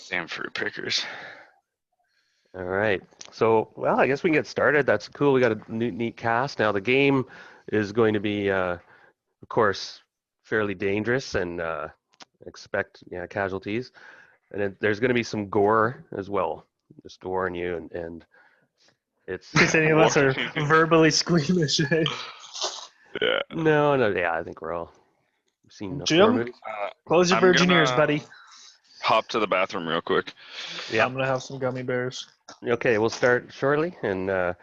Damn fruit pickers. All right. So, well, I guess we can get started. That's cool. We got a neat cast. Now, the game is going to be, of course, fairly dangerous and expect casualties. And there's going to be some gore as well, just to warn you. And it's In case any of us are verbally squeamish. Yeah. no, yeah, I think we're all seen enough gore Jim, movies. close your I'm virgin gonna ears, buddy. hop to the bathroom real quick. Yeah. I'm gonna have some gummy bears. Okay, we'll start shortly, and I'll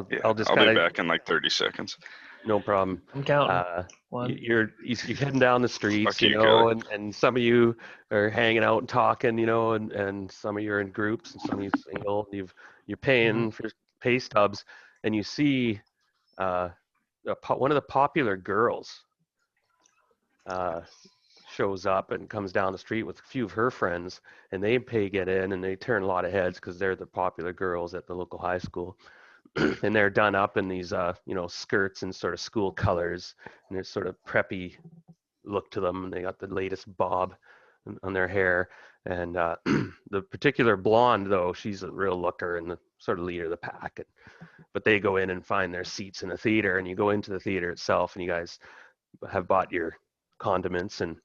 just I'll be kind of back in like 30 seconds. no problem. I'm counting. You're heading down the streets, Fuck you you, know, Kelly. and some of you are hanging out and talking, you know, and some of you are in groups, and some of you single. And you're paying for pay stubs, and you see one of the popular girls shows up and comes down the street with a few of her friends, and they get in, and they turn a lot of heads because they're the popular girls at the local high school. And they're done up in these skirts and sort of school colors, and there's sort of preppy look to them, and they got the latest bob on their hair. And the particular blonde, though, she's a real looker and the sort of leader of the pack. But they go in and find their seats in the theater, and you go into the theater itself, and you guys have bought your condiments and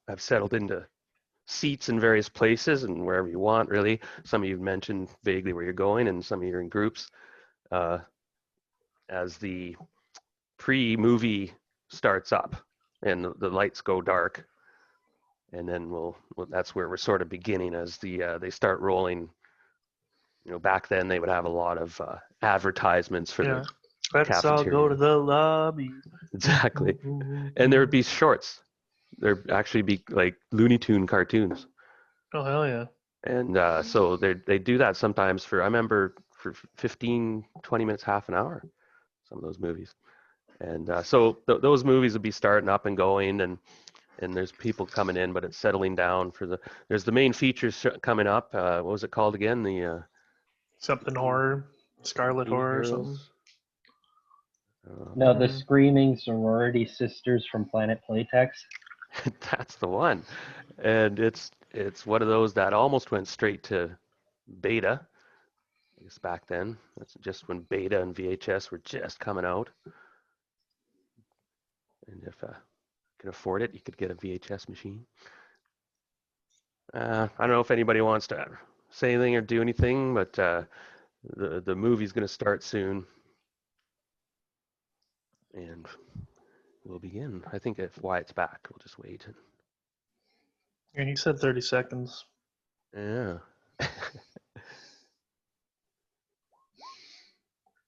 have settled into seats in various places and wherever you want, really. Some of you mentioned vaguely where you're going, and some of you are in groups. As the pre-movie starts up and the lights go dark, and then that's where we're sort of beginning as they start rolling. You know, back then they would have a lot of advertisements for the Let's all cafeteria. go to the lobby. Exactly. And there would be shorts. There'd actually be like Looney Tune cartoons. Oh hell yeah. And so they do that sometimes I remember for 15, 20 minutes, half an hour, some of those movies. And so those movies would be starting up and going, and there's people coming in, but it's settling down there's the main features coming up. What was it called again? The something horror, Scarlet Mean Horror or Girls? something. No, the Screaming Sorority Sisters from Planet Playtex. That's the one. And it's one of those that almost went straight to beta. I guess back then. That's just when beta and VHS were just coming out. And if you can afford it, you could get a VHS machine. I don't know if anybody wants to say anything or do anything, but the movie's going to start soon. And we'll begin. I think if Wyatt's back, we'll just wait. And he said 30 seconds. Yeah.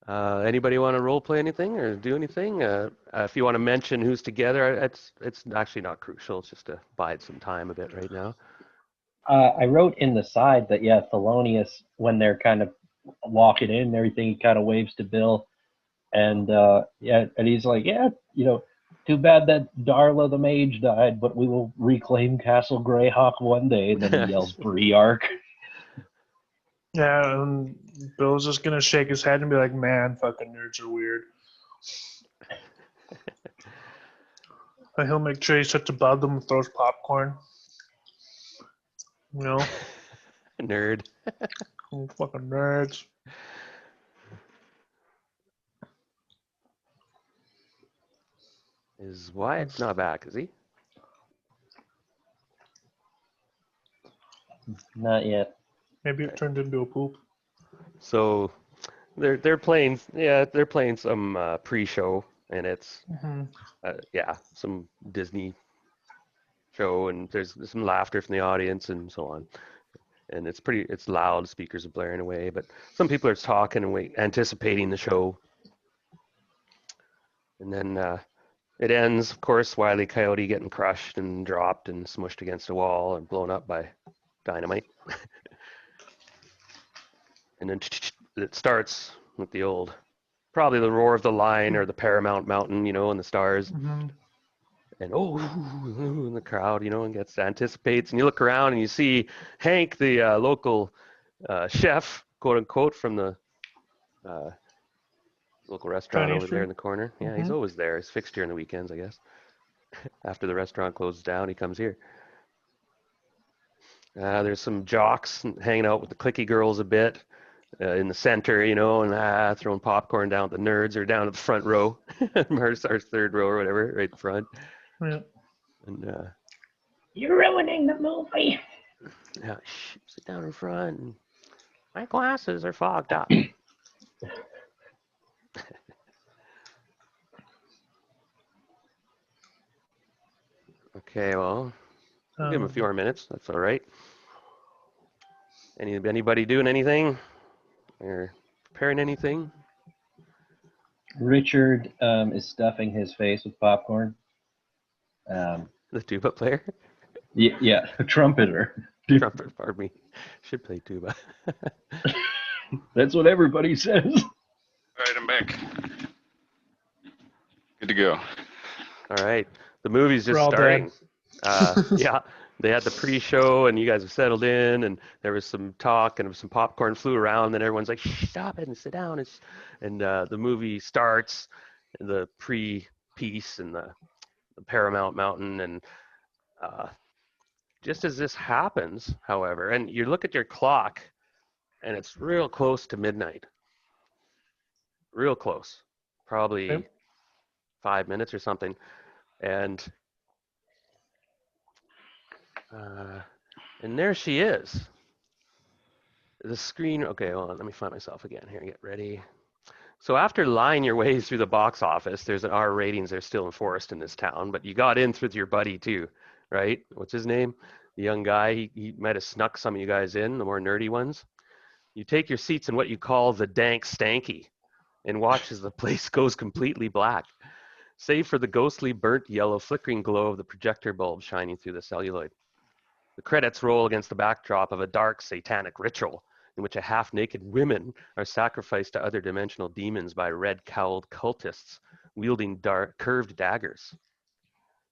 Anybody want to role play anything or do anything? If you want to mention who's together, it's actually not crucial. It's just to bide some time a bit right now. I wrote in the side that Thelonious, when they're kind of walking in and everything, he kind of waves to Bill, and and he's like, too bad that Darla the mage died, but we will reclaim Castle Greyhawk one day. And then he yells Briark. Yeah, and Bill's just gonna shake his head and be like, "Man, fucking nerds are weird." And he'll make sure he sits above them and throws popcorn. You know, Nerd. oh, fucking nerds. Is Wyatt's not back, is he? Not yet. Maybe it turned into a poop. So they're playing some pre-show, and it's some Disney show, and there's some laughter from the audience and so on. And it's loud, speakers are blaring away, but some people are talking and anticipating the show. And then it ends, of course, Wile E. Coyote getting crushed and dropped and smushed against a wall and blown up by dynamite. And then it starts with probably the roar of the lion or the Paramount Mountain, you know, and the stars. Mm-hmm. And in the crowd, you know, and anticipates. And you look around and you see Hank, the local chef, quote unquote, from the local restaurant Chinese over there food? in the corner. Yeah, he's always there. He's fixed here on the weekends, I guess. After the restaurant closes down, he comes here. There's some jocks hanging out with the clicky girls a bit in the center, you know, and throwing popcorn down at the nerds or down at the front row. Our third row or whatever, right in front. Yeah. And You're ruining the movie. yeah, sit down in front. And my glasses are fogged up. Okay, well, we'll give him a few more minutes. That's all right. Anybody doing anything or preparing anything? Richard is stuffing his face with popcorn. The tuba player? Yeah, trumpeter. Trumpet, pardon me. Should play tuba. That's what everybody says. All right, I'm back. Good to go. All right. The movie's just We're all starting. Yeah, they had the pre-show and you guys have settled in and there was some talk and some popcorn flew around and everyone's like, shh, stop it and sit down. And the movie starts, the pre-piece and the Paramount Mountain. And just as this happens, however, and you look at your clock and it's real close to midnight. Real close. Probably Okay. 5 minutes or something. And there she is. The screen, okay, hold on, let me find myself again here, get ready. So after lying your way through the box office, there's an R ratings are still enforced in this town, but you got in with your buddy too, right? What's his name? The young guy, he might have snuck some of you guys in, the more nerdy ones. You take your seats in what you call the dank stanky and watch as the place goes completely black, save for the ghostly burnt yellow flickering glow of the projector bulb shining through the celluloid. The credits roll against the backdrop of a dark satanic ritual in which a half-naked women are sacrificed to other dimensional demons by red-cowled cultists wielding curved daggers.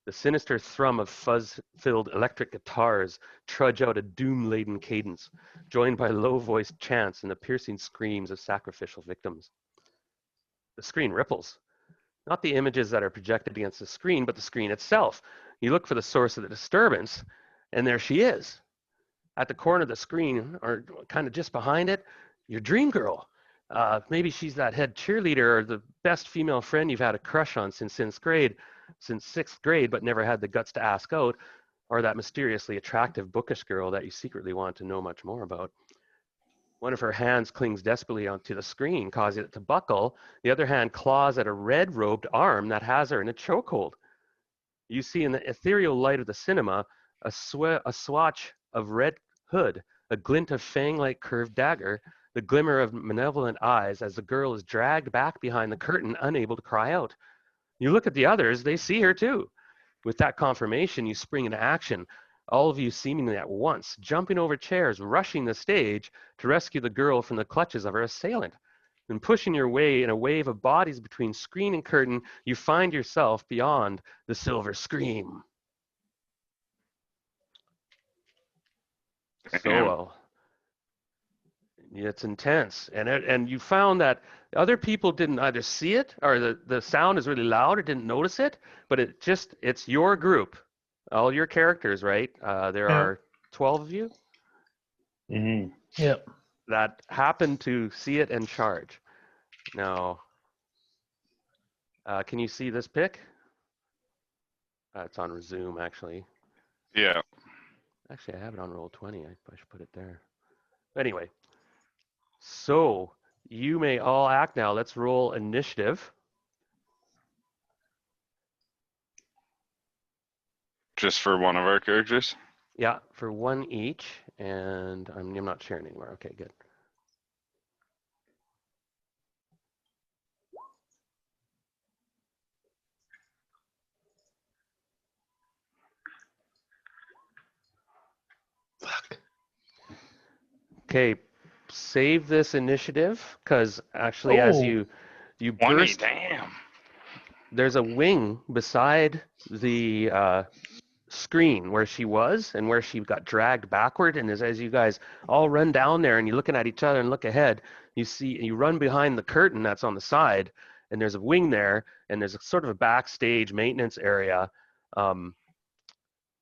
The sinister thrum of fuzz-filled electric guitars trudge out a doom-laden cadence, joined by low-voiced chants and the piercing screams of sacrificial victims. The screen ripples. Not the images that are projected against the screen, but the screen itself. You look for the source of the disturbance, and there she is. At the corner of the screen, or kind of just behind it, your dream girl. Maybe she's that head cheerleader or the best female friend you've had a crush on since sixth grade, but never had the guts to ask out, or that mysteriously attractive bookish girl that you secretly want to know much more about. One of her hands clings desperately onto the screen, causing it to buckle. The other hand claws at a red-robed arm that has her in a chokehold. You see in the ethereal light of the cinema a swatch of red hood, a glint of fang-like curved dagger, the glimmer of malevolent eyes as the girl is dragged back behind the curtain, unable to cry out. You look at the others, they see her too. With that confirmation, you spring into action, all of you seemingly at once, jumping over chairs, rushing the stage to rescue the girl from the clutches of her assailant. And pushing your way in a wave of bodies between screen and curtain, you find yourself beyond the silver scream. So it's intense, and you found that other people didn't either see it or the sound is really loud or didn't notice it, but it's your group, all your characters, right? There are 12 of you Yep. that happen to see it and charge. Now, can you see this pic? It's on Resume, actually. Yeah. Actually, I have it on Roll20. I should put it there. Anyway, so you may all act now. Let's roll initiative. Just for one of our characters? Yeah, for one each. And I'm not sharing anymore. Okay, good. Okay, save this initiative because actually, as you 20, burst, damn. there's a wing beside the screen where she was and where she got dragged backward. And as you guys all run down there and you're looking at each other and look ahead, you run behind the curtain that's on the side, and there's a wing there, and there's a sort of a backstage maintenance area.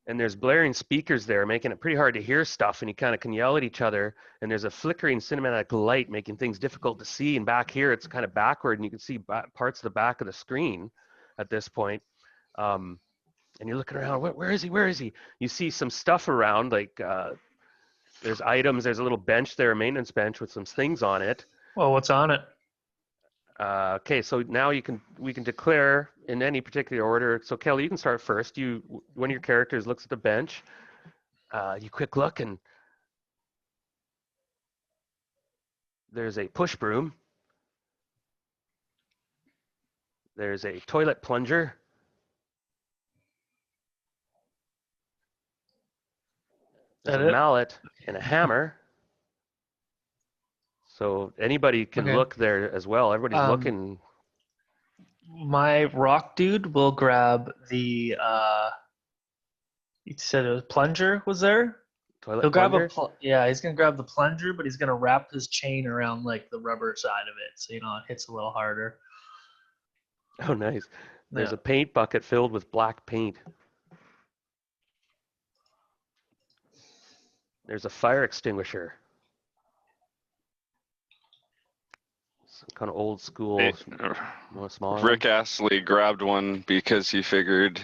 and there's blaring speakers there making it pretty hard to hear stuff, and you kind of can yell at each other, and there's a flickering cinematic light making things difficult to see, and back here it's kind of backward and you can see parts of the back of the screen at this point. And you're looking around, where is he? You see some stuff around, like there's items, there's a little bench there, a maintenance bench with some things on it. Well, what's on it? Okay, so now we can declare in any particular order. So Kelly, you can start first. One of your characters looks at the bench. You quick look, and there's a push broom. There's a toilet plunger. There's a mallet and a hammer. So anybody can look there as well. Everybody's looking. My rock dude will grab the. You said a plunger was there. Toilet He'll grab plunger? yeah, he's gonna grab the plunger, but he's gonna wrap his chain around like the rubber side of it, so it hits a little harder. Oh, nice. There's Yeah. a paint bucket filled with black paint. There's a fire extinguisher. Some kind of old school, small. Rick Astley grabbed one because he figured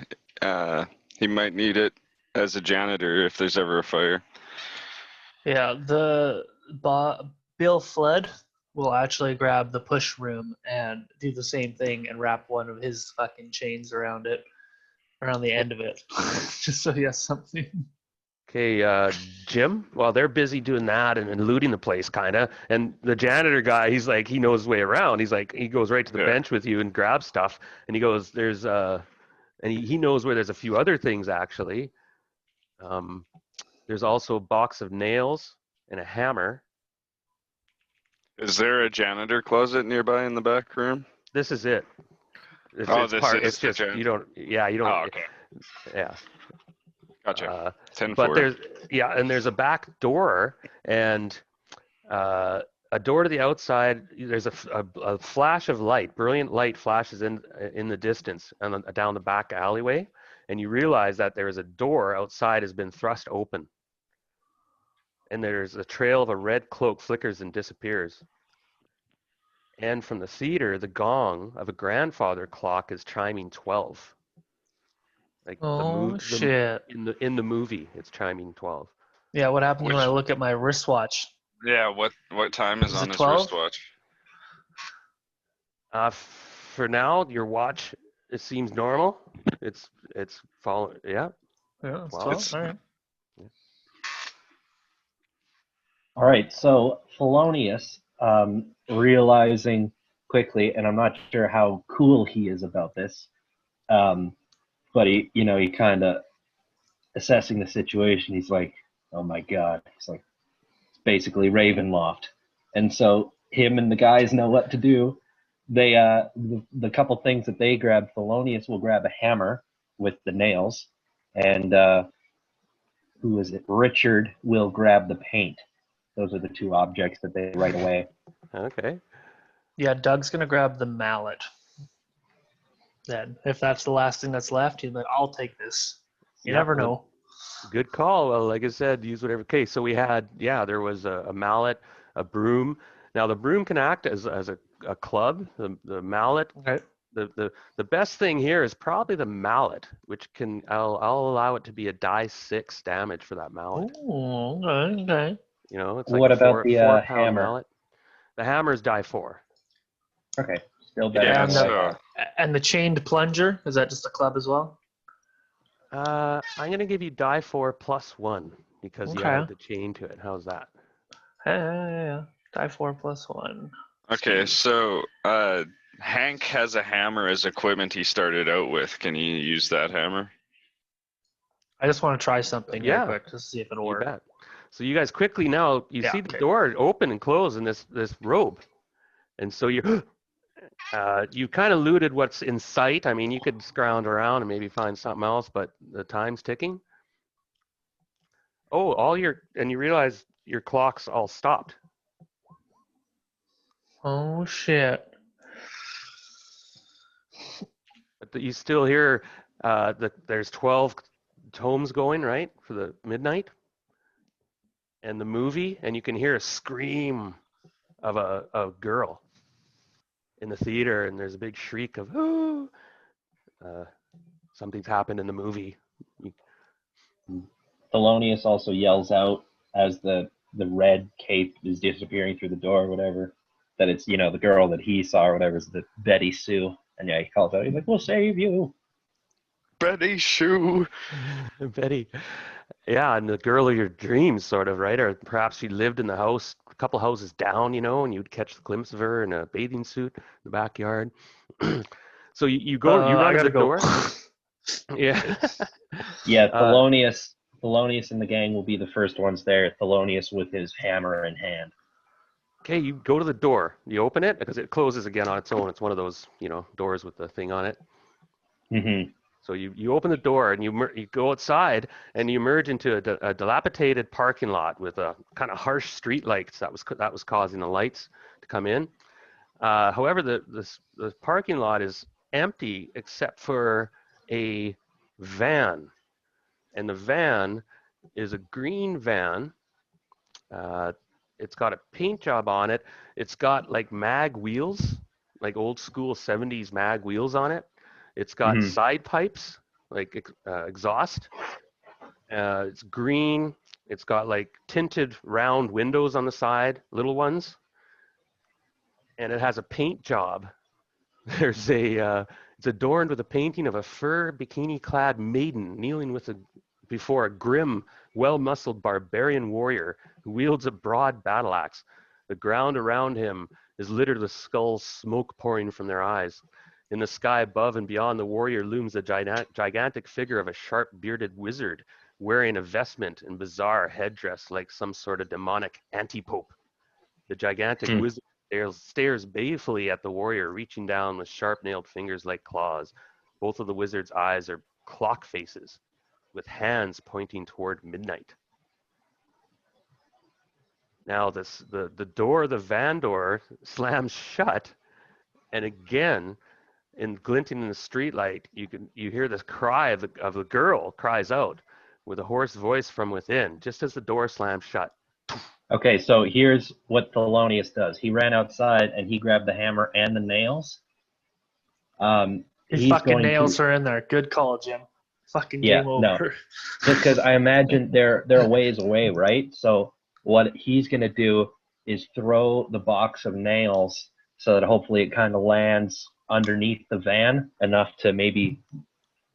he might need it as a janitor if there's ever a fire. Yeah, Bill Flood will actually grab the push broom and do the same thing and wrap one of his fucking chains around the end of it, just so he has something. Okay, Jim, while they're busy doing that and looting the place, kind of, and the janitor guy, he's like, he knows his way around. He's like, he goes right to the bench with you and grabs stuff, and he goes, there's, and he knows where there's a few other things, actually. There's also a box of nails and a hammer. Is there a janitor closet nearby in the back room? This is it. It's the just, you don't, Oh, okay. Yeah. Gotcha. 10-4. But there's a back door and a door to the outside. There's a flash of light, brilliant light flashes in the distance and down the back alleyway, and you realize that there is a door outside has been thrust open, and there's a trail of a red cloak flickers and disappears. And from the theater, the gong of a grandfather clock is chiming 12. Like Shit! In the movie, it's chiming 12. Yeah, what happens when I look at my wristwatch? Yeah, what time is on his 12? wristwatch? For now, your watch, it seems normal. It's following. Yeah. Yeah, it's 12. 12. All right. All right, so Felonius, realizing quickly, and I'm not sure how cool he is about this, but he kind of assessing the situation. He's like, oh my God. He's like, it's basically Ravenloft. And so him and the guys know what to do. They, the couple things that they grab, Felonius will grab a hammer with the nails, and who is it? Richard will grab the paint. Those are the two objects that they right away. Okay. Yeah, Doug's gonna grab the mallet. Then, if that's the last thing that's left, he's like, "I'll take this." You never know. Good call. Well, like I said, use whatever. Okay, so we had, there was a mallet, a broom. Now the broom can act as a club. The mallet. Okay. The best thing here is probably the mallet, which can I'll allow it to be a die 6 damage for that mallet. Oh, okay. It's like what a about the 4-pound hammer? mallet. The hammer's die 4. Okay, still better. Yeah, than so- what I thought. And the chained plunger, is that just a club as well? I'm gonna give you die 4 plus 1 because you Okay. added the chain to it. How's that? Yeah. Die 4 plus 1. Okay, so Hank has a hammer as equipment he started out with. Can he use that hammer? I just want to try something real Yeah. quick just to see if it'll You work. bet. So you guys quickly now you Yeah, see the okay. door open and close in this robe, and so you you kind of looted what's in sight. I mean, you could scrounge around and maybe find something else, but the time's ticking. Oh, and you realize your clock's all stopped. Oh shit! But you still hear there's 12 tome's going, right, for the midnight and the movie, and you can hear a scream of a girl in the theater, and there's a big shriek of "Ooh!" Something's happened in the movie. Thelonious also yells out as the red cape is disappearing through the door or whatever, that it's, you know, the girl that he saw or whatever is the Betty Sue. And yeah, he calls out, he's like, "We'll save you." Betty Shoe. Betty, yeah, and the girl of your dreams, sort of, right? Or perhaps she lived in the house, a couple houses down, you know, and you'd catch the glimpse of her in a bathing suit in the backyard. So you go, you I run to the gotta go. door. Yeah. Yeah, Thelonious and the gang will be the first ones there. Thelonious with his hammer in hand. Okay, you go to the door. You open it because it closes again on its own. It's one of those, you know, doors with the thing on it. Mm-hmm. So you open the door and you go outside and you emerge into a dilapidated parking lot with a kind of harsh street lights that was causing the lights to come in. However, the parking lot is empty except for a van, and the van is a green van. It's got a paint job on it. It's got like mag wheels, like old school 70s mag wheels on it. It's got Mhm. side pipes, like exhaust. It's green. It's got like tinted round windows on the side, little ones. And it has a paint job. There's it's adorned with a painting of a fur bikini-clad maiden kneeling before a grim, well-muscled barbarian warrior who wields a broad battle axe. The ground around him is littered with skulls, smoke pouring from their eyes. In the sky above and beyond the warrior looms the gigantic figure of a sharp-bearded wizard wearing a vestment and bizarre headdress like some sort of demonic anti-pope. The gigantic wizard stares balefully at the warrior, reaching down with sharp-nailed fingers like claws. Both of the wizard's eyes are clock faces, with hands pointing toward midnight. Now the door, the van door, slams shut, and again, in glinting in the streetlight, you hear this cry of the girl cries out with a hoarse voice from within, just as the door slams shut. Okay, so here's what Thelonious does. He ran outside and he grabbed the hammer and the nails. He He's fucking going nails to, her in there. Good call, Jim. Fucking yeah, game no, over. just because I imagine they're a ways away, right? So what he's going to do is throw the box of nails so that hopefully it kind of lands underneath the van enough to maybe,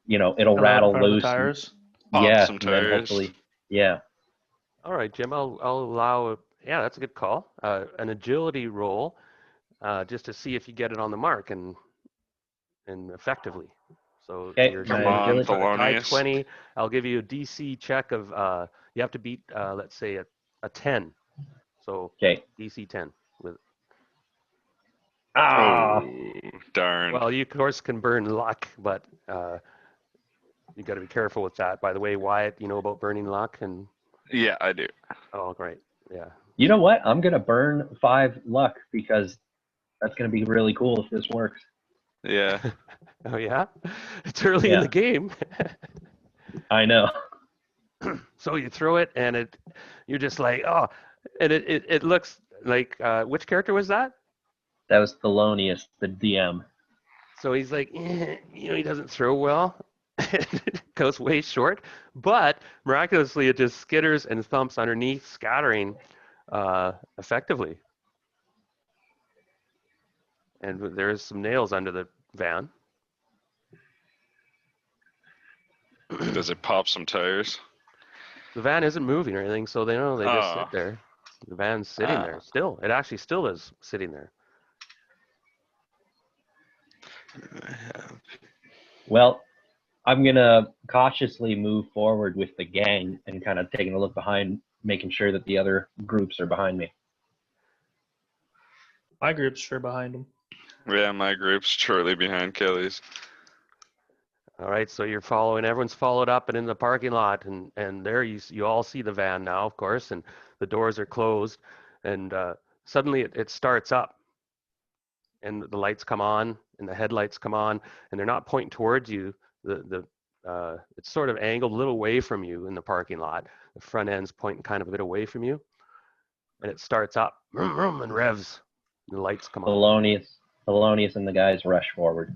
you know, it'll Come out in rattle front of the loose. tires. Pop Yeah, some and then tires. hopefully, yeah. All right, Jim, I'll allow. Yeah, that's a good call. An agility roll, just to see if you get it on the mark and effectively. So Okay, you're my Come on, agility- high Thelonious. 20. I'll give you a DC check of you have to beat let's say a 10. So Okay. DC 10 with. Ah, Oh, darn. Well, you of course can burn luck, but you got to be careful with that. By the way, Wyatt, you know about burning luck and. Yeah, I do. Oh, great. Yeah. you know what? I'm gonna burn 5 luck because that's gonna be really cool if this works. Yeah. Oh yeah. It's early in Yeah. the game. I know. So you throw it, and you're just like, oh, and it looks like which character was that? That was Thelonious, the DM. So he's like, you know, he doesn't throw well. It goes way short, but miraculously it just skitters and thumps underneath, scattering effectively. And there's some nails under the van. Does it pop some tires? The van isn't moving or anything, so they know they just Ah. sit there. The van's sitting there still. It actually still is sitting there. Well, I'm gonna cautiously move forward with the gang and kind of taking a look behind, making sure that the other groups are behind me. My group's sure behind him. Yeah, my group's shortly behind Kelly's. All right, so you're following. Everyone's followed up and in the parking lot, and there you all see the van now, of course, and the doors are closed, and suddenly it starts up, and the lights come on, and the headlights come on, and they're not pointing towards you. The it's sort of angled a little away from you in the parking lot. The front end's pointing kind of a bit away from you, and it starts up, vroom, vroom, and revs. The lights come on. Thelonious and the guys rush forward,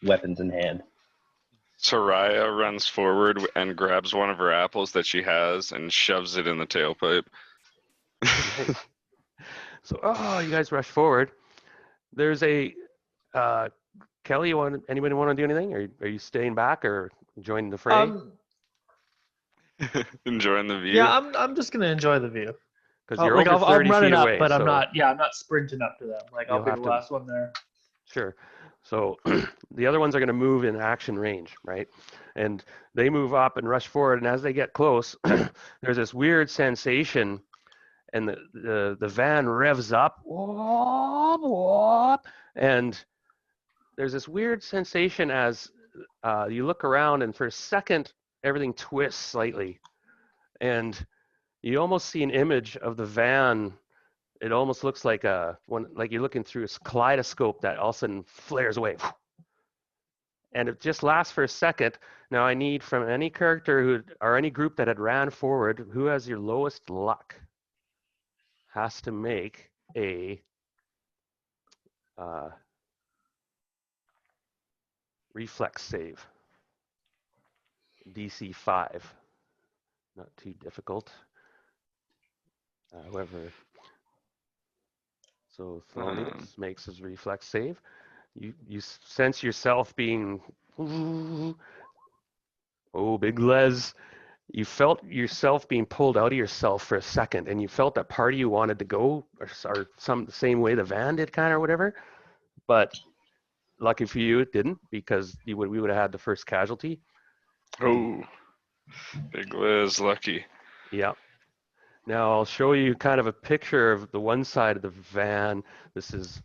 weapons in hand. Soraya runs forward and grabs one of her apples that she has and shoves it in the tailpipe. Nice. So, you guys rush forward. There's a Kelly. Anybody want to do anything? Are you staying back or joining the fray? Enjoying the view. Yeah, I'm just gonna enjoy the view. Because you're Like over I'm 30 running feet up, away. but I'm so- not. Yeah, I'm not sprinting up to them. Like I'll You'll be the have to- last one there. Sure. So the other ones are going to move in action range, right? And they move up and rush forward. And as they get close, there's this weird sensation, and the van revs up, whoop, whoop, and there's this weird sensation as you look around, and for a second, everything twists slightly, and you almost see an image of the van. It almost looks like like you're looking through a kaleidoscope that all of a sudden flares away. And it just lasts for a second. Now I need from any character or any group that had ran forward, who has your lowest luck has to make a reflex save. DC 5. Not too difficult. However, so Thelonious makes his reflex save. You sense yourself being, big Les. You felt yourself being pulled out of yourself for a second, and you felt that part of you wanted to go, or the same way the van did, kind of, or whatever. But lucky for you, it didn't, because we would have had the first casualty. Oh, Big Liz, lucky. Yeah. Now I'll show you kind of a picture of the one side of the van. This is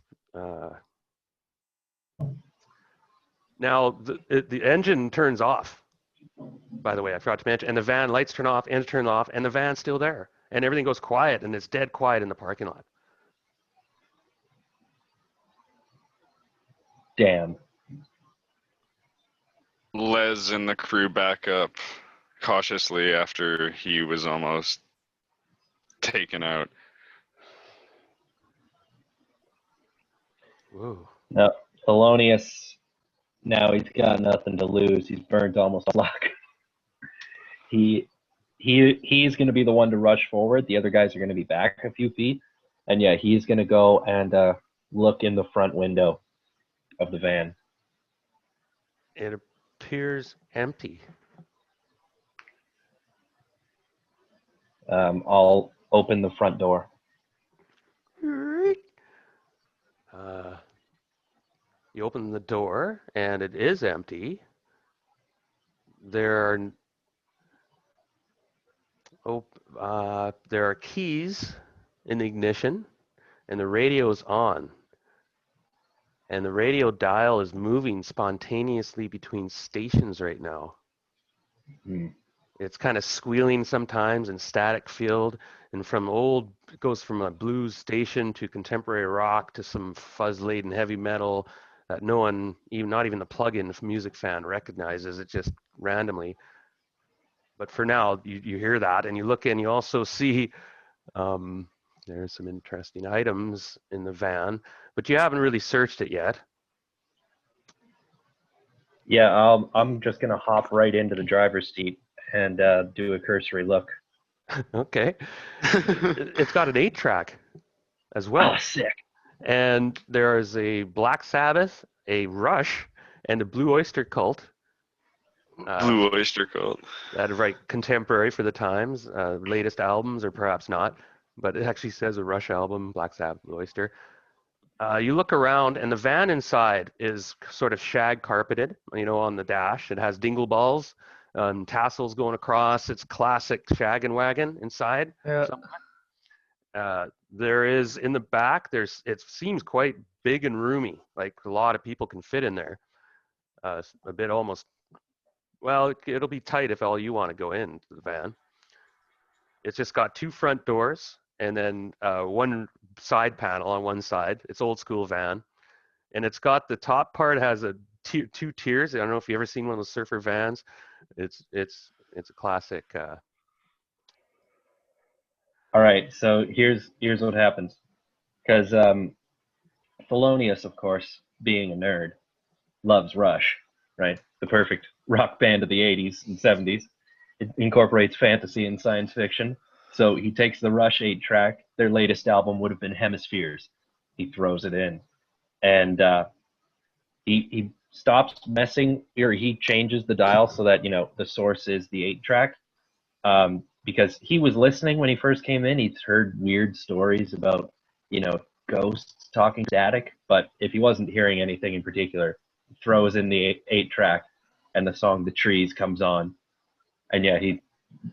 now the engine turns off. By the way, I forgot to mention, and the van lights turn off, engine turns off, and the van's still there, and everything goes quiet, and it's dead quiet in the parking lot. Damn. Les and the crew back up cautiously after he was almost taken out. Whoa. No, Thelonious, now he's got nothing to lose. He's burned almost a luck. He's going to be the one to rush forward. The other guys are going to be back a few feet. And yeah, he's going to go and look in the front window of the van. It appears empty. I'll open the front door. You open the door, and it is empty. There are keys in the ignition, and the radio's on. And the radio dial is moving spontaneously between stations right now. It's kind of squealing sometimes in static field, and it goes from a blues station to contemporary rock to some fuzz-laden heavy metal that no one, not even the plug-in music fan, recognizes it just randomly. But for now, you hear that, and you look and you also see there's some interesting items in the van, but you haven't really searched it yet. Yeah, I'm just going to hop right into the driver's seat and do a cursory look. Okay. It's got an 8-track as well. Oh, sick. And there is a Black Sabbath, a Rush, and a Blue Oyster Cult. Blue Oyster Cult. That are right contemporary for the times. Latest albums, or perhaps not, but it actually says a Rush album, Black Sabbath, Blue Oyster. You look around, and the van inside is sort of shag carpeted, on the dash. It has dingle balls, tassels going across. It's classic shag and wagon inside. Yeah. There is in the back, it seems quite big and roomy, like a lot of people can fit in there. A bit almost, well, it'll be tight if all you want to go into the van. It's just got 2 front doors and then one side panel on one side. It's old school van. And it's got the top part has 2 tiers. I don't know if you've ever seen one of those surfer vans. It's a classic. All right, so here's what happens. Because Thelonious, of course, being a nerd, loves Rush, right? The perfect rock band of the 80s and 70s. It incorporates fantasy and science fiction. So he takes the Rush 8 track. Their latest album would have been Hemispheres. He throws it in. And he stops messing, or he changes the dial so that, the source is the 8 track. Because he was listening when he first came in. He's heard weird stories about, ghosts talking static. But if he wasn't hearing anything in particular, he throws in the 8 track and the song The Trees comes on. And yeah, he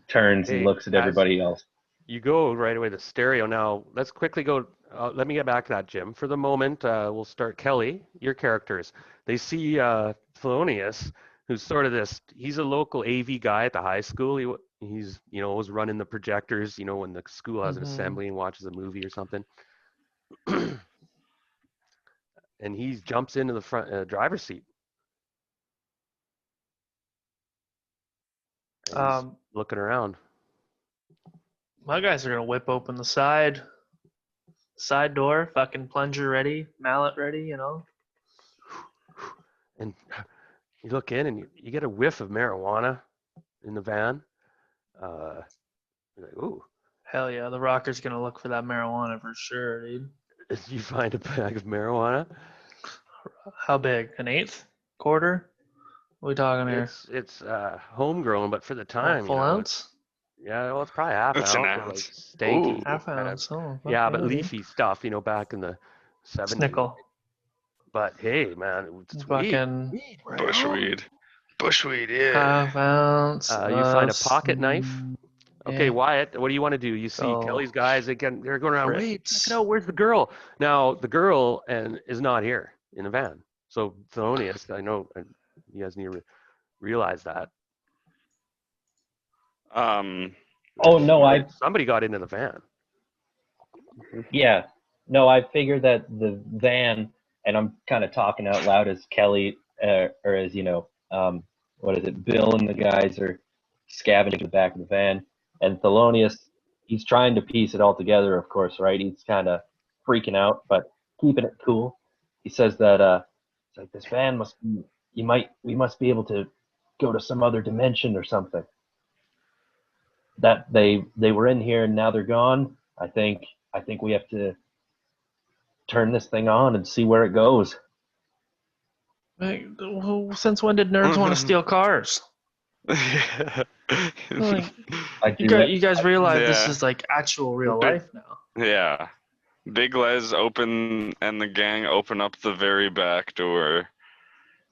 turns and Hey, looks at as everybody else. you go right away to stereo. Now, let's quickly go. Let me get back to that, Jim. For the moment, we'll start Kelly, your characters. They see Thelonious, who's sort of this, he's a local AV guy at the high school. He's, was running the projectors, when the school has an assembly and watches a movie or something. And he jumps into the front driver's seat. And he's looking around. My guys are gonna whip open the side door, fucking plunger ready, mallet ready, And you look in and you get a whiff of marijuana in the van. You're like, ooh. Hell yeah, the rocker's gonna look for that marijuana for sure, dude. You find a bag of marijuana. How big? An eighth? Quarter? What are we talking here? It's homegrown, but for the time, Full ounce? Yeah, well, it's probably half It's an ounce. Or like ounce. stanky. Ooh. Half kind of- ounce. Oh, fuck yeah, but dude. leafy stuff, back in the 70s. Snickle. But hey, man, it's weed. Fucking Weed, right Bushweed. Bushweed, yeah. half ounce. You find a pocket knife. Okay, yeah. Wyatt, what do you want to do? You see Oh. Kelly's guys again. They're going around. Frick. Wait, check it out. Where's the girl? Now the girl is not here in the van. So Thelonious, I know you guys need to realize that. Oh, no, somebody got into the van. yeah. No, I figured that the van, and I'm kind of talking out loud as Kelly, or as, what is it, Bill and the guys are scavenging the back of the van. And Thelonious, he's trying to piece it all together, of course, right? He's kind of freaking out, but keeping it cool. He says that, it's like, this van must be, we must be able to go to some other dimension or something. That they were in here and now they're gone. I think we have to turn this thing on and see where it goes. Like, since when did nerds want to steal cars? Like, I do that. you guys realize this Yeah. is like actual real life now. Yeah. Big Les and the gang open up the very back door,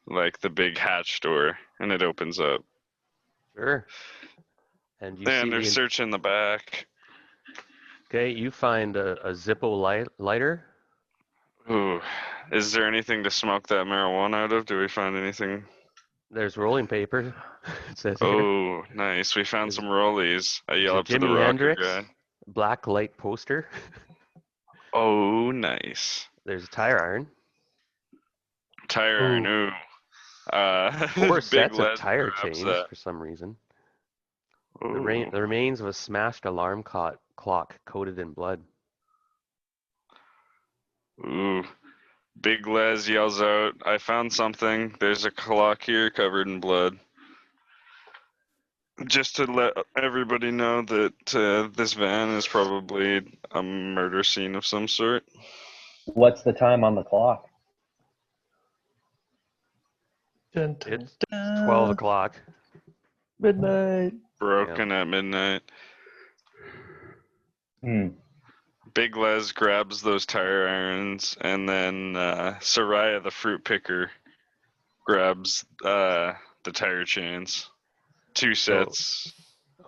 like the big hatch door, and it opens up. Sure. And you And they're see, searching the back. okay, you find a Zippo lighter. Ooh. Is there anything to smoke that marijuana out of? Do we find anything? There's rolling paper. It says here. Oh, nice. We found some rollies. I yell There's a up to the Jimi rocker Hendrix guy. black light poster. Oh, nice. There's a tire iron. Tire iron, ooh. 4 Big sets of Les tire grabs chains that. for some reason. Ooh. The remains of a smashed alarm clock coated in blood. Ooh. Big Les yells out, I found something. There's a clock here covered in blood. Just to let everybody know that this van is probably a murder scene of some sort. What's the time on the clock? Dun, dun, It's dun. 12 o'clock. Midnight. Broken at midnight. Big Les grabs those tire irons, and then Soraya the fruit picker grabs the tire chains. 2 sets.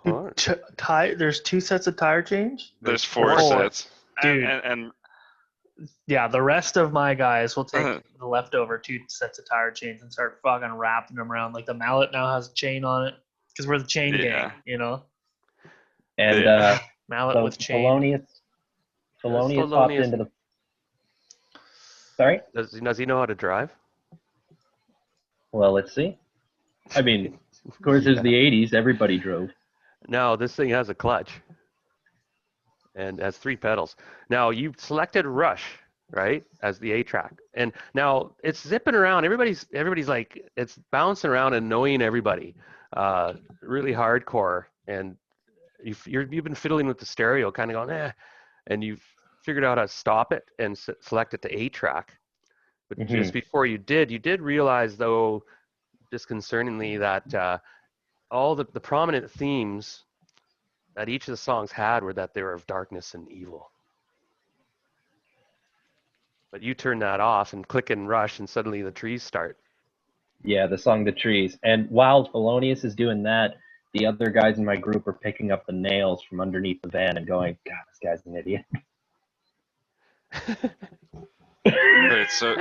Hold on. There's 2 sets of tire change? There's 4 4. sets. Dude. And Yeah, the rest of my guys will take the leftover 2 sets of tire chains and start fucking wrapping them around. Like the mallet now has a chain on it because we're the chain Yeah. gang, And mallet so with chain. Thelonious hopped into the. Sorry? Does he know how to drive? Well, let's see. I mean, Of course, it was Yeah. the 80s. Everybody drove. Now this thing has a clutch and has 3 pedals. Now you selected Rush, right, as the A track, and now it's zipping around. Everybody's like it's bouncing around and annoying everybody, really hardcore. And you've been fiddling with the stereo, kind of going and you've figured out how to stop it and select it to A track. But Mhm. just before you did realize though, disconcerningly, that all the prominent themes that each of the songs had were that they were of darkness and evil. But you turn that off and click and Rush, and suddenly the trees start. Yeah, the song "The Trees." And while Thelonious is doing that, the other guys in my group are picking up the nails from underneath the van and going, "God, this guy's an idiot." Wait, so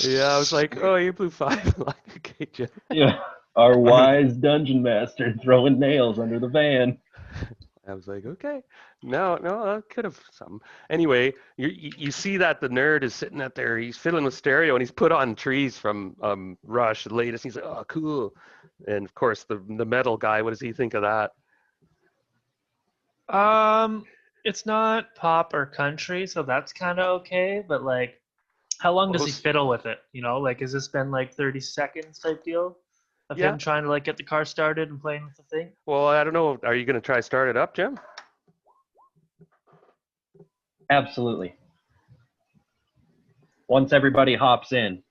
Yeah, I was like, oh, you blew 5. Like, okay, Jim. Yeah, our wise dungeon master throwing nails under the van. I was like, okay, no, I could have some. Anyway, you see that the nerd is sitting out there. He's fiddling with stereo, and he's put on Trees from Rush, the latest. He's like, oh, cool. And of course, the metal guy. What does he think of that? It's not pop or country, so that's kind of okay. But like, how long does he fiddle with it? You know, like, has this been like 30 seconds type deal of Yeah. him trying to like get the car started and playing with the thing? Well, I don't know. Are you going to try start it up, Jim? Absolutely. Once everybody hops in,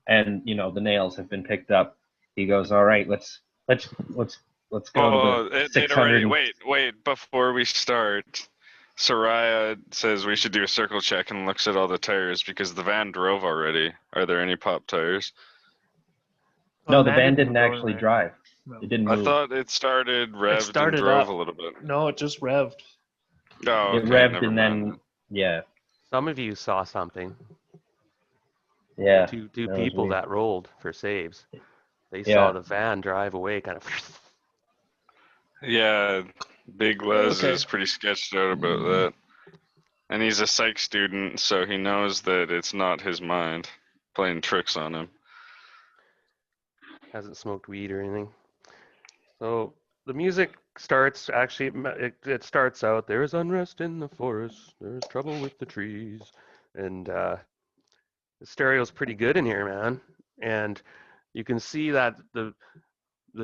and the nails have been picked up, he goes, "All right, let's go oh, to the it 600." already. Wait. Before we start, Soraya says we should do a circle check and looks at all the tires because the van drove already. Are there any pop tires? No, the van didn't go actually anywhere. drive. No. It didn't I move. thought it started, revved, started and drove up. a little bit. No, it just revved. Oh, It okay, revved never and mind. then, yeah. Some of you saw something. Yeah. Two that was people weird. that rolled for saves. They Yeah. saw the van drive away, kind of. Yeah, Big Les Okay. is pretty sketched out about that. And he's a psych student, so he knows that it's not his mind playing tricks on him. Hasn't smoked weed or anything. So the music starts, actually, it starts out, there's unrest in the forest, there's trouble with the trees. And the stereo's pretty good in here, man. And you can see that the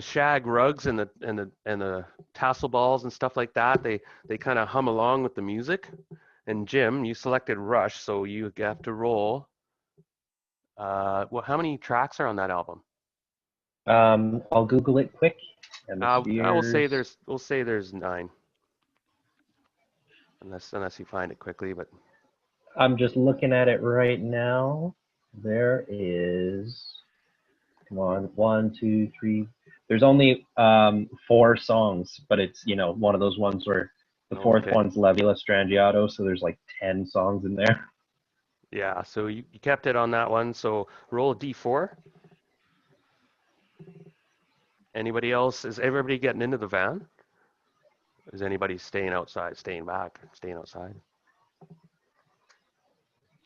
shag rugs and the tassel balls and stuff like that, they kind of hum along with the music. And Jim, you selected Rush, so you have to roll. Well, how many tracks are on that album? I'll Google it quick. I will say we'll say there's 9. Unless you find it quickly, but I'm just looking at it right now. There is, come on, 1, 2, 3. There's only 4 songs, but it's one of those ones where the fourth Okay. one's La Villa Strangiato, so there's like 10 songs in there. yeah. So you kept it on that one. So roll a d4. Anybody else? Is everybody getting into the van? Is anybody staying outside, staying back, staying outside?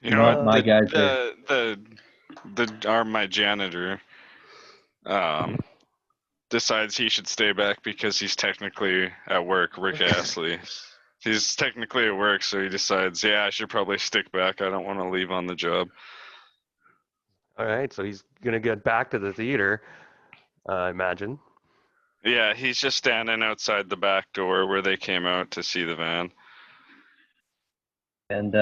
You know, No, my guys my janitor decides he should stay back because he's technically at work, Rick Astley. He's technically at work, so he decides, yeah, I should probably stick back. I don't want to leave on the job. All right. So he's gonna get back to the theater, I imagine. Yeah, he's just standing outside the back door where they came out to see the van. And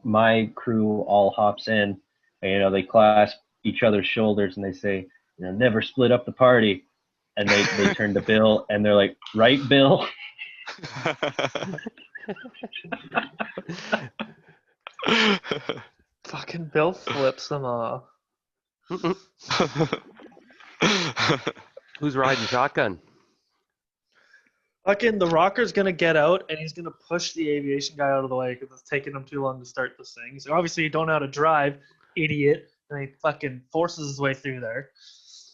my crew all hops in, and they clasp each other's shoulders and they say, "Never split up the party." And they turn to Bill and they're like, "Right, Bill?" Fucking Bill flips them off. Who's riding shotgun? Fucking the rocker's gonna get out and he's gonna push the aviation guy out of the way because it's taking him too long to start this thing. So obviously you don't know how to drive, idiot, and he fucking forces his way through there.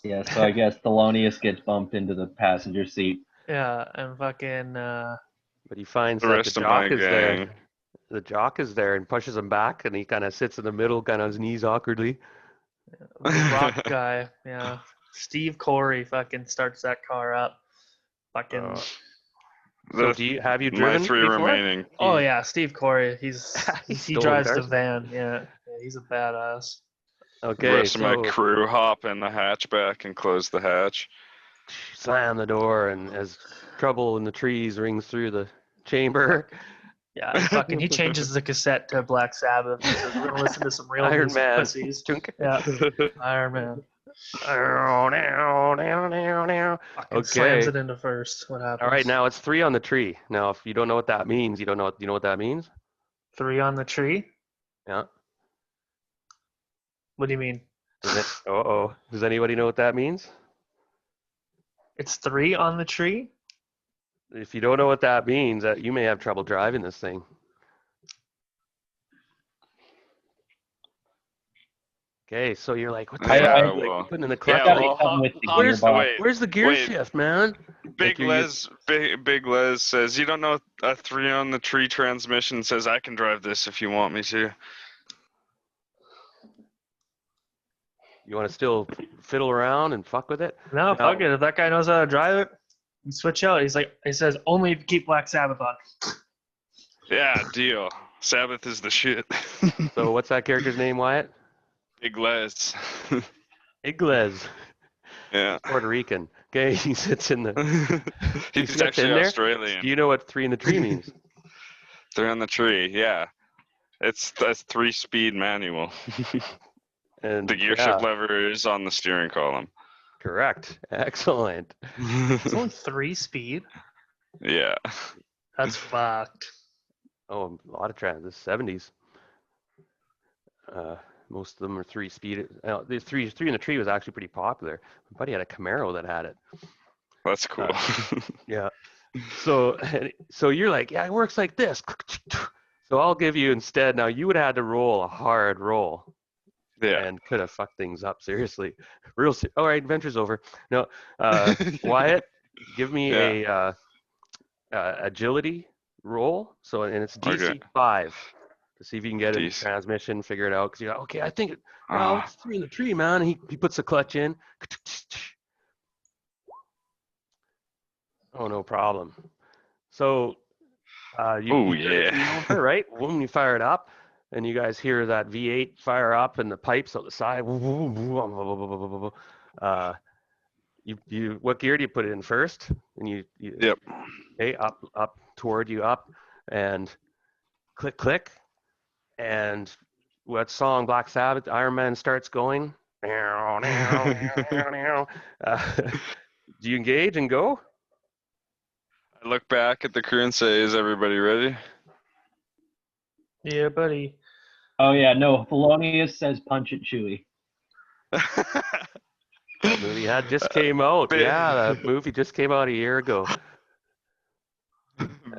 Yeah, so I guess Thelonious gets bumped into the passenger seat. Yeah, and fucking But he finds The that rest the of my jock is gang. there. The jock is there and pushes him back, and he kind of sits in the middle, kind of his knees awkwardly. Big rock guy. Yeah. Steve Corey fucking starts that car up. Fucking. So The- have you my driven three before? remaining. Oh yeah, Steve Corey. He's He's he stolen drives the cars. van. Yeah, he's a badass. The Okay, rest of my so crew hop in the hatchback and close the hatch. slam the door, and as trouble in the trees rings through the chamber, Yeah, he changes the cassette to Black Sabbath. He says we're gonna listen to some real Iron music, Man. pussies. Chunk. Yeah, Iron Man. Fucking slams Okay. it into first. What happens? All right, now it's 3 on the tree. Now, if you don't know what that means, you know what that means? 3 on the tree. Yeah. What do you mean? Does anybody know what that means? It's 3 on the tree. If you don't know what that means, you may have trouble driving this thing. Okay, so you're like, what the I- fuck? I- Like, well, putting in the clutch. yeah, Gotta be well, something with the where's gearbox. wait. Where's the gear Wait. shift, man? Big you're Les, Big Les says, "You don't know a 3 on the tree transmission." Says, "I can drive this if you want me to." You want to still fiddle around and fuck with it? No, fuck it. If that guy knows how to drive it, you switch out. He says only if you keep Black Sabbath on. Yeah, deal. Sabbath is the shit. So what's that character's name, Wyatt? Big Les. Iglesias. Yeah. Puerto Rican. Okay, he sits in the. He's sits actually in there? Australian. Do you know what 3 in the tree means? 3 on the tree. Yeah. That's 3-speed manual. And The gear shift lever is on the steering column. correct. Excellent. It's only 3 speed. Yeah. That's fucked. Oh, a lot of the 70s. Most of them are 3-speed. The three in the tree was actually pretty popular. My buddy had a Camaro that had it. That's cool. Yeah. So you're like, yeah, it works like this. So I'll give you instead. Now you would have had to roll a hard roll. Yeah. And could have fucked things up seriously. All right, adventure's over. No, Wyatt, give me a agility roll. So and it's DC Okay. 5 to see if you can get it in DC. transmission, figure it out. Because you're like, okay, I think it's 3 in the tree, man. And he puts the clutch in. Oh, no problem. So you turn the tree over, right? When you fire it up, and you guys hear that V8 fire up and the pipes out the side. You what gear do you put it in first? And you Yep. okay, up toward you up, and click, and what song? Black Sabbath, Iron Man starts going. Do you engage and go? I look back at the crew and say, "Is everybody ready?" Yeah, buddy. Oh yeah, no. Thelonious says punch it, Chewy. That movie just came out. Yeah, that movie just came out a year ago.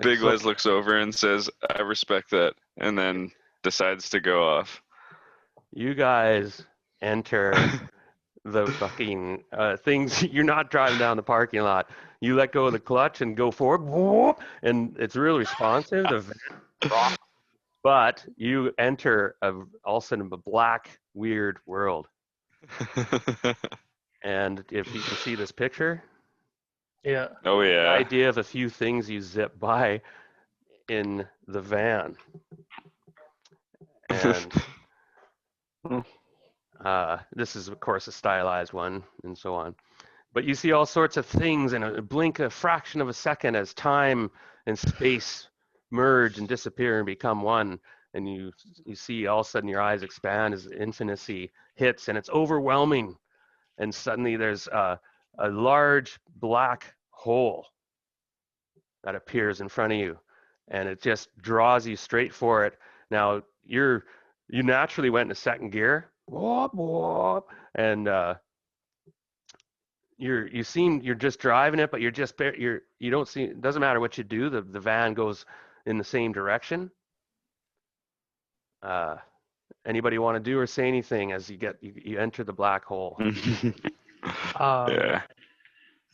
Big So- Les looks over and says, "I respect that," and then decides to go off. You guys enter the fucking things. You're not driving down the parking lot. You let go of the clutch and go forward, whoop, and it's real responsive. The van rocks. But you enter all of a sudden a black, weird world. And if you can see this picture, Yeah. Oh the yeah. idea of a few things you zip by in the van. And this is, of course, a stylized one and so on. But you see all sorts of things in a blink, a fraction of a second, as time and space merge and disappear and become one. And you see all of a sudden your eyes expand as infinity hits, and it's overwhelming. And suddenly there's a large black hole that appears in front of you, and it just draws you straight for it. Now you naturally went into second gear, whoop, whoop, and you're just driving it, but you don't see. It doesn't matter what you do. The van goes in the same direction. Anybody want to do or say anything as you enter the black hole? Yeah.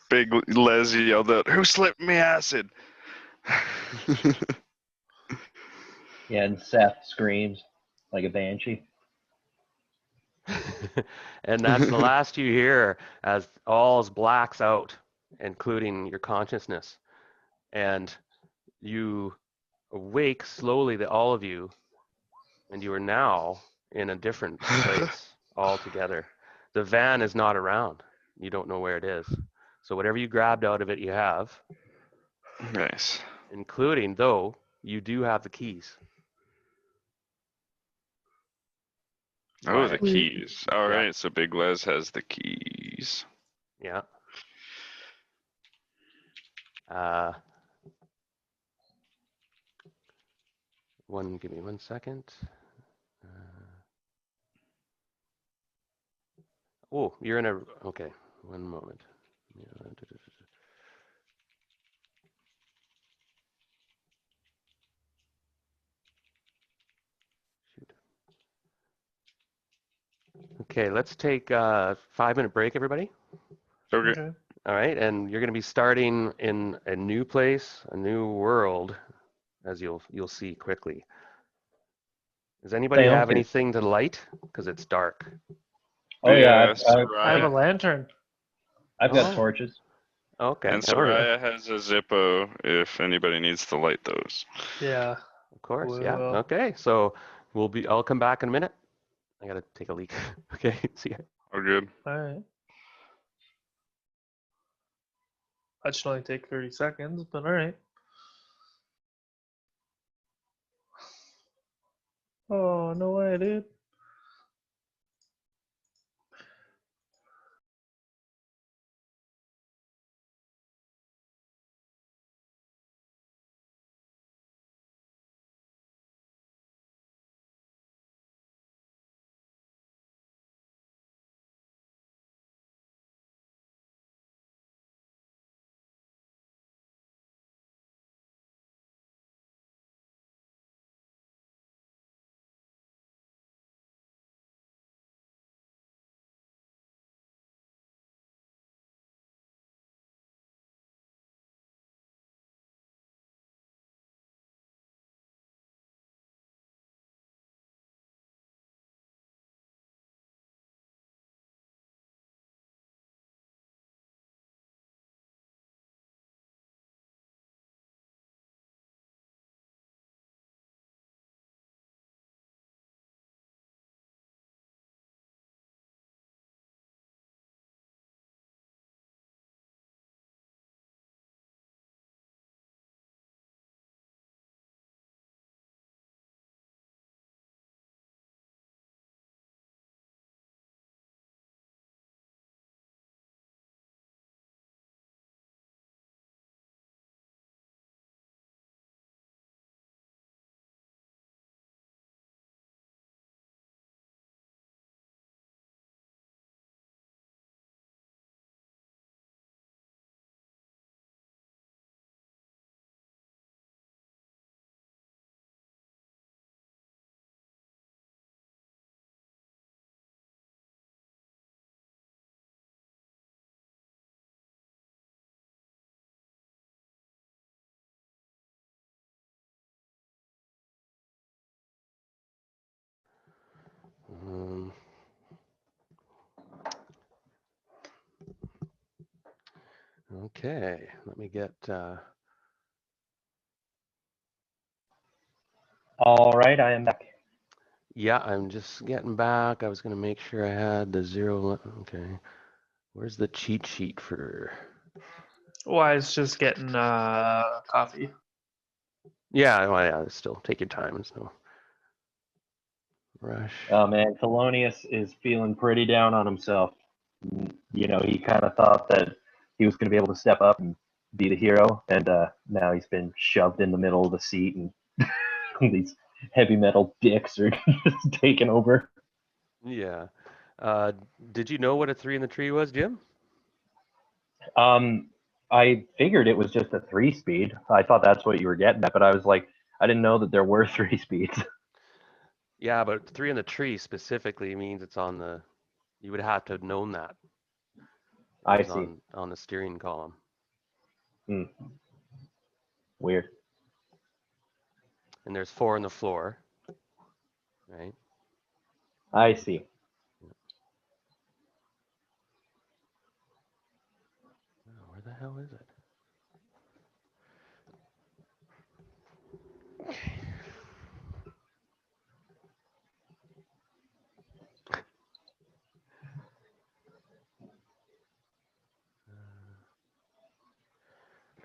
Big Les yelled out, "Who slipped me acid?" Yeah, and Seth screams like a banshee. And that's the last you hear as all's blacks out, including your consciousness. And you awake slowly, all of you, and you are now in a different place altogether. The van is not around. You don't know where it is. So whatever you grabbed out of it, you have, Nice. including, though, you do have the keys. Oh, the Right. keys. All Yeah. right, so Big Les has the keys. Yeah. Give me 1 second. Oh, you're in a, okay, 1 moment. Yeah, shoot. Okay, let's take a 5-minute break, everybody. Okay. Okay. All right, and you're going to be starting in a new place, a new world, as you'll see quickly. Does anybody have Sounds good. anything to light? Because it's dark. Oh yeah, Yeah, I have a Soraya. lantern. I've got Oh. torches. Okay. And All right. Soraya has a Zippo if anybody needs to light those. Yeah. Of course. We Yeah. will. Okay. So I'll come back in a minute. I gotta take a leak. Okay. See ya. All good. All right. That should only take 30 seconds, but all right. Oh, no way, dude. Um, okay. Let me get. All right, I am back. Yeah, I'm just getting back. I was gonna make sure I had the zero. Okay. Where's the cheat sheet for? Why, it's just getting coffee. Yeah. Well, yeah. Still take your time. There's no rush. Oh man, Thelonious is feeling pretty down on himself. You know, he kind of thought that he was going to be able to step up and be the hero, and now he's been shoved in the middle of the seat, and these heavy metal dicks are just taking over. Yeah. Did you know what a 3 in the tree was, Jim? I figured it was just a 3-speed. I thought that's what you were getting at, but I was like, I didn't know that there were 3 speeds. Yeah, but 3 in the tree specifically means it's on the. You would have to have known that. I It was see. on the steering column. Weird. And there's 4 on the floor, right? I see. hell is it?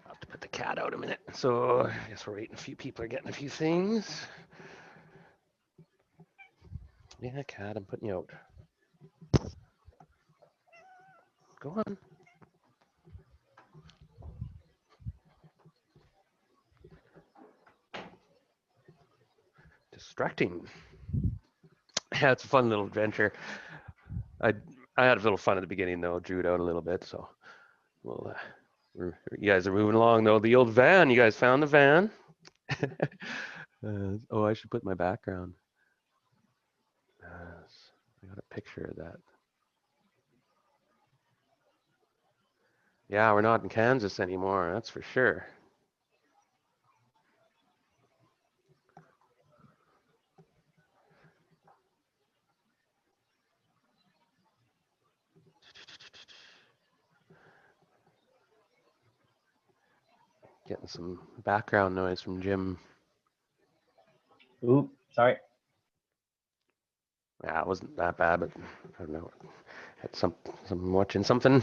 I'll have to put the cat out a minute. So I guess we're waiting. A few people are getting a few things. Yeah, cat, I'm putting you out. Go on. Distracting. Yeah, it's a fun little adventure. I had a little fun at the beginning though. Drew it out a little bit, so we'll. You guys are moving along though. The old van. You guys found the van. Oh, I should put my background. I got a picture of that. Yeah, we're not in Kansas anymore. That's for sure. Getting some background noise from Jim. Oop, sorry. Yeah, it wasn't that bad, but I don't know. Had some watching something.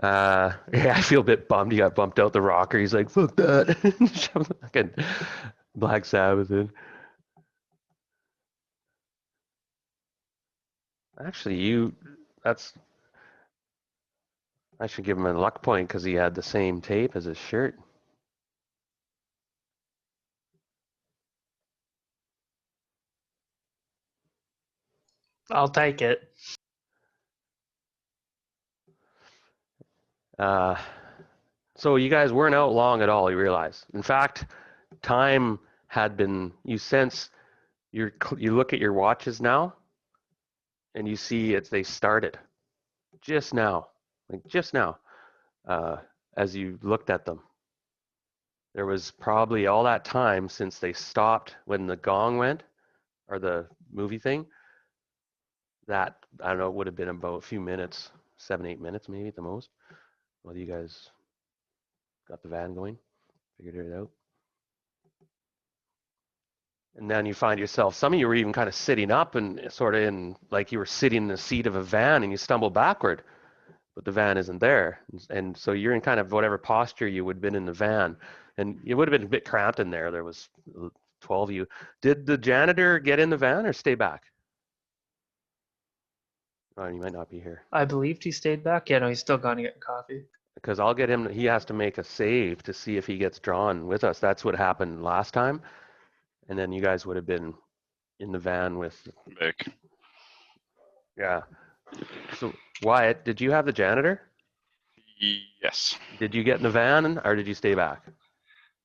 Yeah, I feel a bit bummed. He got bumped out the rocker. He's like, fuck that. Fucking Black Sabbath in. Actually, I should give him a luck point because he had the same tape as his shirt. I'll take it. So you guys weren't out long at all, you realize. In fact, time had been, you sense, you look at your watches now, and you see they started just now, as you looked at them. There was probably all that time since they stopped when the gong went, or the movie thing, that, I don't know, it would have been about a few minutes, 7-8 minutes maybe at the most, while you guys got the van going, figured it out. And then you find yourself, some of you were even kind of sitting up and sort of in, like you were sitting in the seat of a van and you stumble backward, but the van isn't there. And so you're in kind of whatever posture you would have been in the van. And it would have been a bit cramped in there. There was 12 of you. Did the janitor get in the van or stay back? Oh, you might not be here. I believed he stayed back. Yeah, no, he's still gone to get coffee. Because I'll get him, he has to make a save to see if he gets drawn with us. That's what happened last time. And then you guys would have been in the van with Vic. Yeah. So Wyatt, did you have the janitor? Yes. Did you get in the van or did you stay back?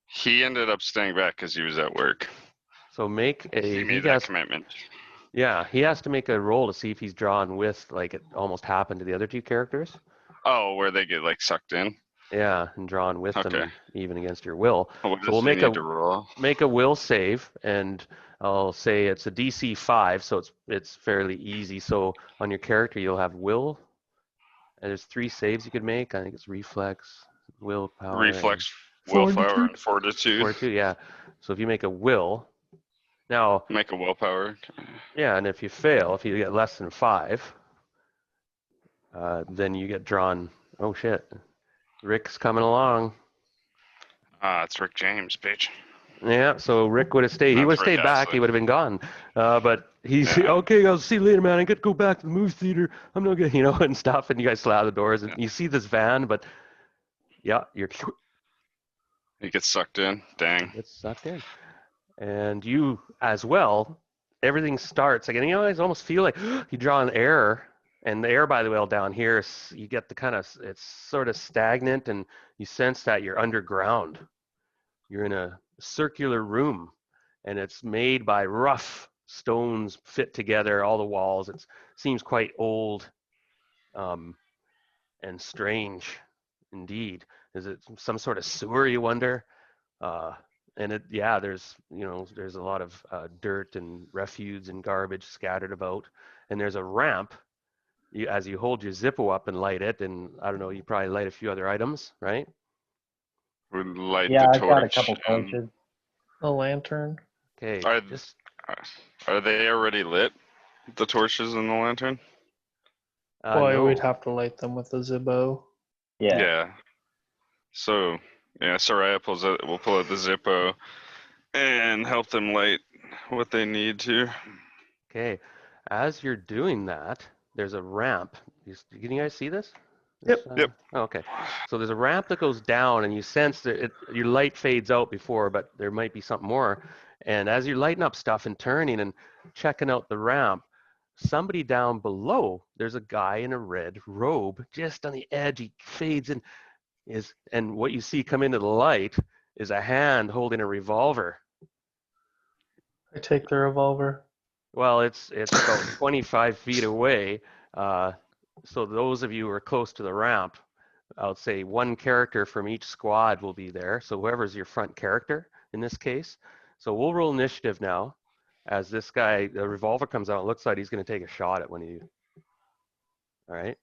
He ended up staying back because he was at work. So make a He made that commitment. Yeah, he has to make a roll to see if he's drawn with, like it almost happened to the other two characters. Oh, where they get like sucked in. Yeah, and drawn with Okay. them even against your will. What So does we'll he make need to roll? a will save, and I'll say it's a DC 5, so it's fairly easy. So on your character, you'll have will, and there's 3 saves you could make. I think it's reflex, willpower, Reflex, and willpower, and fortitude. fortitude. Yeah. So if you make a will, now Make a willpower. yeah, and if you fail, if you get less than 5, then you get drawn. Oh shit, Rick's coming along. It's Rick James, bitch. Yeah, so Rick would have stayed. He That's would have Rick stayed back. Astley. He would have been gone. But he's Yeah. okay. I'll see you later, man. I got to go back to the movie theater. I'm not gonna, and stuff. And you guys slam the doors, and Yeah. you see this van. But yeah, you're He gets sucked in. Dang. it's sucked in, and you as well. Everything starts again. You guys almost feel like you draw an error, and the air, by the way, down here, you get the kind of it's sort of stagnant, and you sense that you're underground. You're in a circular room, and it's made by rough stones fit together, all the walls. It seems quite old and strange indeed. Is it some sort of sewer, you wonder? And there's there's a lot of dirt and refuse and garbage scattered about, and there's a ramp. As you hold your Zippo up and light it, and I don't know, you probably light a few other items, right? We light Yeah, the I've got a torch. couple torches. A lantern. Okay, Are, just are they already lit? The torches and the lantern? Boy, no. we'd have to light them with a Zippo. Yeah. So, yeah, Soraya will pull out the Zippo and help them light what they need to. Okay, as you're doing that, there's a ramp. Can you guys see this? Yep. Yep. Oh, okay. So there's a ramp that goes down, and you sense that your light fades out before, but there might be something more. And as you're lighting up stuff and turning and checking out the ramp, somebody down below, there's a guy in a red robe just on the edge. He fades and and what you see come into the light is a hand holding a revolver. I take the revolver. Well, it's about 25 feet away. So those of you who are close to the ramp, I would say one character from each squad will be there. So whoever's your front character in this case. So we'll roll initiative now. As this guy, the revolver comes out, it looks like he's going to take a shot at one of you. All right.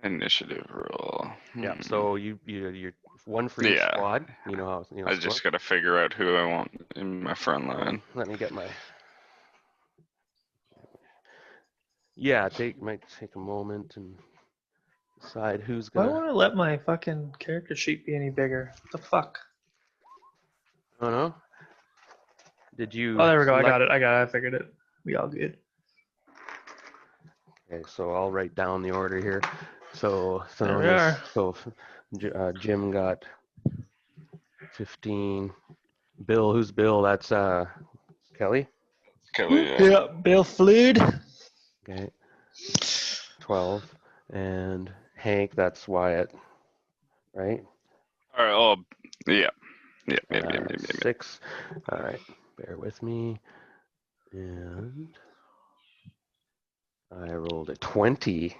Initiative roll. Yeah. So you're one for each squad. You know how I just got to figure out who I want in my front line. Let me get my. Yeah, might take a moment and decide who's Why gonna. won't I let my fucking character sheet be any bigger? What the fuck? Oh no. Did you? Oh, there we go. I got it. I figured it. We all good. Okay, so I'll write down the order here. So There we are. So Jim got 15. Bill, who's Bill? That's Kelly. Kelly, Yeah, Bill Flood. Okay. 12. And Hank, that's Wyatt. Right? All right. Oh, yeah. Yeah. 6. All right. Bear with me. And I rolled a 20.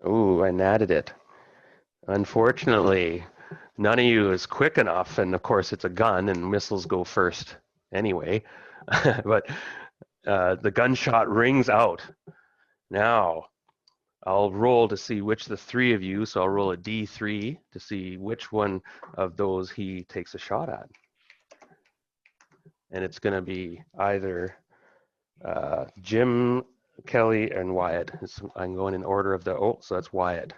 Ooh, I natted it. Unfortunately, none of you is quick enough, and of course it's a gun, and missiles go first anyway. But the gunshot rings out. Now, I'll roll to see which the three of you, so I'll roll a D3 to see which one of those he takes a shot at. And it's going to be either Jim, Kelly, and Wyatt. I'm going in order of so that's Wyatt.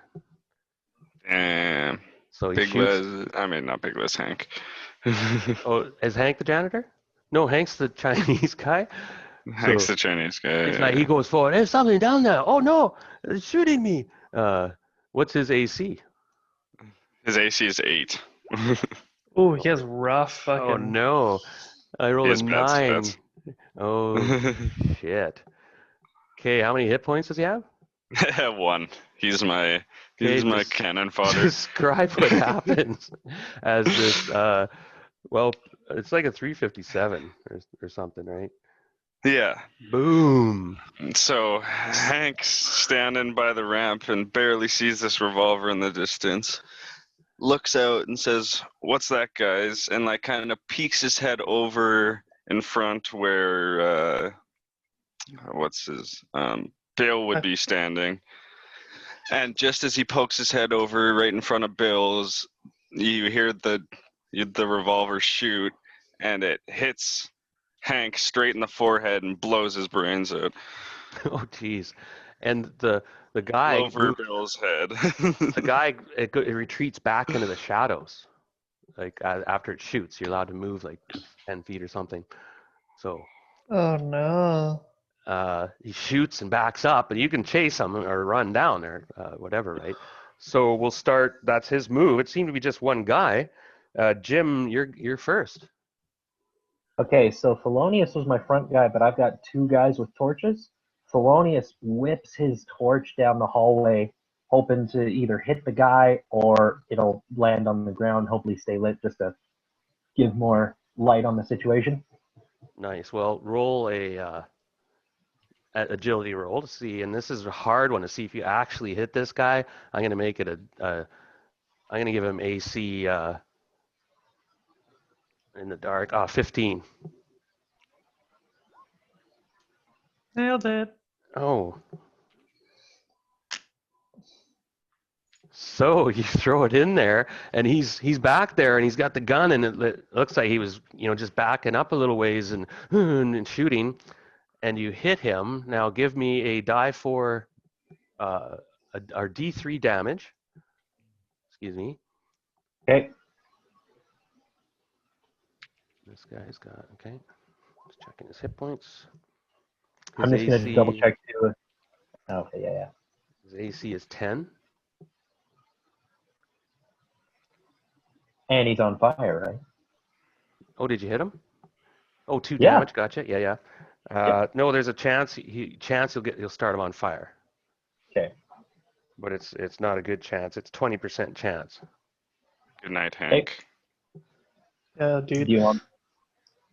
Damn. So he Big shoots. Les. I mean, not Big Les, Hank. Oh, is Hank the janitor? No, Hank's the Chinese guy. Hank's the Chinese guy. He goes forward. There's something down there. Oh no, it's shooting me. What's his AC? His AC is 8. Oh, he has rough fucking. Oh no, I rolled a 9. Oh shit. Okay, how many hit points does he have? 1. He's my cannon fodder. Describe what happens as this. Well, it's like a 357 or something, right? Yeah. Boom. So Hank's standing by the ramp and barely sees this revolver in the distance. Looks out and says, "What's that, guys?" And like kind of peeks his head over in front where Bill would be standing. And just as he pokes his head over right in front of Bill's, you hear the revolver shoot, and it hits Hank straight in the forehead and blows his brains out. Oh geez. And the guy over Bill's head. The guy it retreats back into the shadows. Like after it shoots, you're allowed to move like 10 feet or something. So Oh no. He shoots and backs up, and you can chase him or run down or whatever, right? So we'll start. That's his move. It seemed to be just one guy. Jim, you're first. Okay, so Thelonious was my front guy, but I've got 2 guys with torches. Thelonious whips his torch down the hallway, hoping to either hit the guy or it'll land on the ground, hopefully stay lit just to give more light on the situation. Nice. Well, roll a agility roll to see, and this is a hard one to see if you actually hit this guy. I'm going to make it I'm going to give him AC In the dark. 15. Nailed it. Oh. So you throw it in there, and he's back there, and he's got the gun, and it looks like he was, just backing up a little ways and shooting, and you hit him. Now give me a die for our D3 damage. Excuse me. Okay. This guy's got, okay. Just checking his hit points. I'm just going to double check too. Okay, yeah. His AC is 10. And he's on fire, right? Oh, did you hit him? Oh, 2 Yeah. damage. Gotcha. Yeah. No, there's a chance he'll start him on fire. Okay. But it's not a good chance. It's 20% chance. Good night, Hank. Yeah, dude. Do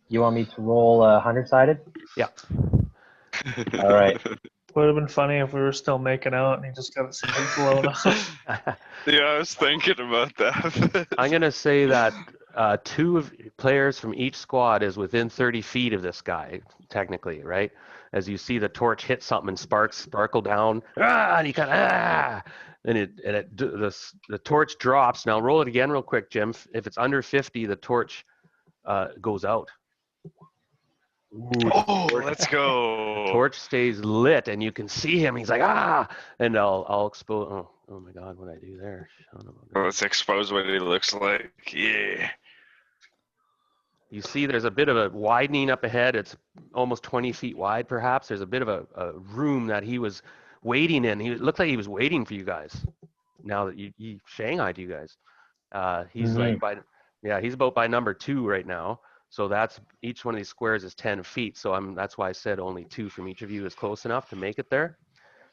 you want me to roll 100-sided? Yeah. All right. Would have been funny if we were still making out and he just got his head blown off. Yeah, I was thinking about that. I'm gonna say that 2 players from each squad is within 30 feet of this guy, technically, right? As you see the torch hit something and sparks sparkle down, and he kind of and the torch drops. Now roll it again real quick, Jim. If it's under 50, the torch goes out. Ooh, Let's go. torch stays lit, and you can see him. He's like, and I'll expose. Oh my God, what I do there? Let's expose what he looks like. Yeah. You see there's a bit of a widening up ahead. It's almost 20 feet wide, perhaps. There's a bit of a room that he was waiting in. He looked like he was waiting for you guys. Now that he shanghaied you guys. He's he's about by number 2 right now. So that's each one of these squares is 10 feet. So that's why I said only 2 from each of you is close enough to make it there.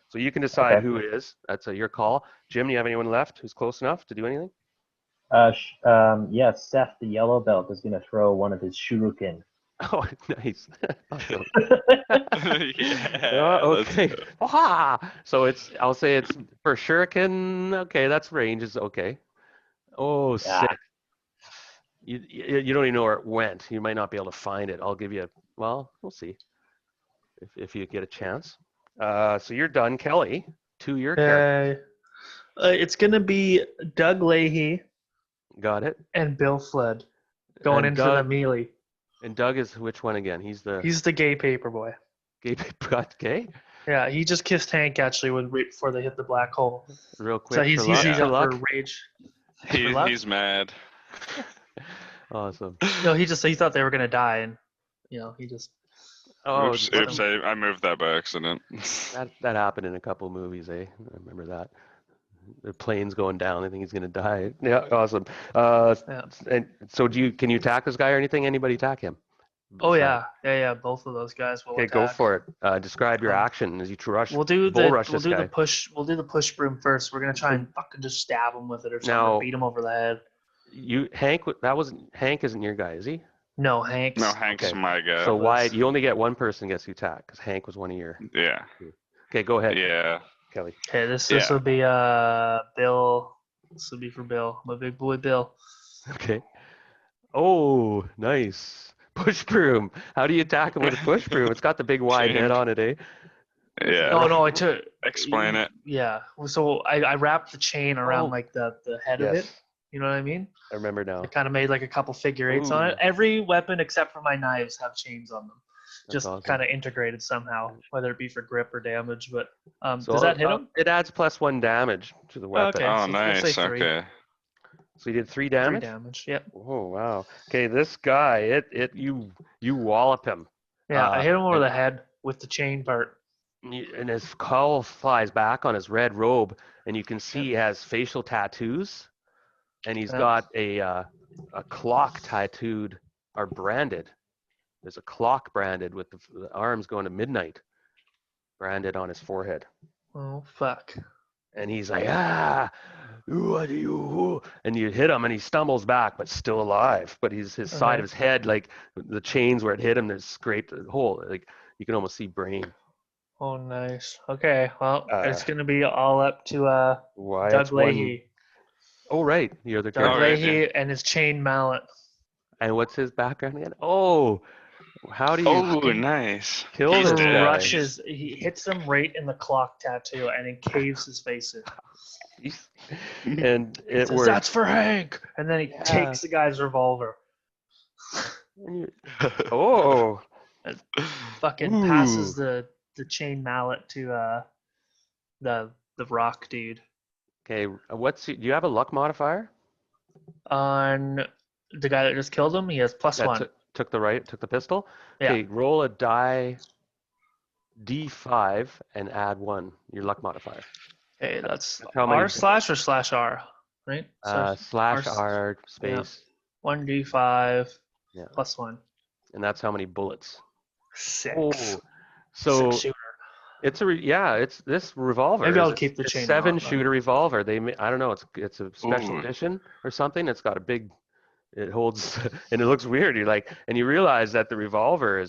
So you can decide who it is. That's your call. Jim, do you have anyone left who's close enough to do anything? Yes, Seth, the yellow belt, is going to throw one of his shuriken. Oh, nice. Awesome. Yeah. Okay. So I'll say it's for shuriken. Okay, that's range is okay. Oh, sick. You don't even know where it went. You might not be able to find it. I'll give you we'll see if you get a chance. So you're done, Kelly. 2 your character. It's going to be Doug Leahy Got it. and Bill Flood going in for the melee. And Doug is which one again? He's the gay paper boy. gay got gay? Yeah, he just kissed Hank actually right before they hit the black hole. Real quick. So he's for luck. up For luck. for rage. He's mad. Awesome. No, he thought they were gonna die, and he just. Oh, Oops, I moved that by accident. that happened in a couple of movies, eh? I remember that. The plane's going down. I think he's gonna die. Yeah, awesome. And so can you attack this guy or anything? Anybody attack him? Oh yeah. Both of those guys will. Okay, attack. go for it. Describe your action as you rush. We'll do the guy. We'll do the push broom first. We're gonna try and fucking just stab him with it or something. Now, or beat him over the head. Hank isn't your guy, is he? No, Hank's. No, Hank's my guy. So why you only get one person gets to attack because Hank was one of your. Yeah. Okay, go ahead. Yeah. Kelly. Okay, this will be Bill. This will be for Bill, my big boy Bill. Okay. Oh, nice. Push broom. How do you attack him with a push broom? It's got the big wide head on it, eh? Yeah. No, I took. Explain it. Yeah. So I wrapped the chain around like the head of it. You know what I mean? I remember now. I kind of made like a couple figure eights on it. Every weapon except for my knives have chains on them. Just awesome. kind of integrated somehow, whether it be for grip or damage. But does that hit him? It adds +1 damage to the weapon. Okay. Oh, so nice. Okay. So you did 3 damage? 3 damage. Yep. Oh wow. Okay, this guy, you wallop him. Yeah, I hit him over the head with the chain part. And his skull flies back on his red robe, and you can see he has facial tattoos, and he's got a clock tattooed or branded. There's a clock branded with the arms going to midnight, branded on his forehead. Oh fuck! And he's like, what do you? And you hit him, and he stumbles back, but still alive. But his side of his head, like the chains where it hit him, there's scraped a hole. Like you can almost see brain. Oh, nice. Okay, well, it's gonna be all up to Doug Leahy. Oh right, the other guy. Doug Leahy and his chain mallet. And what's his background again? Oh, how do you Oh, nice. kill He's this dead. guy? Rushes. He hits him right in the clock tattoo and then caves his face in. And He it says, works. "That's for Hank," and then he Yeah. takes the guy's revolver. Oh, Fucking Ooh. passes the chain mallet to the rock dude. okay. Do you have a luck modifier? On the guy that just killed him, he has +1. Took the pistol. Yeah. Okay, roll a die D5 and add 1. Your luck modifier. Okay, that's how many R slash or slash R, right? Slash R- R space, 1d5 Yeah. +1. and that's how many bullets. 6. Oh, so 6-shooter. it's it's this revolver. Maybe I'll is keep the a chain 7-shooter revolver. I don't know. It's a special Ooh. edition or something. It's got a big. It holds and it looks weird. And you realize that the revolver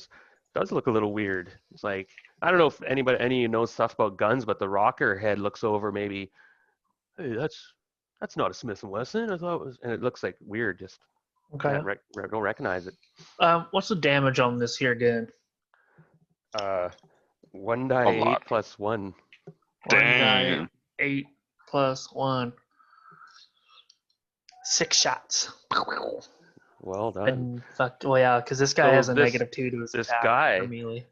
does look a little weird. It's like I don't know if any of you knows stuff about guns, but the rocker head looks over maybe. Hey, that's not a Smith and Wesson. I thought it was, and it looks like weird. Just Okay. don't recognize it. What's the damage on this here again? 1 die A 8 lot. plus 1. 1 die Damn. 8 + 1. 6 shots. Well done. And fuck, well, yeah, because this guy So has a this- -2 to his this attack guy- for melee.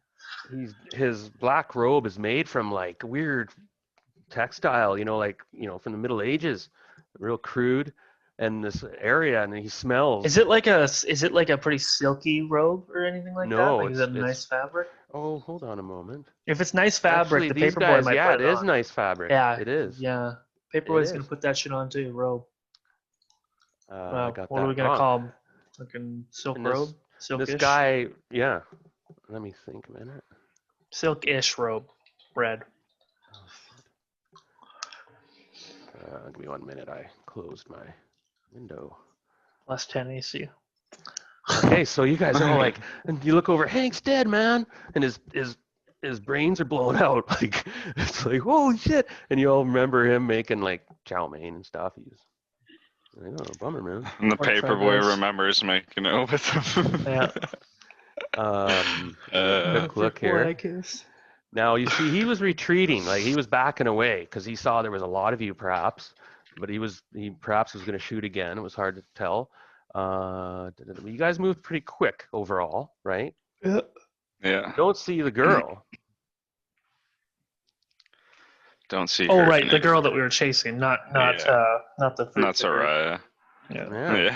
His black robe is made from like weird textile, from the Middle Ages, real crude. And this area, and he smells. Is it like a pretty silky robe or anything like that? No, Like, is it it's- nice fabric? Oh, hold on a moment. If it's nice fabric, Actually, the these paperboy guys, might yeah, put it it is on. nice fabric. Yeah, it is. Yeah, Paperboy's gonna is. put that shit on too. Robe. I Wow, got what that are we gonna wrong. call him? Fucking silk And this- robe. Silkish. This guy, yeah. Let me think a minute. Silk-ish robe. Red. Oh, shit. Give me 1 minute. I closed my window. +10 AC. Okay, so you guys are all like, and you look over, Hank's dead, man, and his brains are blown out. Like it's like, holy shit! And you all remember him making like chow mein and stuff. He's like, oh, bummer, man. And the Pork fried paperboy rice. remembers making it with him. Yeah. Quick look here. Now you see, he was retreating, like he was backing away because he saw there was a lot of you, perhaps, but he perhaps was going to shoot again. It was hard to tell. You guys moved pretty quick overall, right? Yeah. Yeah. You don't see the girl. Don't see Oh her right, the next. girl that we were chasing, not Yeah. the fruit Not figure. Soraya. Yeah.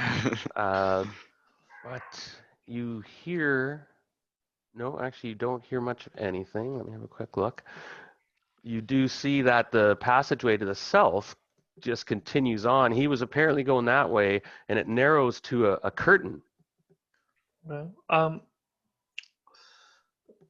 Yeah. But you hear. No, actually, you don't hear much of anything. Let me have a quick look. You do see that the passageway to the south just continues on. He was apparently going that way, and it narrows to a curtain. No.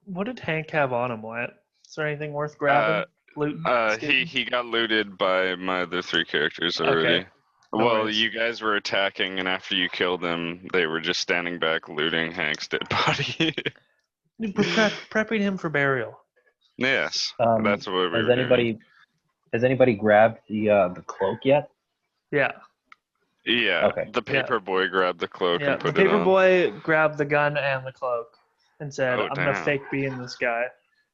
What did Hank have on him, Wyatt? Is there anything worth grabbing? Looting? Stealing? He got looted by my other 3 characters already. Okay. No Well, worries. you guys were attacking, and after you killed them, they were just standing back looting Hank's dead body. Prepping him for burial. Yes, Um, that's what we were Has doing. anybody grabbed the cloak yet? Yeah. Yeah, Okay. the Yeah. paper boy grabbed the cloak Yeah. and The put it on. paperboy grabbed the gun and the cloak and said, Oh, I'm gonna damn. fake being this guy.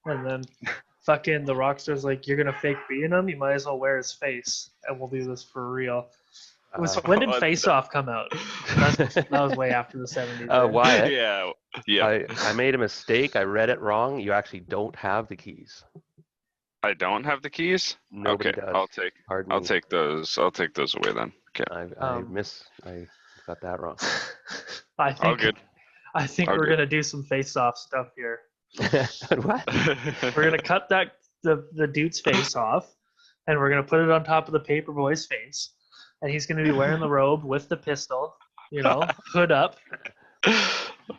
And then fucking the rockstar's like, you're gonna fake being him? You might as well wear his face and we'll do this for real. When did Oh, Face Off come out? That was way after the 70s. right? Wyatt, Yeah. I made a mistake. I read it wrong. You actually don't have the keys. I don't have the keys. Nobody Okay, does. I'll take those. I'll take those away then. Okay, I got that wrong. I all think, good. I think All we're good. gonna do some Face Off stuff here. What? We're gonna cut the dude's face off, and we're gonna put it on top of the paperboy's face, and he's gonna be wearing the robe with the pistol, hood up.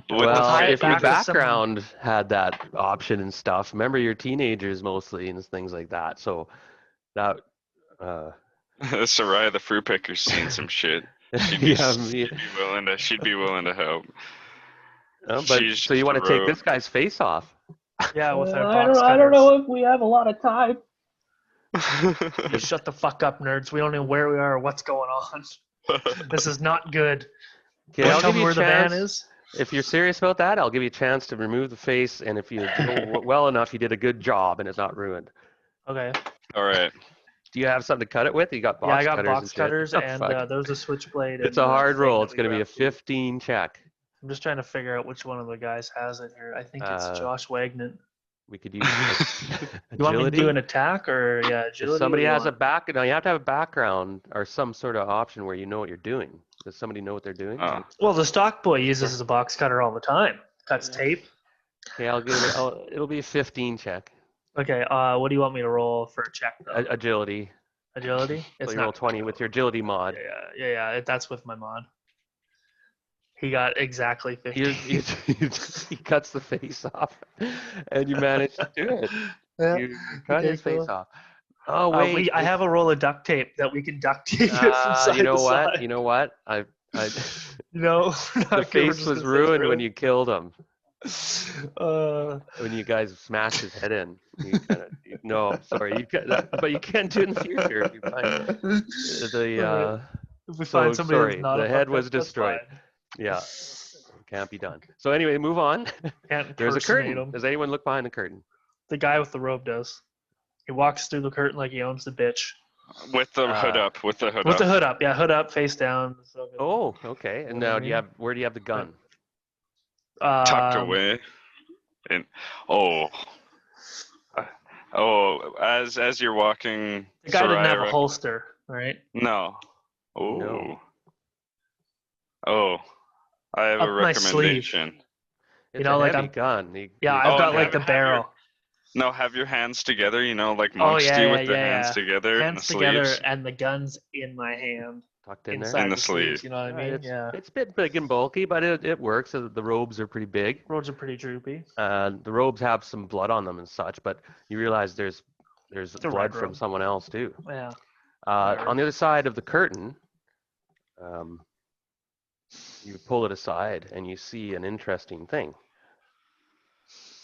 Well, tie it if your back with some- background had that option and stuff, remember you're teenagers mostly and things like that. So that, Soraya the fruit picker's seen some shit. yeah, She'd be willing to help. but she's so you just want a to take rogue. this guy's face off? Yeah, with our I box don't know cutters. if we have a lot of time. Just shut the fuck up, nerds. We don't know where we are or what's going on. This is not good. Okay, I'll Tell give me you a where the van chance. is. If you're serious about that, I'll give you a chance to remove the face, and if you go well enough, you did a good job, and it's not ruined. Okay. All right. Do you have something to cut it with? You got Yeah, I box got cutters box and shit. cutters, Oh, and fuck. there was a switchblade. It's in a the hard thing roll. that It's we going to be a grabbed. 15 check. I'm just trying to figure out which one of the guys has it here. I think it's Uh, Josh Wagner. We could use You want me to do an agility. attack or If agility? somebody What do you has a want? back, no, you have to have a background or some sort of option where you know what you're doing. Does somebody know what they're doing? Oh. Well, the stock boy uses a box cutter all the time. Cuts tape. Okay, I'll give it. It'll be a 15 check. Okay. What do you want me to roll for a check though? Agility. Agility. So you roll 20 with your agility mod. Yeah. That's with my mod. He got exactly 50. He cuts the face off, and you manage to do it. Yeah. You cut Okay, his face cool. off. Oh wait, I have a roll of duct tape that we can duct tape it from side you know to what? side. You know what? I No, the face was ruined when you killed him. When you guys smashed his head in. You kind of no, I'm sorry. You got that, but you can't do it in the future if you find the if we so find somebody sorry. that's not The a head fuck was up, that's destroyed. fine. Yeah, can't be done. So anyway, move on. Can't There's a impersonate curtain. him. Does anyone look behind the curtain? The guy with the robe does. He walks through the curtain like he owns the bitch. With the hood up. With the hood With up. the hood up, yeah, hood up, face down. So good. Oh, okay. And know what now I do you mean? have where do you have the gun? Tucked away. And as you're walking, The guy didn't have a Soraya holster, right? No. Oh. No. Oh. I have Up a my sleeve. recommendation. It's know, a like heavy I'm- gun. Yeah, I've Oh, got and like have- the barrel. No, have your hands together, like Oh monks yeah, do yeah, with their yeah, hands yeah. together in the Hands together, sleeves. and the gun's in my hand, tucked in there. inside In the the sleeves. sleeve. You know what I mean? Yeah. It's a bit big and bulky, but it works. The robes are pretty big. Roads are pretty droopy. The robes have some blood on them and such, but you realize there's a blood red from robe. someone else too. Yeah. On the other side of the curtain, you pull it aside and you see an interesting thing.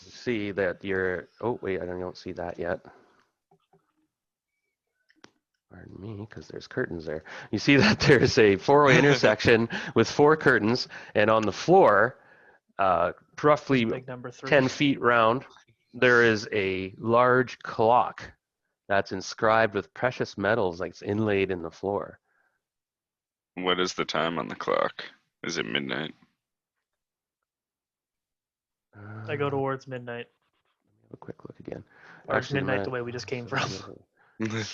You see that oh wait, I don't see that yet. Pardon me, because there's curtains there. You see that there's a four-way intersection with 4 curtains, and on the floor, roughly Big number 3. 10 feet round, there is a large clock that's inscribed with precious metals, like it's inlaid in the floor. What is the time on the clock? Is it midnight? I go towards midnight. A quick look again. Or Actually, midnight the way we just came from. The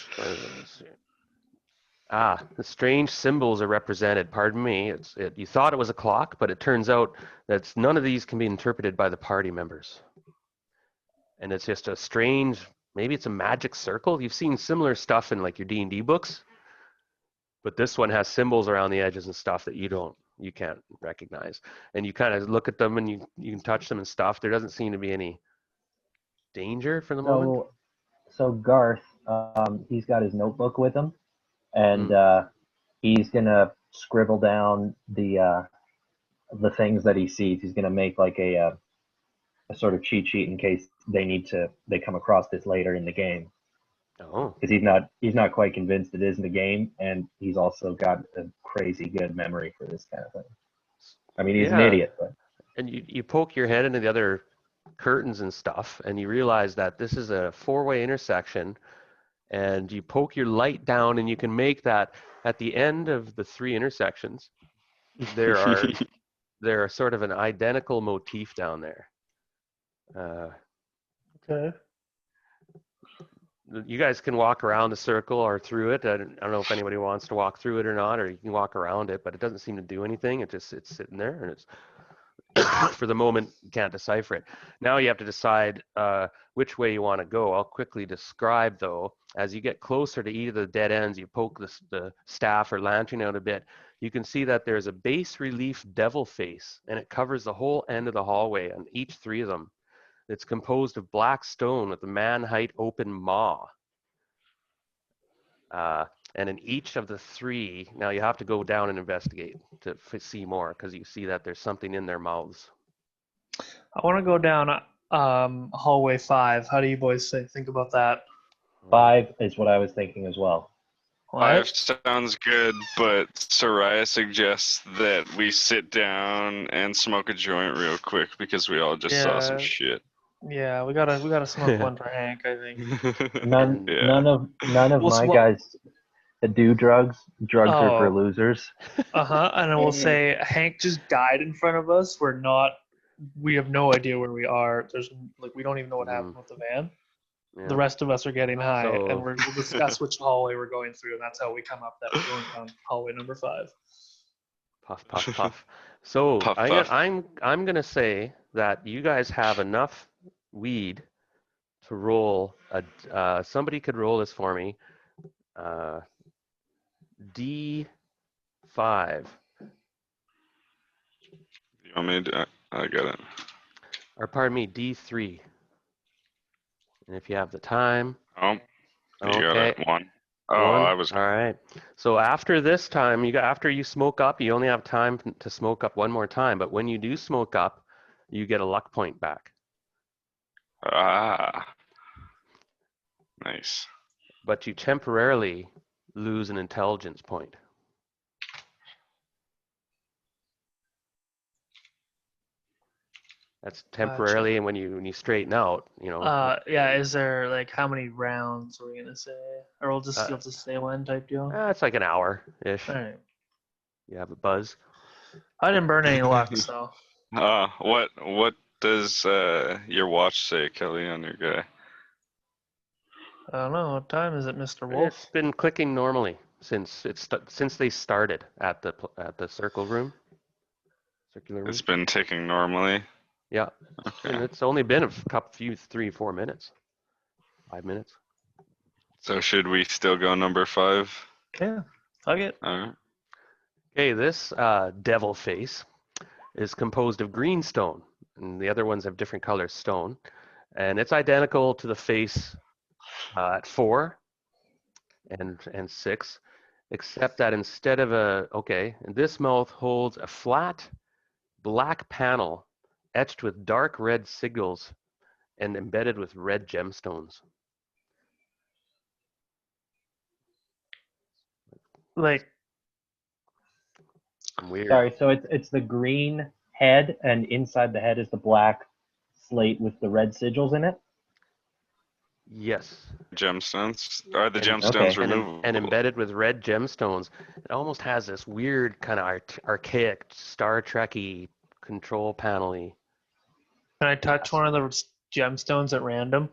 strange symbols are represented. Pardon me. You thought it was a clock, but it turns out that none of these can be interpreted by the party members. And it's just a strange, maybe it's a magic circle. You've seen similar stuff in like your D&D books, but this one has symbols around the edges and stuff that you can't recognize. And you kind of look at them and you can touch them and stuff. There doesn't seem to be any danger for the moment. So Garth, he's got his notebook with him, and he's gonna scribble down the things that he sees. He's gonna make like a sort of cheat sheet in case they come across this later in the game. Oh, Because he's not quite convinced it is in the game, and he's also got a crazy good memory for this kind of thing. I mean, he's an idiot, but and you poke your head into the other curtains and stuff, and you realize that this is a 4-way intersection, and you poke your light down, and you can make that at the end of the 3 intersections. There are sort of an identical motif down there. Okay. You guys can walk around the circle or through it. I don't know if anybody wants to walk through it or not, or you can walk around it, but it doesn't seem to do anything. It's sitting there, and it's for the moment you can't decipher it. Now you have to decide which way you want to go. I'll quickly describe though. As you get closer to either of the dead ends, you poke the staff or lantern out a bit. You can see that there's a bas relief devil face, and it covers the whole end of the hallway on each 3 of them. It's composed of black stone with a man-height open maw. And in each of the 3, now you have to go down and investigate to see more, because you see that there's something in their mouths. I want to go down hallway 5. How do you boys think about that? 5 is what I was thinking as well. 5 sounds good, but Soraya suggests that we sit down and smoke a joint real quick because we all just saw some Yeah. shit. Yeah, we gotta smoke one for Hank, I think. None Yeah. none of We'll my swa- guys that do drugs. Drugs are for Oh. losers. And I will say Hank just died in front of us. We have no idea where we are. We don't even know what happened with the van. Yeah. The rest of us are getting high, So- and we'll discuss which hallway we're going through, and that's how we come up that we're going down hallway number 5. Puff, puff, puff. So Puff, I'm puff. I'm gonna say that you guys have enough weed to roll a. Somebody could roll this for me. D5, You want me to? I got it. or pardon me, D3. And if you have the time, Oh, you got okay. it. 1. Oh, One. I was. All right. So after this time, after you smoke up, you only have time to smoke up one more time. But when you do smoke up, you get a luck point back. Ah. Nice. But you temporarily lose an intelligence point. That's temporarily, and when you straighten out, Yeah, is there like how many rounds are we gonna say? Or you'll just say when type deal? it's like an hour-ish. Alright. You have a buzz. I didn't burn any luck, so What does your watch say, Kelly, on your guy? I don't know. What time is it, Mr. Wolf? It's been clicking normally since they started at the circular room. It's been ticking normally. Yeah, and it's only been a 3-4 minutes, 5 minutes. So should we still go number 5? Yeah, fuck it. All right. Okay, this devil face is composed of green stone, and the other ones have different color stone, and it's identical to the face at 4 and 6, except that instead of and this mouth holds a flat black panel etched with dark red sigils and embedded with red gemstones. Like, Weird. Sorry, so it's the green head, and inside the head is the black slate with the red sigils in it. Yes. Gemstones? Are the And- gemstones okay. removable? And embedded with red gemstones. It almost has this weird kind of archaic Star Trek-y control panel-y. can I touch one of the gemstones at random?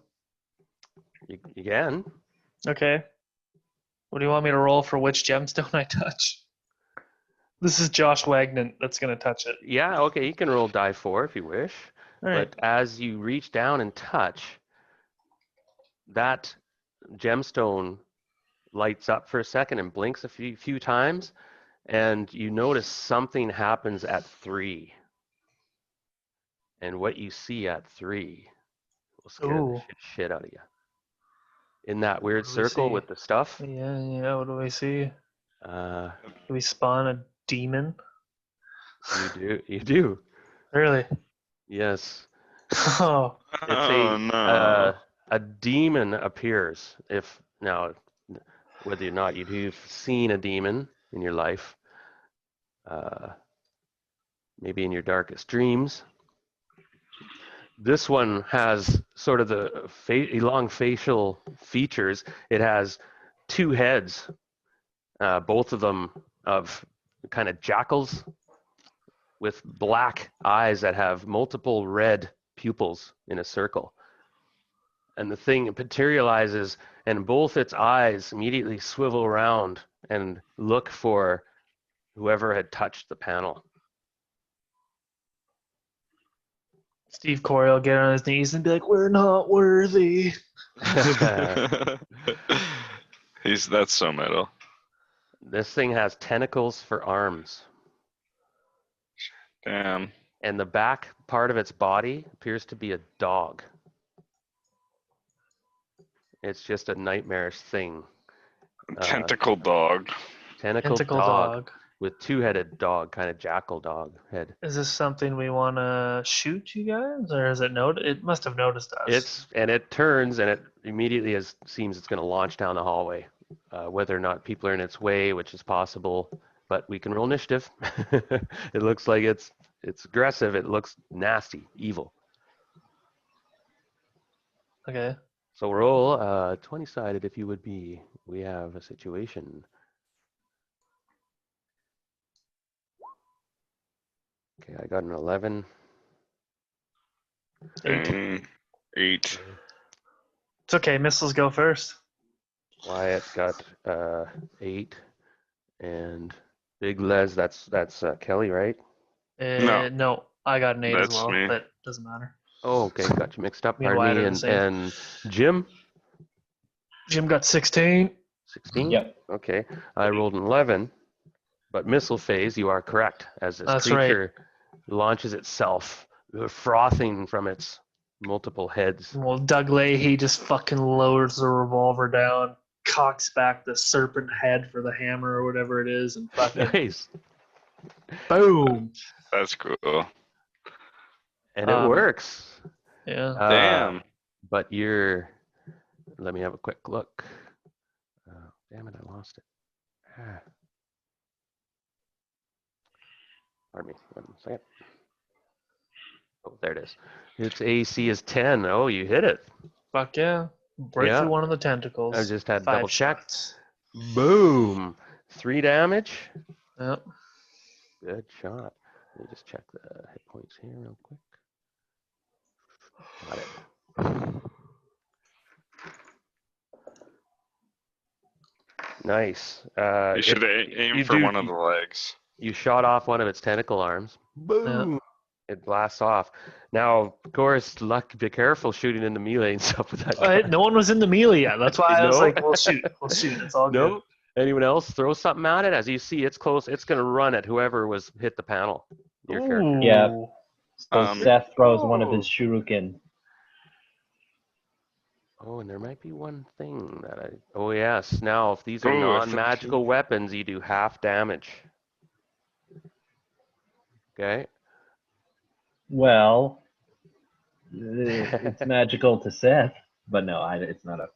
You can. Okay. What do you want me to roll for which gemstone I touch? This is Josh Wagner that's gonna touch it. Yeah, okay, you can roll die 4 if you wish. All right. But as you reach down and touch, that gemstone lights up for a second and blinks a few times, and you notice something happens at 3. And what you see at 3 will scare Ooh. the shit out of you. In that weird What do we circle see? with the stuff, Yeah. What do we see? uh, Do we spawn a demon? you do, Really? yes. Oh. It's Oh, no. a demon appears. Whether or not you've seen a demon in your life, maybe in your darkest dreams. This one has sort of the long facial features. It has 2 heads, both of them of kind of jackals with black eyes that have multiple red pupils in a circle. And the thing materializes, and both its eyes immediately swivel around and look for whoever had touched the panel. Steve Corey will get on his knees and be like, "We're not worthy." That's so metal. This thing has tentacles for arms, Damn. and the back part of its body appears to be a dog. It's just a nightmarish thing. Tentacle dog. Tentacle Tentacle dog dog. with 2-headed dog, kind of jackal dog head. Is this something we want to shoot you guys, or is it It must have noticed us. It turns, and it immediately seems it's going to launch down the hallway whether or not people are in its way, which is possible, but we can roll initiative. It looks like it's aggressive. It looks nasty, evil. Okay. So roll 20-sided if you would be. We have a situation. Okay, I got an 11. 8. 8. It's okay. Missiles go first. Wyatt got 8, and Big Les, that's Kelly, right? No, I got an 8 as That's well, me. but doesn't matter. Oh, okay, got you mixed up. Me and Pardon Wyatt me. are the same. And Jim, Jim got 16. 16. Yep. Okay, I rolled an 11, but missile phase. You are correct. As this That's right. creature launches itself, frothing from its multiple heads. Well, Doug Leahy just fucking lowers the revolver down, cocks back the serpent head for the hammer or whatever it is, and fucking Nice, boom. That's cool. and it works. Yeah. Damn. But you're. Let me have a quick look. Damn it, I lost it. Pardon me, 1 second. Oh, there it is. Its AC is 10. Oh, you hit it. Fuck yeah. Break Yeah. through one of the tentacles. I just had 5 double checked. shots. Boom. 3 damage. Yep. Good shot. Let me just check the hit points here real quick. Got it. Nice. You should aim you for do- one of the legs. You shot off one of its tentacle arms. Boom. It blasts off. Now, of course, be careful shooting in the melee and stuff with that gun. No one was in the melee yet. That's why I was No? like, we'll shoot. We'll shoot. It's all good. No? Anyone else throw something at it? As you see, it's close. It's going to run at whoever was hit the panel. Your character. Yeah. Ooh. So Seth throws one of his shuriken. Oh, and there might be one thing that I... Oh, yes. Now, if these are Ooh, if non-magical weapons, you do half damage. Okay? Well, it's magical to Seth, but no, it's not a.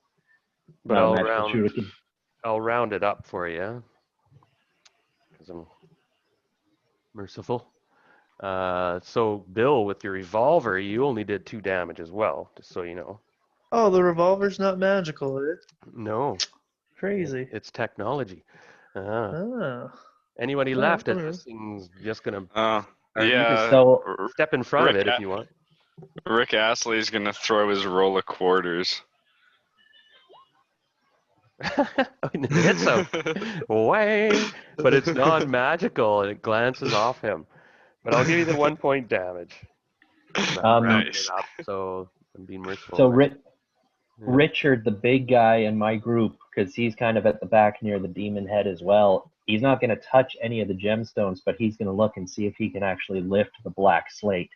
But not a I'll magical shuriken. I'll round it up for you. Because I'm merciful. So, Bill, with your revolver, you only did 2 damage as well, just so you know. Oh, the revolver's not magical, is it? No. Crazy. It's technology. Oh. Anybody Oh, left? alright. This thing's just going to Yeah. So step in front of Rick it if you want. Rick Astley's gonna throw his roll of quarters. It hits him. Wang! But it's non-magical and it glances off him. But I'll give you the 1 point damage. I'm rounding Nice. it up, so I'm being merciful. so Yeah. Richard, the big guy in my group, because he's kind of at the back near the demon head as well. He's not going to touch any of the gemstones, but he's going to look and see if he can actually lift the black slate.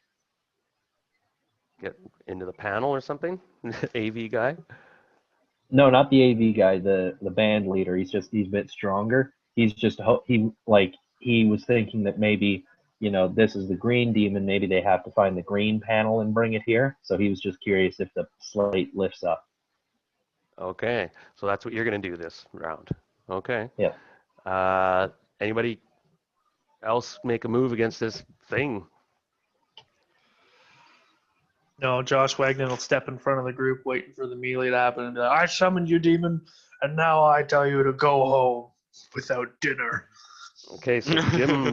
Get into the panel or something? AV guy? No, not the AV guy, the band leader. He's a bit stronger. He's just he was thinking that maybe, this is the green demon. Maybe they have to find the green panel and bring it here. So he was just curious if the slate lifts up. Okay, so that's what you're going to do this round. Okay. Yeah. Anybody else make a move against this thing? No, Josh Wagner will step in front of the group waiting for the melee to happen and be like, I summoned you, demon, and now I tell you to go home without dinner. Okay, so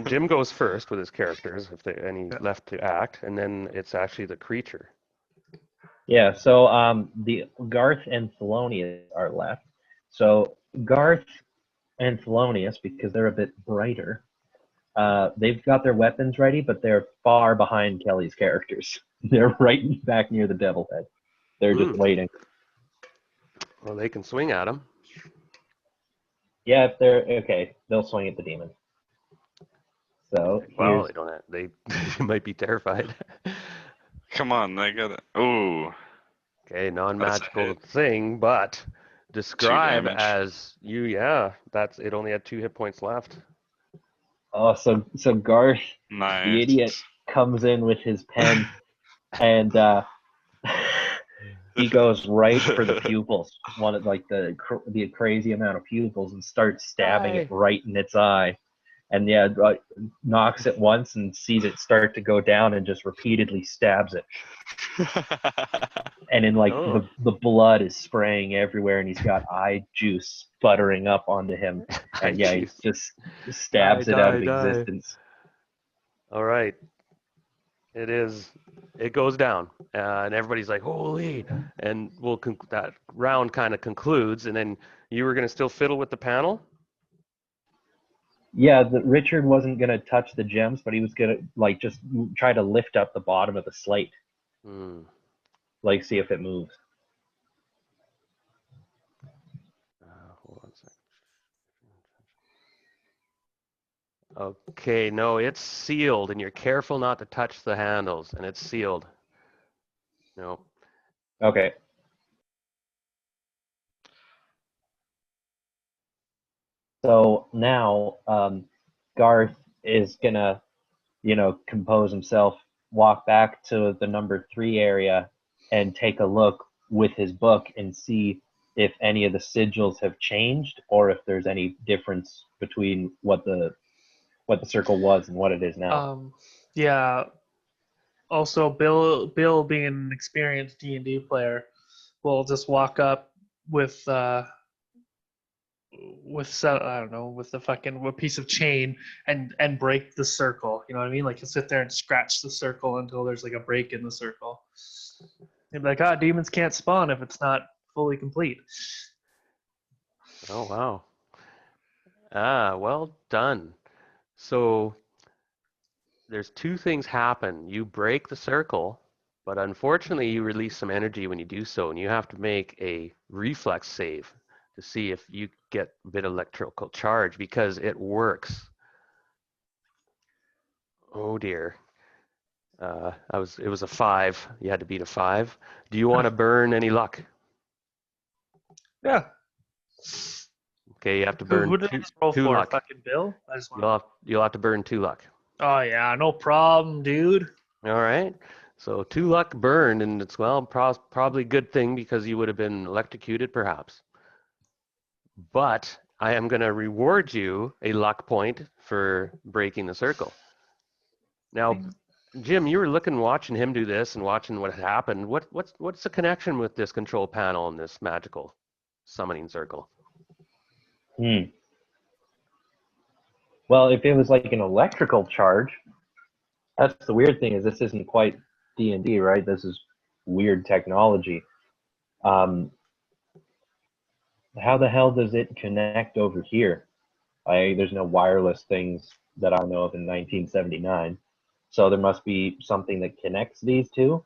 Jim goes first with his characters, if they any left to act, and then it's actually the creature. Yeah, so the Garth and Thelonious are left. So Garth and Thelonious, because they're a bit brighter, they've got their weapons ready, but they're far behind Kelly's characters. They're right back near the devil head. They're just waiting. Well, they can swing at him. Yeah, if they're okay, they'll swing at the demon. So Well, they don't. They might be terrified. Come on, they got it. Ooh. Okay, non-magical hit. thing, but describe damage. as you. Yeah, that's it. Only had 2 hit points left. oh, so Garth, Nice. the idiot, comes in with his pen and he goes right for the pupils, one of like the crazy amount of pupils, and starts stabbing it Aye. right in its eye. And yeah, knocks it once and sees it start to go down, and just repeatedly stabs it. And then like Oh. the blood is spraying everywhere, and he's got eye juice sputtering up onto him. And yeah, he Jeez. just stabs it out of existence. All right. It goes down, and everybody's like, holy, and that round kind of concludes, and then you were going to still fiddle with the panel? Yeah, Richard wasn't gonna touch the gems, but he was gonna like just try to lift up the bottom of the slate, like see if it moves. Hold on a second. Okay, no, it's sealed, and you're careful not to touch the handles, and it's sealed. No. Okay. So now Garth is gonna, compose himself, walk back to the number 3 area, and take a look with his book and see if any of the sigils have changed, or if there's any difference between what the circle was and what it is now. Yeah. Also, Bill being an experienced D&D player, will just walk up with I don't know, with a piece of chain and break the circle. You know what I mean? Like he'll sit there and scratch the circle until there's like a break in the circle. He'll be like, demons can't spawn if it's not fully complete. Oh, wow. Well done. So there's 2 things happen. You break the circle, but unfortunately you release some energy when you do so, and you have to make a reflex save to see if you get a bit of electrical charge, because it works. Oh dear. It was a 5. You had to beat a 5. Do you want to burn any luck? Yeah. Okay, you have to burn Who did I just roll 2 for? luck. Fucking Bill? I just want. You'll have to burn 2 luck. Oh yeah, no problem, dude. All right. So 2 luck burned, and it's probably a good thing, because you would have been electrocuted perhaps. But I am going to reward you a luck point for breaking the circle. Now, Jim, you were watching him do this and watching what happened. What's the connection with this control panel and this magical summoning circle? Well, if it was like an electrical charge, that's the weird thing, is this isn't quite D&D, right? This is weird technology. How the hell does it connect over here? There's no wireless things that I know of in 1979. So there must be something that connects these two.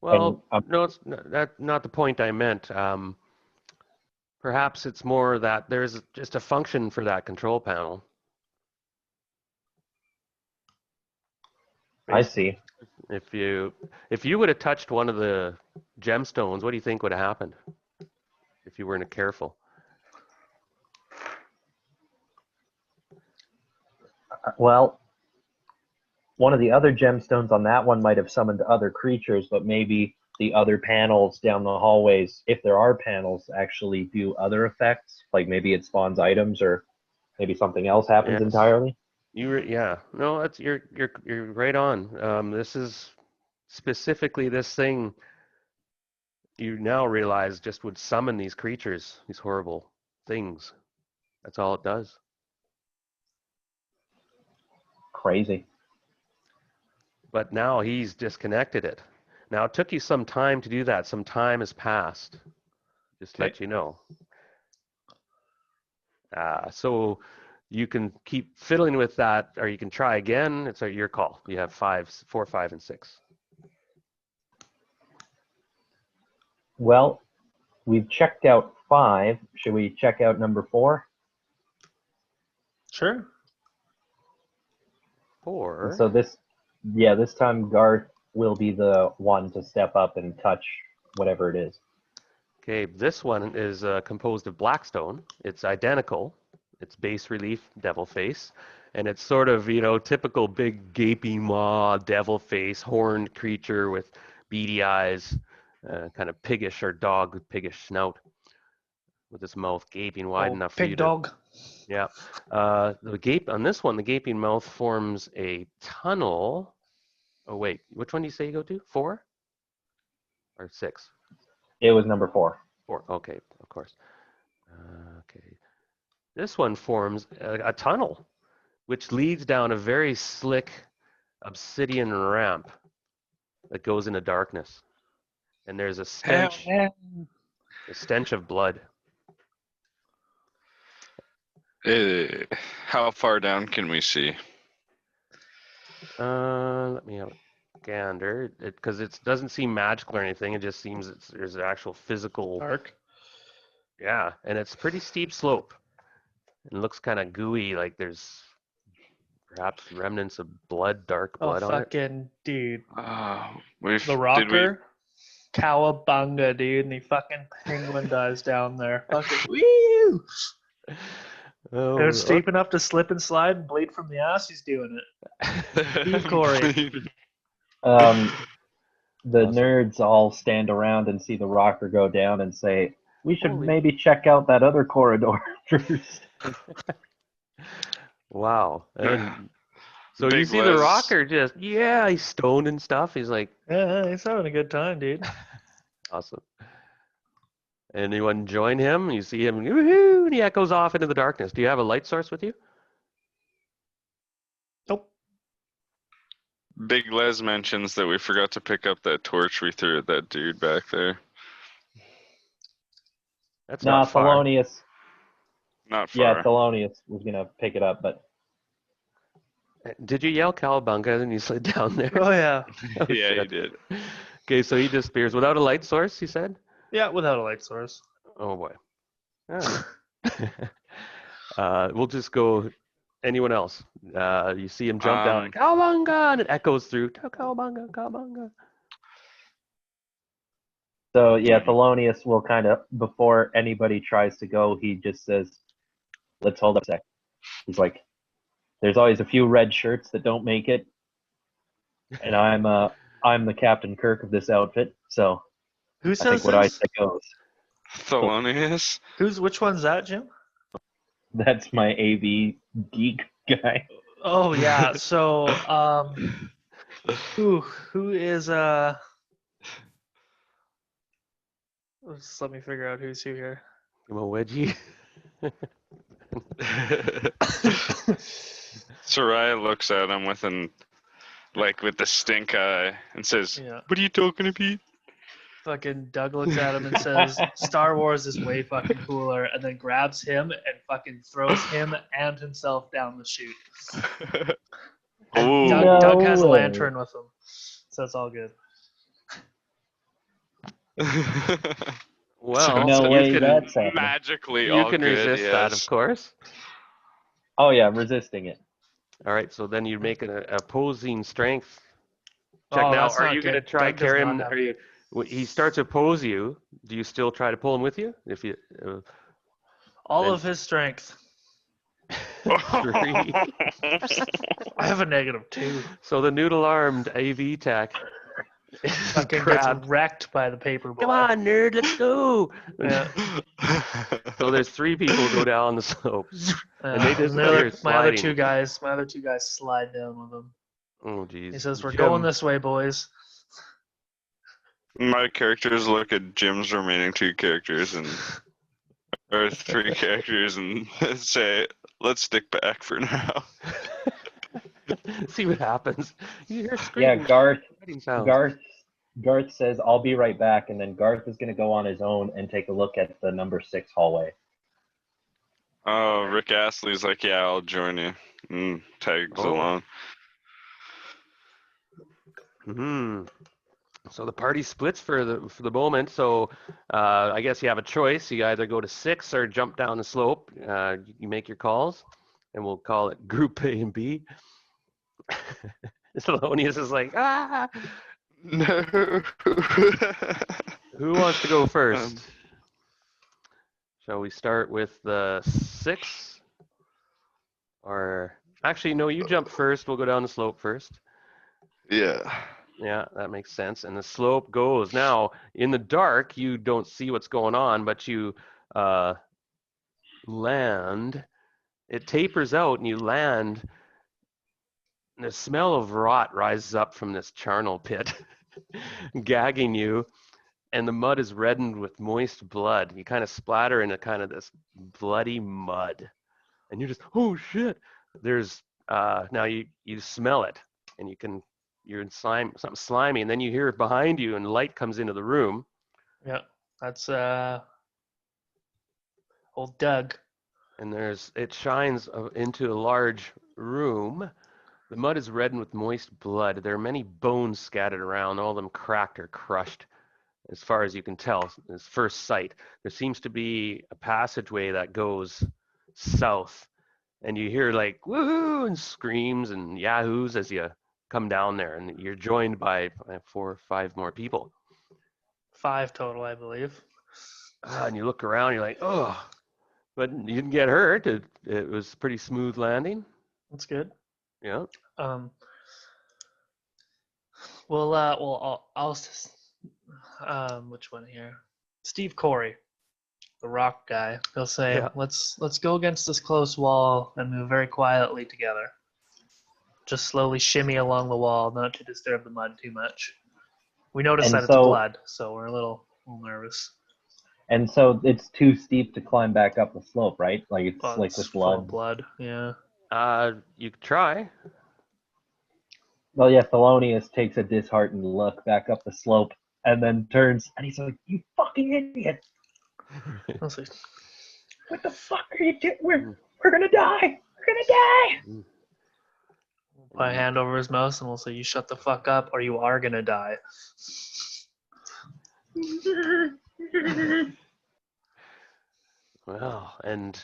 Well, no, it's not the point I meant. Perhaps it's more that there's just a function for that control panel. I see. If you would have touched one of the gemstones, what do you think would have happened if you weren't careful? Well, one of the other gemstones on that one might have summoned other creatures, but maybe the other panels down the hallways, if there are panels, actually do other effects. Like maybe it spawns items, or maybe something else happens entirely. No, you're right on. This is specifically this thing. You now realize just would summon these creatures, these horrible things. That's all it does. Crazy. But now he's disconnected it. Now, it took you some time to do that. Some time has passed. Just to let you know. So you can keep fiddling with that, or you can try again. It's your call. You have 4, 5, and 6. Well, we've checked out 5. Should we check out number 4? Sure. 4. So this time Garth will be the one to step up and touch whatever it is. Okay, this one is composed of blackstone. It's identical. It's bas relief devil face, and it's sort of, typical big gaping maw devil face, horned creature with beady eyes, kind of piggish or dog with piggish snout, with its mouth gaping wide Oh, enough for you pig to. dog. Yeah. The gape on this one, the gaping mouth forms a tunnel. Oh wait, which one do you say you go to? 4 or 6? It was number 4. 4. Okay, of course. Okay. This one forms a tunnel, which leads down a very slick obsidian ramp that goes into darkness. And there's a stench of blood. How far down can we see? Let me have a gander, because it doesn't seem magical or anything. It just seems there's an actual physical. Dark. Yeah, and it's pretty steep slope. It looks kind of gooey, like there's perhaps remnants of blood, dark blood on it. Fucking dude. We've The did we? rocker. Cowabunga, dude, and the fucking penguin dies down there. Fucking woo! Oh, If it's steep enough to slip and slide and bleed from the ass, he's doing it. Steve Corey. The Awesome. nerds all stand around and see the rocker go down and say, "We should Holy- maybe check out that other corridor first." Wow. And so you Big see the Les. rocker just, yeah, he's stoned and stuff. He's like, Yeah, he's having a good time, dude. awesome. Anyone join him? You see him, woohoo, and he echoes off into the darkness. Do you have a light source with you? Nope. Big Les mentions that we forgot to pick up that torch we threw at that dude back there. That's Nah, not far. Thelonious. Not far. Yeah, Thelonious was gonna pick it up, but Did you yell cowabunga and you slid down there? Oh yeah. Oh, Yeah, he shit. did. Okay, so he disappears without a light source, he said? Yeah, without a light source. Oh boy. We'll just go. Anyone else? You see him jump down, cowabunga, and it echoes through. Cowabunga, cowabunga. so yeah, Thelonious will kind of, before anybody tries to go, he just says, "Let's hold up a sec." He's like, "There's always a few red shirts that don't make it, and I'm the Captain Kirk of this outfit, so Who I says think what I this? say goes." Thelonious? Which one's that, Jim? That's my AV geek guy. Oh yeah. So who is just let me figure out who's who here. Give him a wedgie. Soraya looks at him with the stink eye and says, Yeah. "What are you talking about?" Fucking Doug looks at him and says, Star Wars is way fucking cooler, and then grabs him and fucking throws him and himself down the chute. Ooh. No Doug has a way. lantern with him, so it's all good. Well, No you way can, that's happening. magically you all can good, resist that, yes. of course. Oh yeah, resisting it. All right, so then you make an opposing strength check. Oh, Now, that's are not you going to good. try Doug does carry not him? have- Are you? When he starts to oppose you, do you still try to pull him with you? If you All Then- of his strength. 3. I have a -2. So the noodle-armed AV tech Fucking grabbed. gets wrecked by the paper boy. Come on, nerd, let's go. Yeah. So there's 3 people go down the slope. And they the disappear my other sliding. two guys slide down with him. Oh, geez. He says, "We're Jim, going this way, boys." My characters look at Jim's remaining 2 characters or 3 characters and say, "Let's stick back for now." See what happens. You hear Yeah, screaming, Garth fighting sounds. Garth says, "I'll be right back," and then Garth is gonna go on his own and take a look at the number 6 hallway. Oh, Rick Astley's like, "Yeah, I'll join you." And tags Oh. along. So the party splits for the moment. So I guess you have a choice. You either go to 6 or jump down the slope. You make your calls, and we'll call it Group A and B. Thelonious is like, ah. No. Who wants to go first? Shall we start with the 6? Or actually, no, you jump first. We'll go down the slope first. Yeah. Yeah, that makes sense. And the slope goes. Now, in the dark, you don't see what's going on, but you uh, land. It tapers out, and you land. And the smell of rot rises up from this charnel pit, gagging you. And the mud is reddened with moist blood. You kind of splatter into kind of this bloody mud, and you're just, oh shit. There's now you smell it, and you're in slime, something slimy, and then you hear it behind you, and light comes into the room. Yeah, that's old Doug. And it shines into a large room. The mud is reddened with moist blood. There are many bones scattered around, all of them cracked or crushed. As far as you can tell, as first sight, there seems to be a passageway that goes south, and you hear like woohoo and screams and yahoos as you come down there, and you're joined by 4 or 5 more people. 5 total, I believe. And you look around, you're like, oh, but you didn't get hurt. It was a pretty smooth landing. That's good. Yeah. Which one here? Steve Corey, the rock guy. He'll say, Yeah. let's go against this close wall and move very quietly together. Just slowly shimmy along the wall, not to disturb the mud too much. We notice And that it's so- blood, so we're a little nervous. And so it's too steep to climb back up the slope, right? Like it's Oh, like it's with full blood. blood, yeah. You could try. Well, yeah, Thelonious takes a disheartened look back up the slope and then turns and he's like, "You fucking idiot! I'll say, What the fuck are you doing? We're gonna die! We're gonna die!" put a hand over his mouth and we'll say, you shut the fuck up or you are gonna die. Well, and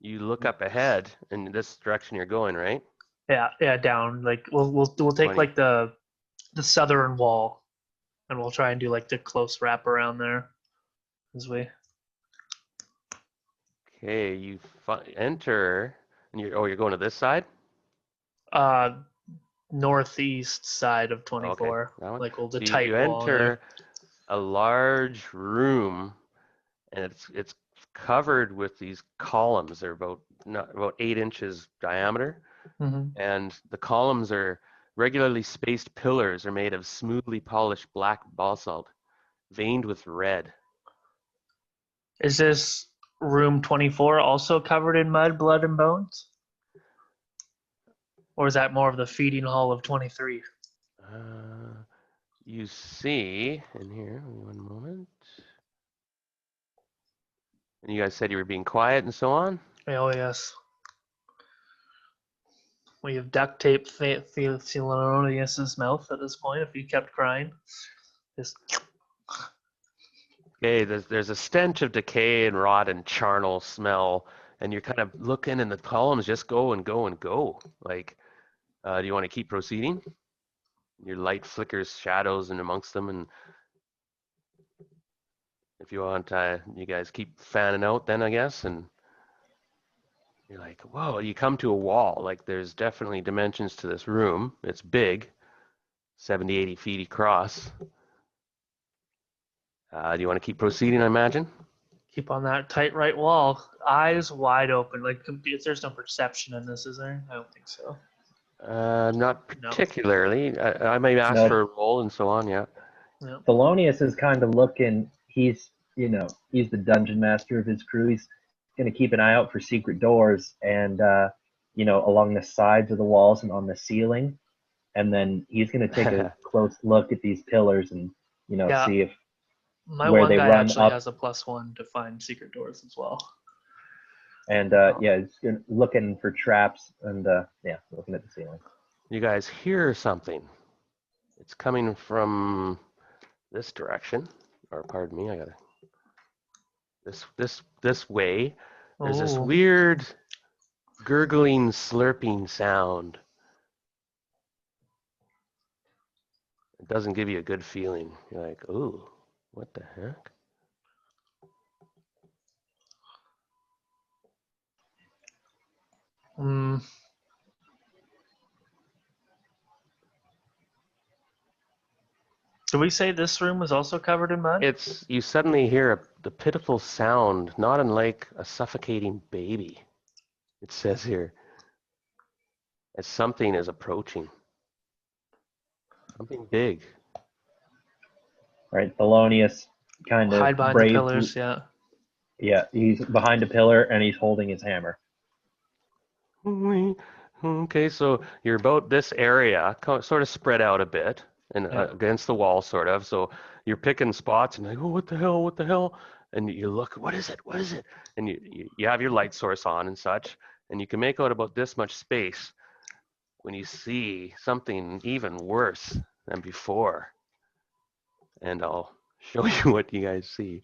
you look up ahead in this direction you're going, right? Yeah, down. Like we'll take 20. like the southern wall, and we'll try and do like the close wrap around there, as we. Okay, you enter, and you're going to this side. Northeast side of 24, Okay, that one. like the So tight you wall. enter a large room, and it's covered with these columns. They're about 8 inches diameter, Mm-hmm. and the columns are regularly spaced pillars are made of smoothly polished black basalt, veined with red. Is this room 24 also covered in mud, blood, and bones? Or is that more of the feeding hall of 23? You see in here, one moment. And you guys said you were being quiet and so on? Oh, yes. We have duct tape Thelonious' mouth at this point if he kept crying. Just Okay, there's a stench of decay and rot and charnel smell, and you're kind of looking, and the columns just go and go and go. Like, do you want to keep proceeding? Your light flickers shadows in amongst them, and if you want, you guys keep fanning out then, I guess, and you're like, whoa, you come to a wall. Like, there's definitely dimensions to this room. It's big, 70, 80 feet across. Do you want to keep proceeding, I imagine? keep on that tight right wall, eyes wide open. Like there's no perception in this, is there? I don't think so. Not No. particularly. I may ask No. for a roll and so on, yeah. Yeah. Thelonious is kind of looking. He's the dungeon master of his crew. He's going to keep an eye out for secret doors and along the sides of the walls and on the ceiling. And then he's going to take a close look at these pillars and Yeah. see if My where one they guy run actually up. has a +1 to find secret doors as well. And he's looking for traps and looking at the ceiling. You guys hear something. It's coming from this direction, or pardon me, I gotta this way. There's this Oh. weird gurgling, slurping sound. It doesn't give you a good feeling. You're like, ooh, what the heck? Did we say this room was also covered in mud? It's you suddenly hear the pitiful sound, not unlike a suffocating baby. It says here, as something is approaching. Something big. Right, Thelonious kind Hide of behind the pillars, yeah. Yeah, he's behind a pillar and he's holding his hammer. Okay, so you're about this area, sort of spread out a bit, and Yeah. against the wall, sort of. So you're picking spots, and like, oh, what the hell, what the hell? And you look, what is it, what is it? And you have your light source on and such, and you can make out about this much space when you see something even worse than before. And I'll show you what you guys see.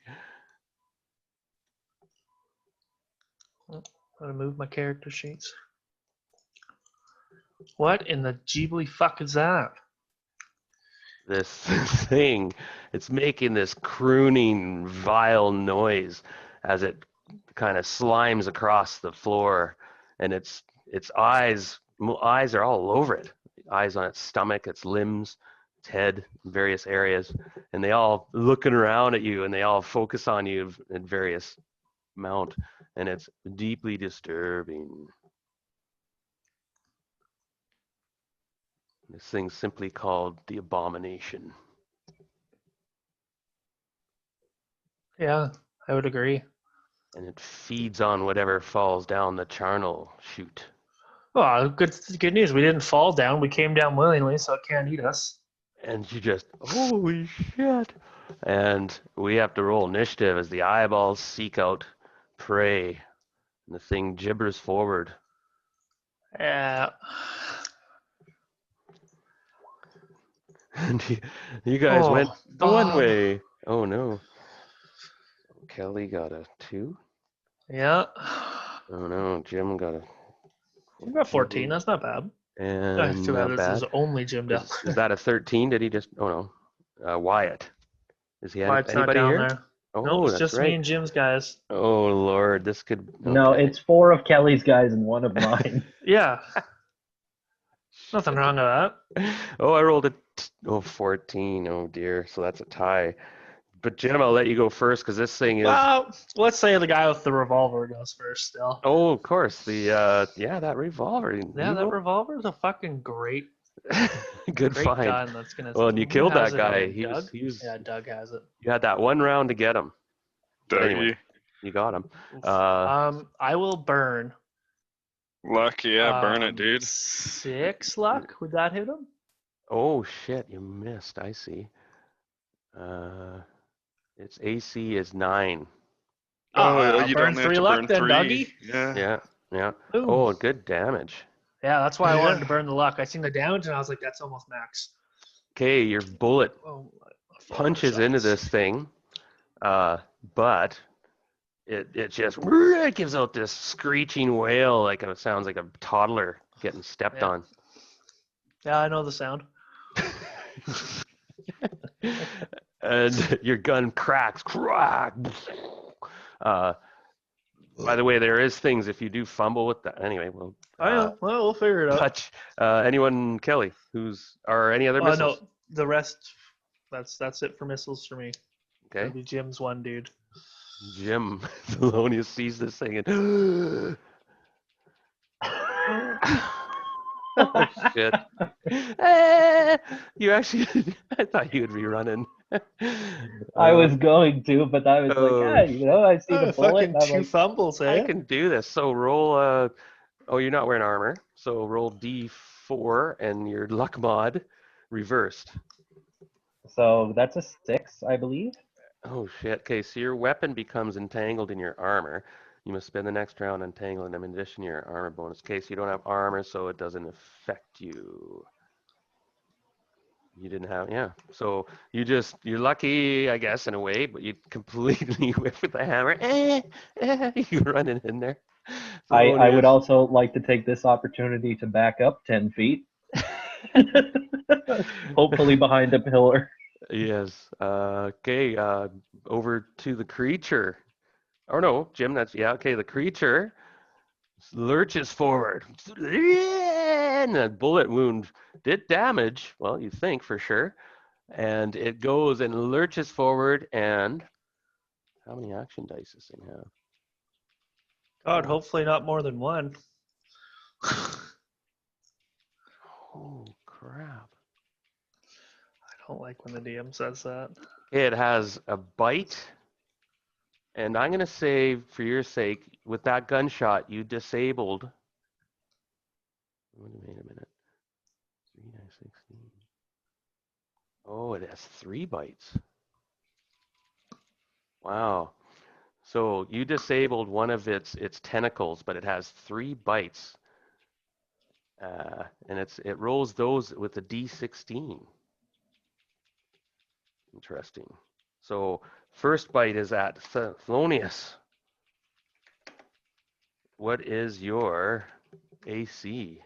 I'm gonna move my character sheets. What in the Ghibli fuck is that? This thing, it's making this crooning, vile noise as it kind of slimes across the floor, and its eyes are all over it. Eyes on its stomach, its limbs, its head, various areas, and they all looking around at you, and they all focus on you in various amount, and it's deeply disturbing. This thing's simply called the Abomination. Yeah, I would agree. And it feeds on whatever falls down the charnel chute. Well, good news. We didn't fall down. We came down willingly, so it can't eat us. And you just, holy shit. And we have to roll initiative as the eyeballs seek out prey. And the thing gibbers forward. Yeah. And you guys Oh, went the one Bob. way. Oh no. Kelly got a 2. Yeah. Oh no, Jim got a We got 14. That's not bad. and Too bad not this bad. is only Jim down. Is that a 13? Did he just? Oh no, Wyatt. Is he? Why it's not Anybody down here? there? Oh, Nope, it's that's just right. me and Jim's guys. Oh Lord, this could. No, okay. it's 4 of Kelly's guys and 1 of mine. Yeah. Nothing wrong with that. Oh, I rolled a 14. Oh dear, so that's a tie. But Jim, I'll let you go first because this thing is. Well, let's say the guy with the revolver goes first still. Oh, of course. That revolver. Yeah, that revolver is a fucking great Good find. gun. That's gonna. Well, and you who killed has that it guy. here? He was. Yeah, Doug has it. You had that one round to get him. But Dougie. anyway, you got him. I will burn. Luck, yeah, burn it, dude. 6 luck. Would that hit him? Oh shit, you missed. I see. Its AC is 9. I'll you burn don't have 3 to luck burn then, 3. Dougie. Yeah. Yeah. Ooh. Oh, good damage. Yeah, that's why I wanted Yeah. to burn the luck. I seen the damage and I was like, that's almost max. Okay, your bullet Oh, punches into this thing, but it just it gives out this screeching wail, like it sounds like a toddler getting stepped Yeah. on. Yeah, I know the sound. And your gun cracks. Crack. By the way, there is things if you do fumble with that. Anyway, well, I know. Well, we'll figure it out. touch. Anyone, Kelly, or any other missiles? No, the rest. That's it for missiles for me. Okay, That'd be Jim's one dude. Jim Thelonious sees this thing and oh shit! You actually, I thought you would be running. I was going to, but I was like, I see the bullet. Fucking And I'm 2 like, fumbles, I eh? can do this. So roll. Oh, you're not wearing armor. So roll D4 and your luck mod reversed. so that's a 6, I believe. Oh shit. Okay, so your weapon becomes entangled in your armor. You must spend the next round untangling them in addition to your armor bonus. Okay, so you don't have armor, so it doesn't affect you. You didn't have, yeah. So you're lucky, I guess, in a way, but you completely whip with the hammer. You're running in there. I would also like to take this opportunity to back up 10 feet. Hopefully behind a pillar. Yes. Okay. Over to the creature. Oh no, Jim. Okay. The creature lurches forward, and that bullet wound did damage. Well, you think for sure, And it goes and lurches forward. And how many action dice does this thing have? God, hopefully not more than one. Oh, crap. I don't like when the DM says that. It has a bite. And I'm going to say, for your sake, with that gunshot, you disabled. Wait a minute. 3 dice 16. Oh, it has 3 bites. Wow. So you disabled one of its tentacles, but it has 3 bites. And it rolls those with a D16. Interesting. So first bite is at Thelonious. What is your AC?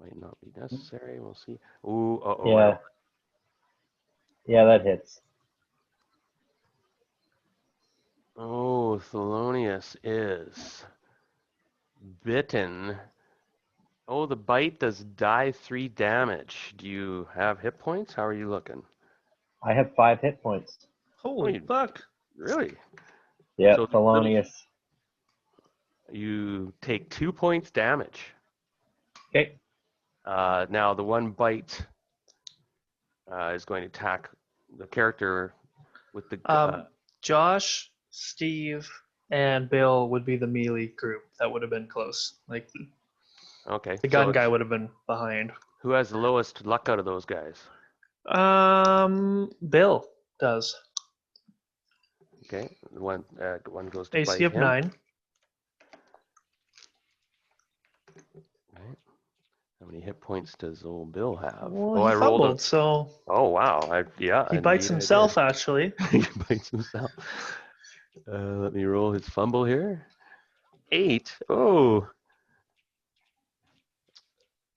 Might not be necessary. We'll see. Ooh, uh-oh. Yeah. Yeah, that hits. Oh, Thelonious is bitten. Oh, the bite does die 3 damage. Do you have hit points? How are you looking? I have 5 hit points. Holy you- fuck. Really? Yeah, So Thelonious. You take 2 points damage. Okay. Now the one bite is going to attack the character with the. Josh, Steve, and Bill would be the melee group that would have been close. Like Okay. the gun guy would have been behind. Who has the lowest luck out of those guys? Bill does. Okay. One goes to AC bite of him. 9. Right. How many hit points does old Bill have? Well, I he rolled fumbled, so Oh wow! he bites indeed I himself did. actually. He bites himself. Let me roll his fumble here. 8. Oh.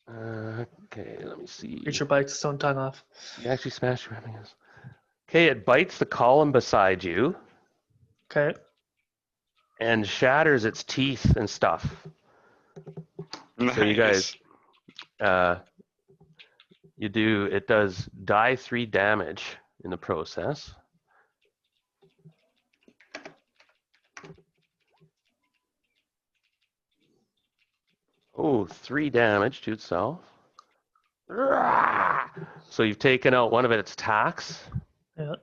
Okay, let me see. Creature bites its own tongue off. You actually smashed your enemies. Okay, it bites the column beside you Okay. and shatters its teeth and stuff. Nice. So you guys, it does die 3 damage in the process. Oh, 3 damage to itself. So you've taken out one of its attacks, Yeah.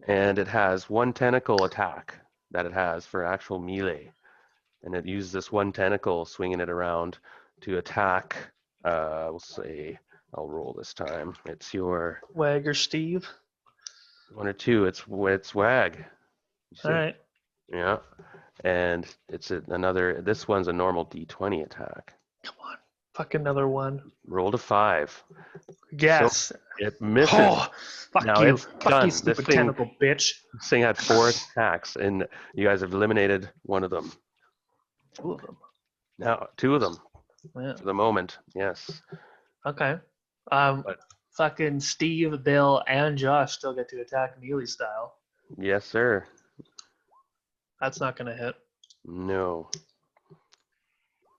and it has 1 tentacle attack that it has for actual melee. And it uses this 1 tentacle, swinging it around to attack. We'll say, I'll roll this time. It's your Wag or Steve. 1 or 2. It's Wag. You see? All right. Yeah. And it's another. This one's a normal D20 attack. Come on. Fuck another one. Rolled a 5. Yes. It misses. Oh, fuck Now you. it's Fuck done. you, This stupid thing- tentacle bitch. This thing had 4 attacks, and you guys have eliminated one of them. 2 of them. Now, 2 of them Yeah. for the moment. Yes. Okay. But- Fucking Steve, Bill, and Josh still get to attack melee style. Yes, sir. That's not gonna hit. No.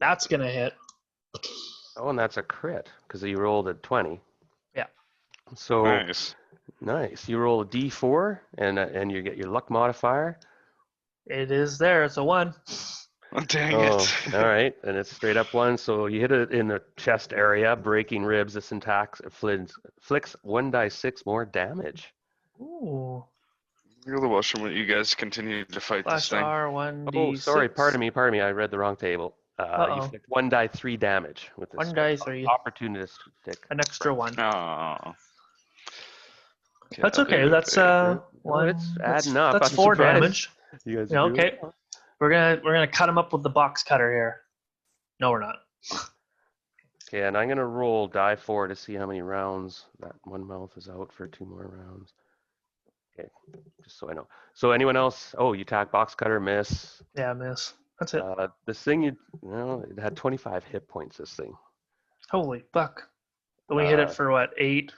That's gonna hit. Oh, and that's a crit because you rolled a 20. Yeah. So Nice. nice. You roll a D4, and you get your luck modifier. It is there. It's a 1. Oh, dang Oh, it. all right. And it's straight up 1. So you hit it in the chest area, breaking ribs. This attacks inflicts 1d6 more damage. Ooh. Really watching what you guys continue to fight this Slash thing. R1D6. Oh, sorry. Pardon me. I read the wrong table. You Uh-oh. inflict 1d3 damage with this. 1d3. Opportunistic. An extra 1. Oh. That's okay. That's No, 1. it's that's, adding up. That's I'm 4 surprised. damage. You guys Yeah, are doing okay. well. We're gonna cut him up with the box cutter here. No, we're not. Okay, and I'm gonna roll die 4 to see how many rounds that one mouth is out for 2 more rounds. Okay, just so I know. So anyone else? Oh, you attack box cutter, miss. Yeah, miss. That's it. This thing, it had 25 hit points. This thing, Holy fuck. And we hit it uh, for what? 8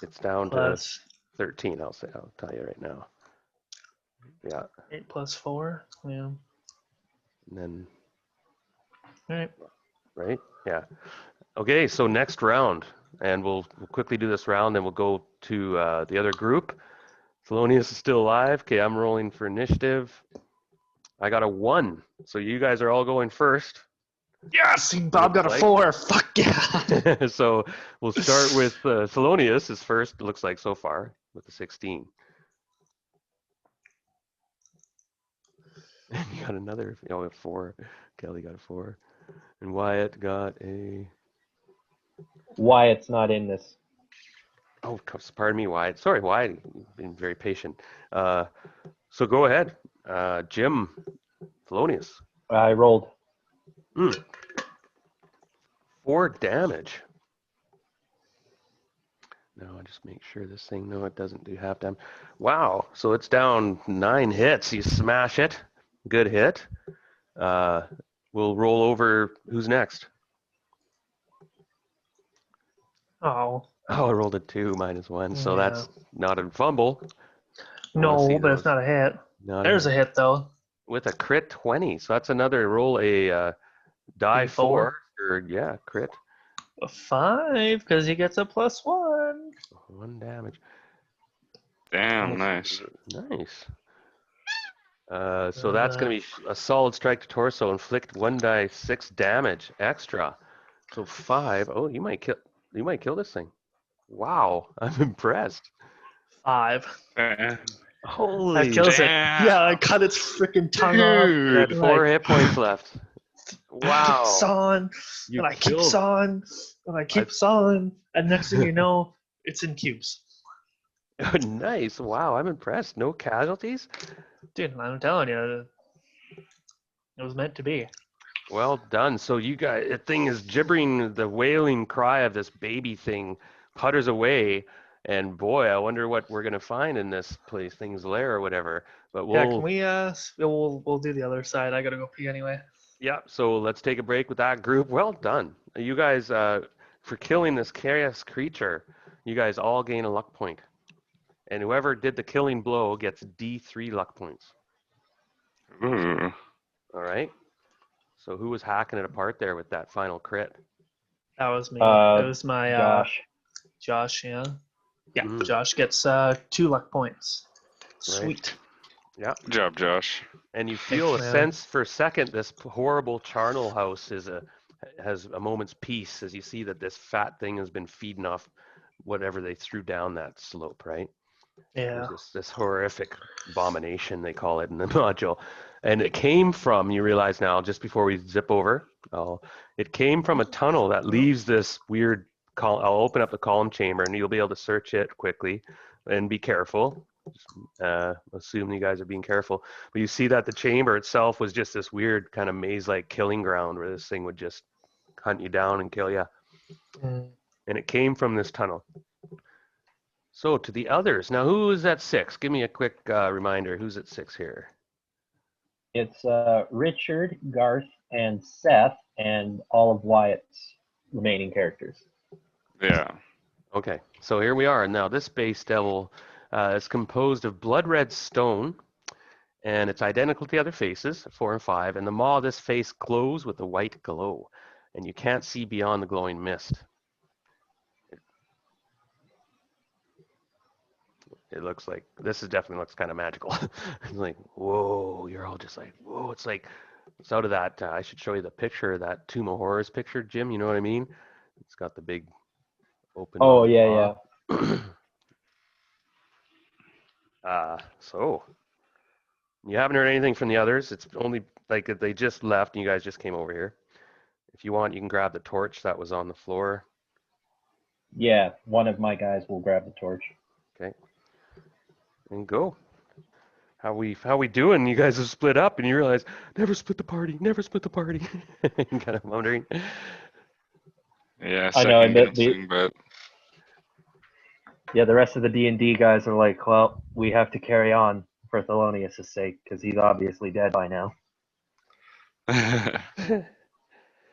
it's down plus to 13. I'll tell you right now. Yeah, 8 plus 4. Yeah. and then All right. right, yeah. Okay, so next round, and we'll quickly do this round, then we'll go to the other group. Thelonious is still alive. Okay, I'm rolling for initiative. I got a 1, so you guys are all going first. Yes, Bob got a Looks 4. Fuck yeah. So we'll start with Thelonious is first, it looks like so far, with a 16. And you got another, a 4. Kelly got a 4. And Wyatt got a... Wyatt's not in this. Oh, pardon me, Wyatt. Sorry, Wyatt, you've been very patient. So go ahead. Jim, Thelonious. I rolled. 4 damage. No, I just make sure this thing, no, it doesn't do half damage. Wow, so it's down 9 hits. You smash it. Good hit. We'll roll over. Who's next? Oh. Oh, I rolled a 2 minus 1, so Yeah. that's not a fumble. I wanna see No, but those. it's not a hit. Not There's a hit though. with a crit 20, so that's another roll. A die D4. 4 or crit. A 5 because he gets a +1. 1 damage. Damn, nice. Nice. So that's going to be a solid strike to torso. Inflict 1d6 damage extra. So 5. Oh, you might kill this thing. Wow, I'm impressed. 5. Holy That kills it. damn. Yeah, I cut its freaking tongue dude! off. 4 hit points left. Wow. Keeps on, You and I keeps killed- on, and I keeps on, and next thing you know, it's in cubes. Oh, nice. Wow, I'm impressed. No casualties? Dude, I'm telling you, it was meant to be. Well done. So you guys, the thing is gibbering, the wailing cry of this baby thing putters away, and boy, I wonder what we're gonna find in this place, thing's lair or whatever. But Yeah, we'll, can we? We'll do the other side. I gotta go pee anyway. yeah. So let's take a break with that group. Well done, you guys, for killing this chaos creature. You guys all gain a luck point, and whoever did the killing blow gets D3 luck points. Ooh. All right. So who was hacking it apart there with that final crit? That was me. Uh, It was my Josh. Josh. Yeah. Yeah. Mhm. Josh gets 2 luck points. Sweet. Yeah. Good job, Josh. And you feel a man. sense for a second this horrible charnel house has a moment's peace as you see that this fat thing has been feeding off whatever they threw down that slope, right? Yeah. There's this horrific abomination, they call it in the module. And it came from, you realize now, just before we zip over, it came from a tunnel that leaves this weird I'll open up the column chamber and you'll be able to search it quickly and be careful. Assume you guys are being careful. But you see that the chamber itself was just this weird kind of maze-like killing ground where this thing would just hunt you down and kill you. Mm. And it came from this tunnel. So to the others. Now, who is at 6? Give me a quick reminder. Who's at 6 here? It's Richard, Garth, and Seth, and all of Wyatt's remaining characters. Yeah. Okay, so here we are. Now, this base devil is composed of blood red stone, and it's identical to the other faces, 4 and 5, and the maw of this face glows with a white glow, and you can't see beyond the glowing mist. It looks like, this is definitely looks kind of magical. It's like, whoa, you're all just like, whoa, it's like, it's out of that, I should show you the picture of that Tomb of Horrors picture, Jim, you know what I mean? It's got the big open. Oh, yeah, yeah. So you haven't heard anything from the others. It's only like they just left and you guys just came over here. If you want, you can grab the torch that was on the floor. Yeah, one of my guys will grab the torch. Okay. And go. How we doing? You guys have split up and you realize never split the party. Kind of wondering. Yeah, I know, and second guessing, but Yeah, the rest of the D&D guys are like, well, we have to carry on for Thelonious' sake, because he's obviously dead by now.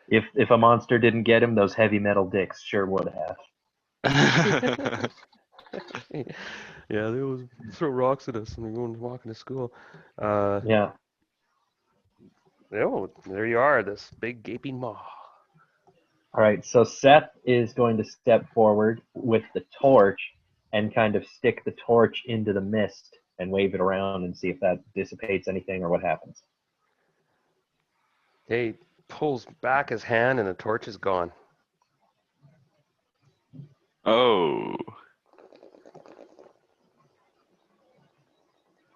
If a monster didn't get him, those heavy metal dicks sure would have. Yeah, they always throw rocks at us when we're going walking to school. Yeah. Oh, there you are, this big gaping maw. All right, so Seth is going to step forward with the torch and kind of stick the torch into the mist and wave it around and see if that dissipates anything or what happens. He pulls back his hand and the torch is gone. Oh.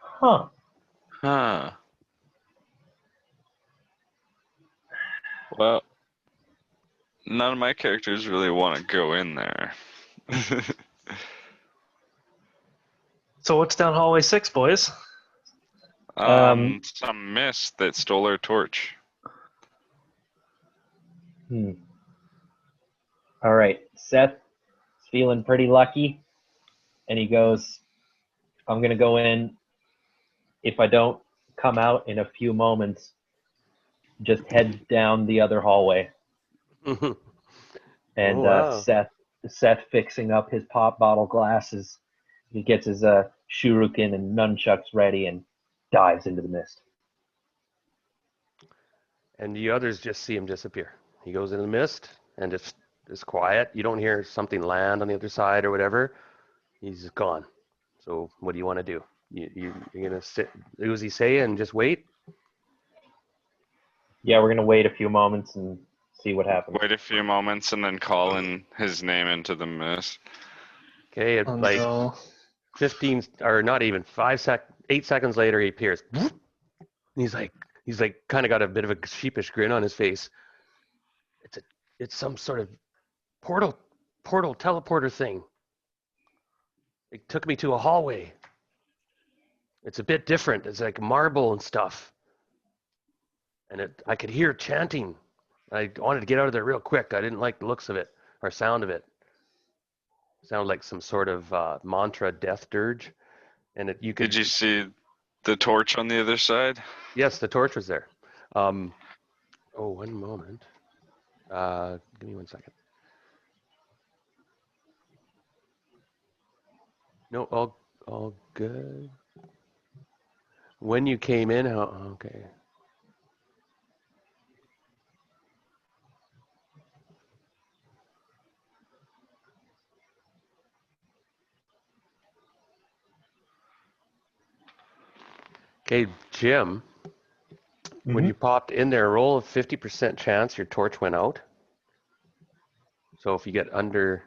Huh. Huh. Well, none of my characters really want to go in there. So what's down hallway 6, boys? Some mist that stole our torch. All right, Seth is feeling pretty lucky, and he goes, I'm going to go in. If I don't come out in a few moments, just head down the other hallway. And Oh, wow. Seth fixing up his pop bottle glasses. He gets his shuriken and nunchucks ready and dives into the mist. And the others just see him disappear. He goes into the mist and it's quiet. You don't hear something land on the other side or whatever. He's gone. So what do you want to do? You're gonna sit, do as he say, and just wait? Yeah, we're gonna wait a few moments and see what happens. Wait a few moments and then call in his name into the mist. Okay, Oh, like no. 15 or not even 8 seconds later, he appears. He's like kind of got a bit of a sheepish grin on his face. It's some sort of portal teleporter thing. It took me to a hallway. It's a bit different. It's like marble and stuff. And I could hear chanting. I wanted to get out of there real quick. I didn't like the looks of it or sound of it. It sounded like some sort of mantra death dirge. And you could. Did you see the torch on the other side? Yes, the torch was there. Oh, one moment. Give me 1 second. No, all good. When you came in, okay. Okay, Jim, when you popped in there, roll a 50% chance your torch went out. So if you get under,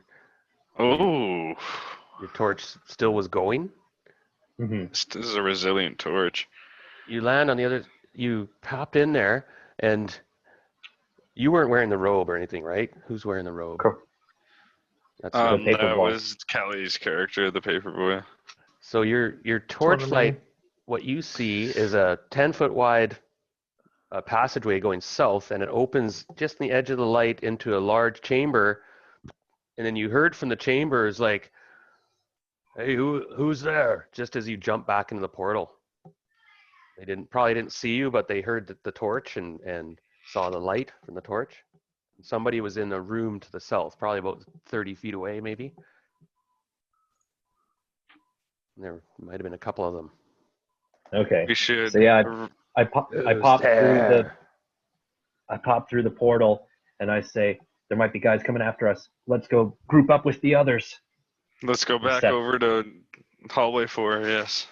Oh. your torch still was going. This is a resilient torch. You land on the other, you popped in there, and you weren't wearing the robe or anything, right? Who's wearing the robe? That's the paper that boy. was Kelly's character, the paperboy. So your torchlight, what you see is a 10-foot wide passageway going south, and it opens just in the edge of the light into a large chamber. And then you heard from the chambers like, "Hey, who's there?" Just as you jump back into the portal. They probably didn't see you, but they heard the torch and saw the light from the torch. Somebody was in a room to the south, probably about 30 feet away, maybe. And there might have been a couple of them. Okay. We should. So yeah, I popped through the portal, and I say, there might be guys coming after us. Let's go group up with the others. Let's go back over to hallway 4. Yes.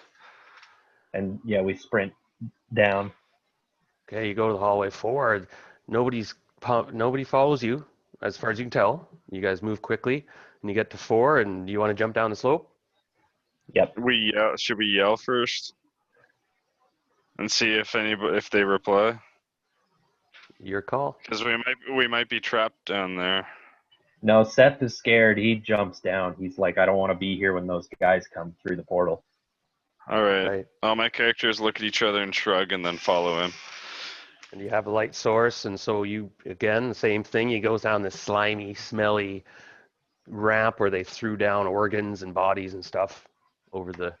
And yeah, we sprint down. Okay, you go to the hallway 4. Nobody follows you, as far as you can tell. You guys move quickly, and you get to 4, and you want to jump down the slope? Yep. Should we yell first and see if they reply? Your call. Because we might be trapped down there. No, Seth is scared. He jumps down. He's like, I don't want to be here when those guys come through the portal. All right. Right. All my characters look at each other and shrug, and then follow him. And you have a light source, and so you, again, the same thing. He goes down this slimy, smelly ramp where they threw down organs and bodies and stuff over the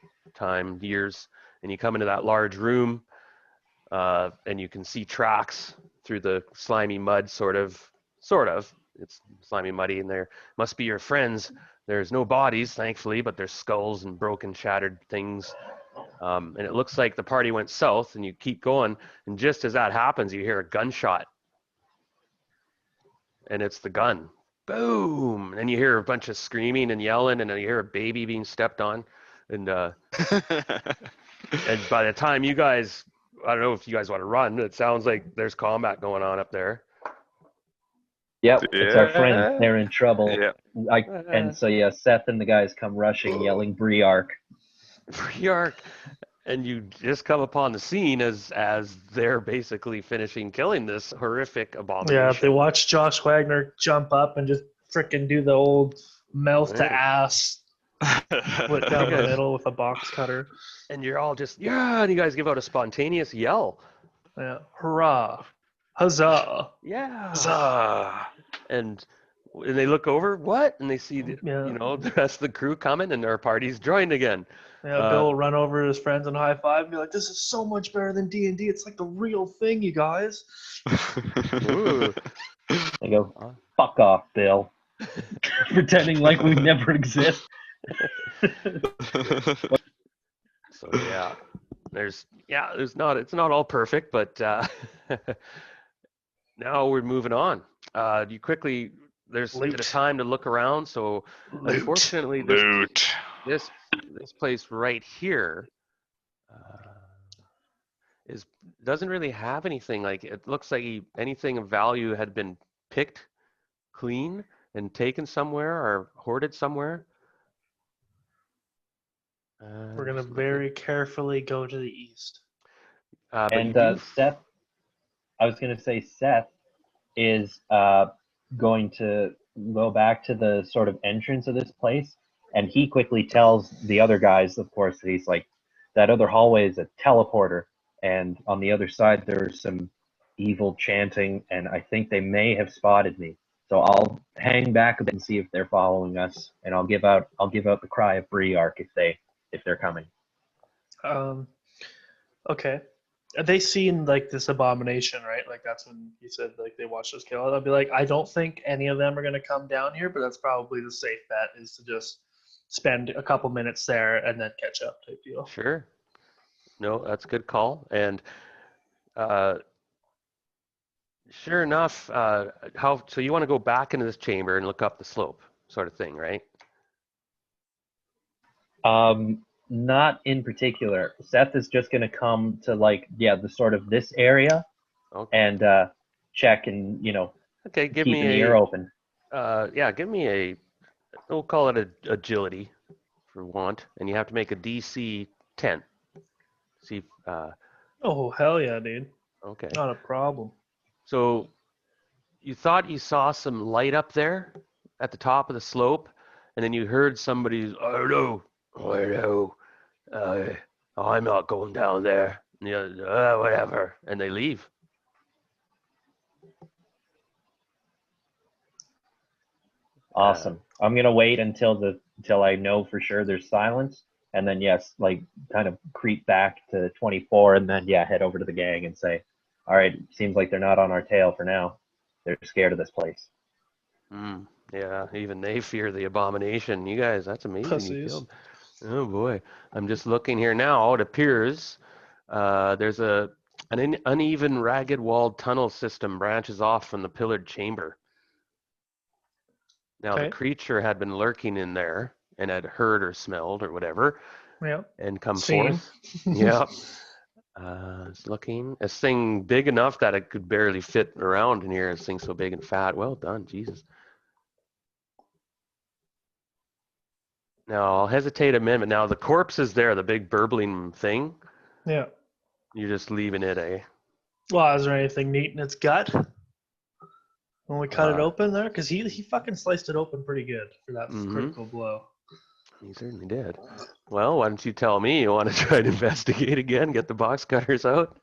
years. And you come into that large room, and you can see tracks through the slimy mud, sort of. It's slimy, muddy, and there must be your friends. There's no bodies, thankfully, but there's skulls and broken, shattered things. And it looks like the party went south, and you keep going. And just as that happens, you hear a gunshot. and it's the gun. Boom! And you hear a bunch of screaming and yelling, and then you hear a baby being stepped on. And by the time you guys, I don't know if you guys want to run, it sounds like there's combat going on up there. Yep, it's our friend. Yeah. They're in trouble. Yeah. And so yeah, Seth and the guys come rushing, yelling Briark. Briark, and you just come upon the scene as they're basically finishing killing this horrific abomination. Yeah, they watch Josh Wagner jump up and just frickin' do the old mouth to Right. ass split down the middle with a box cutter. And you're all just, yeah, and you guys give out a spontaneous yell. Yeah, hurrah, huzzah. Yeah. Huzzah. And they look over, what? And they see, Yeah. the rest of the crew coming, and our party's joined again. Yeah, Bill will run over to his friends and high five and be like, "This is so much better than D&D. It's like the real thing, you guys." Ooh. They go, fuck off, Bill. Pretending like we never exist. So yeah, it's not all perfect, but now we're moving on. You quickly, there's a bit of Loot. time to look around. So Loot. unfortunately, Loot. this place right here doesn't really have anything. Like, it looks like anything of value had been picked clean and taken somewhere or hoarded somewhere. We're gonna very carefully go to the east. but And you do Seth, I was going to say Seth is going to go back to the sort of entrance of this place, and he quickly tells the other guys, of course, that he's like, that other hallway is a teleporter, and on the other side there's some evil chanting, and I think they may have spotted me. So I'll hang back a bit and see if they're following us, and I'll give out the cry of Briark if they're coming. Okay. They seen like this abomination, right? Like that's when you said like they watched us kill it. I'll be like, I don't think any of them are gonna come down here, but that's probably the safe bet is to just spend a couple minutes there and then catch up type deal. Sure. No, that's a good call. And sure enough, so you want to go back into this chamber and look up the slope, sort of thing, right? Not in particular. Seth is just going to come to the sort of this area Okay. and check and Okay, give keeping me the ear open. give me we'll call it agility for want, and you have to make a DC 10. See, Oh hell yeah, dude. okay. Not a problem. So you thought you saw some light up there at the top of the slope, and then you heard somebody's, oh no, I'm not going down there. Yeah, whatever, and they leave. Awesome. I'm going to wait until I know for sure there's silence, and then kind of creep back to 24, and then head over to the gang and say, all right, seems like they're not on our tail for now. They're scared of this place. Yeah, even they fear the abomination. You guys, that's amazing. You Pussies. killed. Oh boy, I'm just looking here now. It appears there's an uneven, ragged-walled tunnel system branches off from the pillared chamber. Now Okay. the creature had been lurking in there and had heard or smelled or whatever, Yeah. and come Seen. forth. Yep. It's looking this thing big enough that it could barely fit around in here. This thing's so big and fat. Well done, Jesus. Now I'll hesitate a minute. Now the corpse is there, the big burbling thing. Yeah. You're just leaving it, eh? Well, is there anything neat in its gut when we cut it Uh, open there? Because he fucking sliced it open pretty good for that Mhm. critical blow. He certainly did. Well, why don't you tell me? You want to try to investigate again? Get the box cutters out.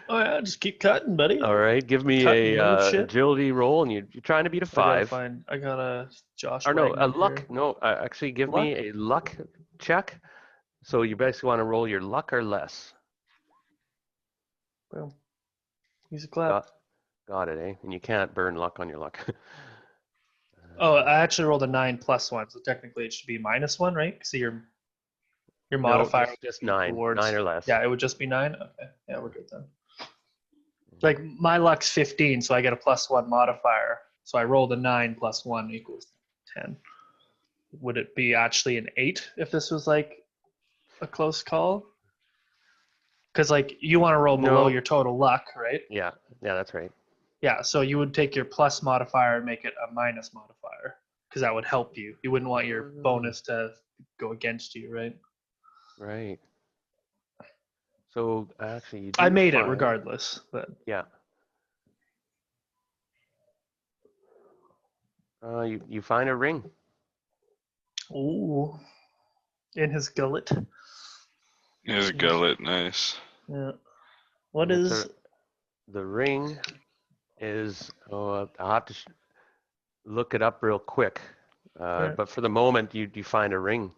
Oh yeah, just keep cutting, buddy. All right, give me Cut a and move shit. agility roll, and you're trying to beat a 5. I got a Josh. Or no, a Wagner luck. here. No, actually, give me a luck check. So you basically want to roll your luck or less. Boom. Use a clap. Got it, eh? And you can't burn luck on your luck. Oh, I actually rolled a 9 plus 1, so technically it should be -1, right? So your modifier No, just 9, towards- 9 or less. Yeah, it would just be 9. Okay, yeah, we're good then. Like my luck's 15, so I get a +1 modifier. So I rolled a 9 plus 1 equals 10. Would it be actually an 8 if this was like a close call? Because like you want to roll below No. your total luck, right? Yeah, that's right. Yeah, so you would take your plus modifier and make it a minus modifier because that would help you. You wouldn't want your bonus to go against you, right? Right. So actually, you I do made it find- regardless, but Yeah. You find a ring. ooh, in his gullet. His gullet, nice. Yeah. What It's is? the ring is? Oh, I'll have to look it up real quick. Right. But for the moment, you find a ring.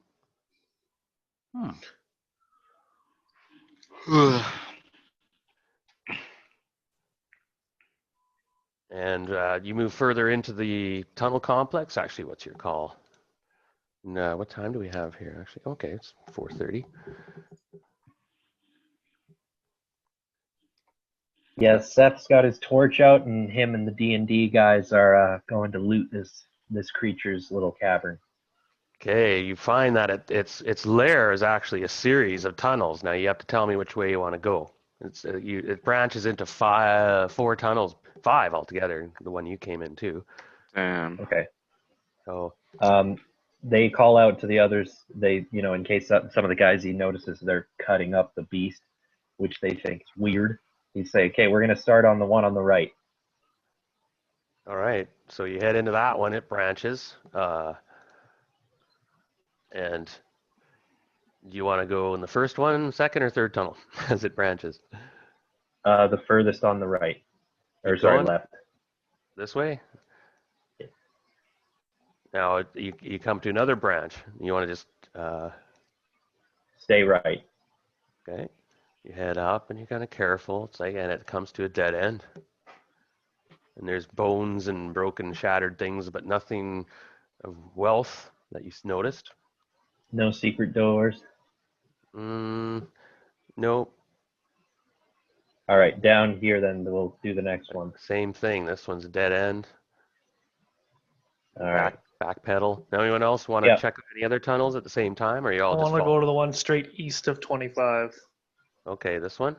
And you move further into the tunnel complex. Actually, what's your call? No, what time do we have here? Actually, okay, it's 4:30. Yeah, Seth's got his torch out, and him and the D&D guys are going to loot this creature's little cavern. Okay, you find that its lair is actually a series of tunnels. Now you have to tell me which way you want to go. It branches into four tunnels, 5 altogether. The one you came in too. Damn. Okay. So They call out to the others. They, in case some of the guys he notices they're cutting up the beast, which they think is weird. He say, "Okay, we're gonna start on the one on the right." all right, so you head into that one. It branches, and you want to go in the first one, second, or third tunnel as it branches. The furthest on the right, or Keep sorry, going. left. This way. Now you come to another branch. You want to just Stay right. okay. You head up and you're kind of careful. It's like, and it comes to a dead end. And there's bones and broken, shattered things, but nothing of wealth that you noticed. No secret doors. Nope. All right, down here. Then we'll do the next one. Same thing. This one's a dead end. All right. Back pedal. Now, anyone else want to Yeah. check out any other tunnels at the same time, or you I all just want to follow? go to the one straight east of 25. Okay, this one.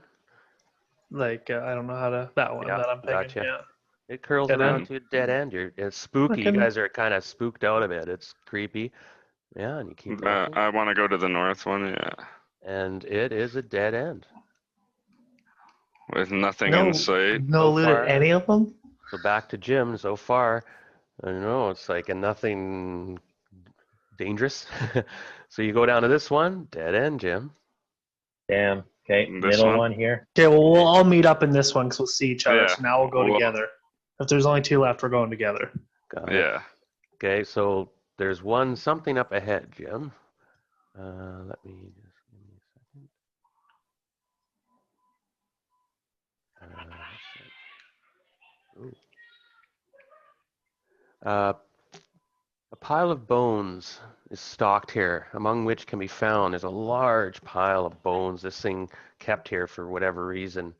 Like I don't know how to that one Yeah, that I'm picking. gotcha. Yeah. It curls Dead around end. to a dead end. It's spooky. You Fucking- guys are kind of spooked out of it. It's creepy. Yeah, and you keep walking. I want to go to the north one, yeah. And it is a dead end. With nothing No, in sight. no So loot far. at any of them. So back to Jim. So far, I don't know. It's like nothing dangerous. So you go down to this one, dead end, Jim. Damn. Okay, This middle one? one here. Okay, well we'll all meet up in this one because we'll see each other. Yeah. So now we'll go Well- together. If there's only 2 left, we're going together. Got it. Yeah. Okay, so there's something up ahead, Jim. Let me just give me a second. A pile of bones is stocked here, among which can be found is a large pile of bones. This thing kept here for whatever reason.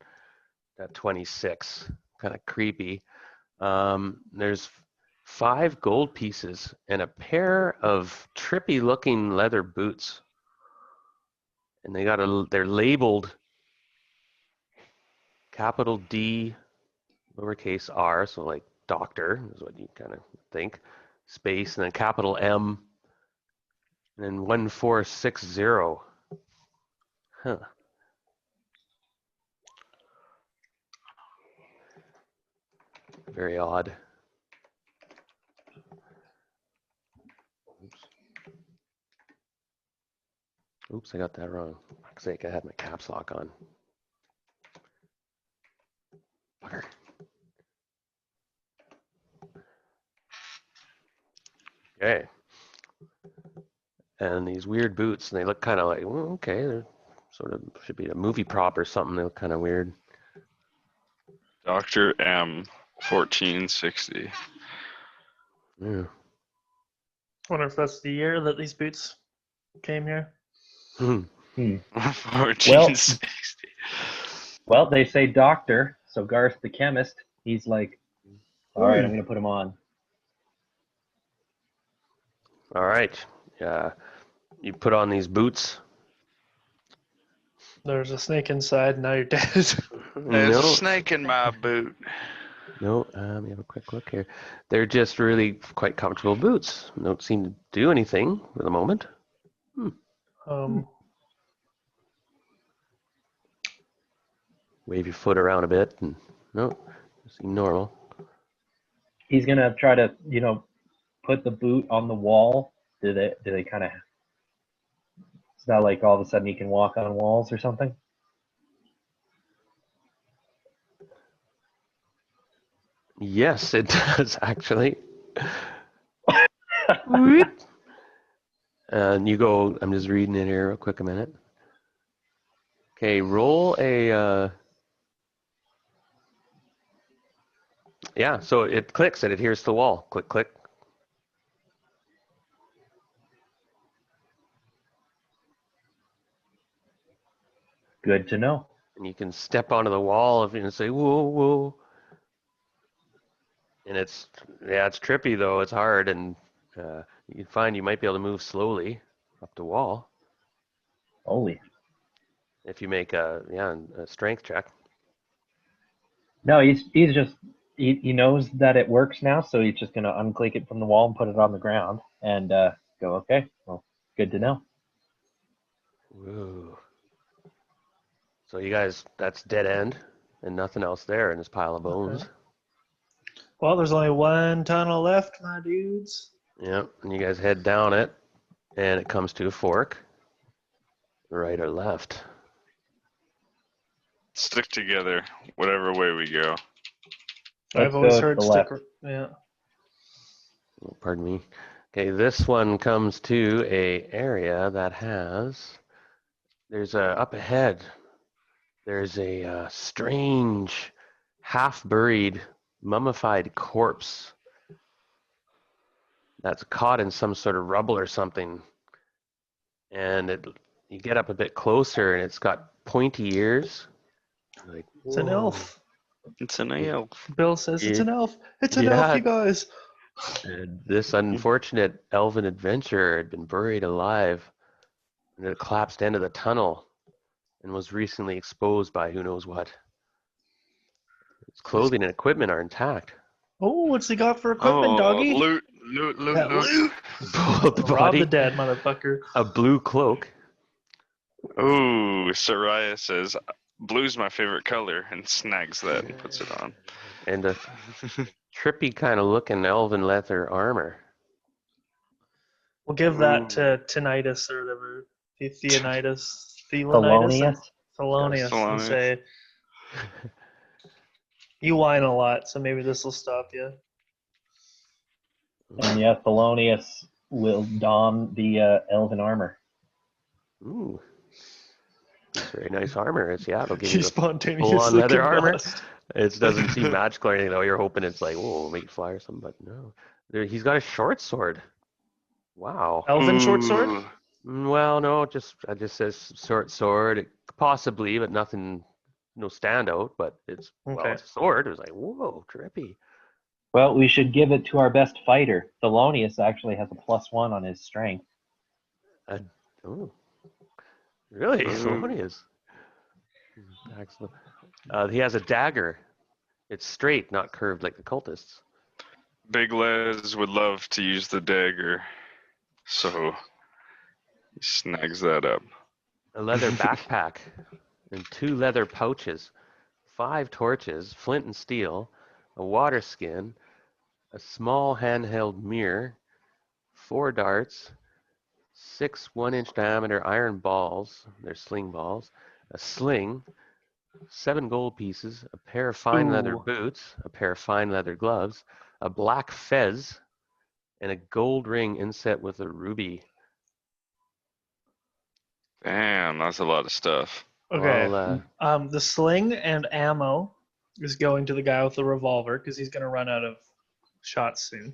At 26, kind of creepy. There's 5 gold pieces and a pair of trippy-looking leather boots, and they're labeled capital D, lowercase r, so like doctor is what you kind of think, space, and then capital M, and then 1460. Huh. Very odd. Oops, I got that wrong. For fuck's sake, I had my caps lock on. Fucker. Okay. And these weird boots, and they look kind of like, well, okay, they're sort of should be a movie prop or something. They look kind of weird. Dr. M, 1460. Yeah. Wonder if that's the year that these boots came here. 1460. Well, they say doctor, so Garth the chemist, he's like, "All right, I'm gonna put him on." All right. You put on these boots. There's a snake inside. Now you're dead. There's a No, snake in my boot. no. Let me have a quick look here. They're just really quite comfortable boots. Don't seem to do anything for the moment. um, Wave your foot around a bit, and no, seem normal. He's gonna try to, put the boot on the wall. Do they kind of? It's not like all of a sudden he can walk on walls or something. Yes, it does actually. And you go. I'm just reading it here real quick a minute. Okay, roll a. Yeah, so it clicks and it adheres to the wall. Click, click. Good to know. And you can step onto the wall and say, whoa, whoa. And it's trippy though. It's hard, and you find you might be able to move slowly up the wall Holy. if you make a strength check. No, he's just he knows that it works now, so he's just gonna unclick it from the wall and put it on the ground and go. Okay, well, good to know. Whoa. So you guys, that's dead end and nothing else there in this pile of bones. Okay. Well, there's only one tunnel left, my dudes. Yep, and you guys head down it, and it comes to a fork, right or left. Stick together, whatever way we go. I've Let's always go to heard the stick. left. Yeah. Oh, pardon me. Okay, this one comes to a area that has. There's a up ahead. There's a strange, half-buried, mummified corpse that's caught in some sort of rubble or something. And you get up a bit closer, and it's got pointy ears. Like, It's an whoa. elf. It's an elf. Bill says it's Yeah. an elf. It's an elf, Yeah. you guys. And this unfortunate elven adventurer had been buried alive, and it collapsed into the tunnel, and was recently exposed by who knows what. Its clothing and equipment are intact. Oh, what's he got for equipment, doggy? Loot. Yeah, loot. Pull up the Rob body, the dead, motherfucker. a blue cloak. Ooh, Soraya says, blue's my favorite color, and snags that and puts it on. And a trippy kind of looking elven leather armor. We'll give that Ooh. to Tinnitus or whatever. Theonitis. Thelonious. Thelonious. And Thelonious. say, you whine a lot, so maybe this will stop you. And yeah, Thelonious will don the elven armor. Ooh. It's very nice armor. It'll give He you the spontaneously full-on leather armor. combust. It doesn't seem magical or anything though. You're hoping it's like, whoa, make it fly or something, but no. He's got a short sword. Wow. Elven short sword? Ooh. Well, no, it just says short sword, possibly, but nothing, no standout. But it's Okay. it's a sword. It was like, whoa, trippy. Well, we should give it to our best fighter. Thelonious actually has a +1 on his strength. Oh, really? Ooh. Thelonious. Excellent. He has a dagger. It's straight, not curved like the cultists. Big Les would love to use the dagger, so he snags that up. A leather backpack and 2 leather pouches, 5 torches, flint and steel, a water skin, a small handheld mirror, 4 darts, 6 1-inch diameter iron balls, they're sling balls, a sling, 7 gold pieces, a pair of fine leather Ooh. boots, a pair of fine leather gloves, a black fez, and a gold ring inset with a ruby. Damn, that's a lot of stuff. Okay. Well, The sling and ammo is going to the guy with the revolver because he's gonna run out of shots soon.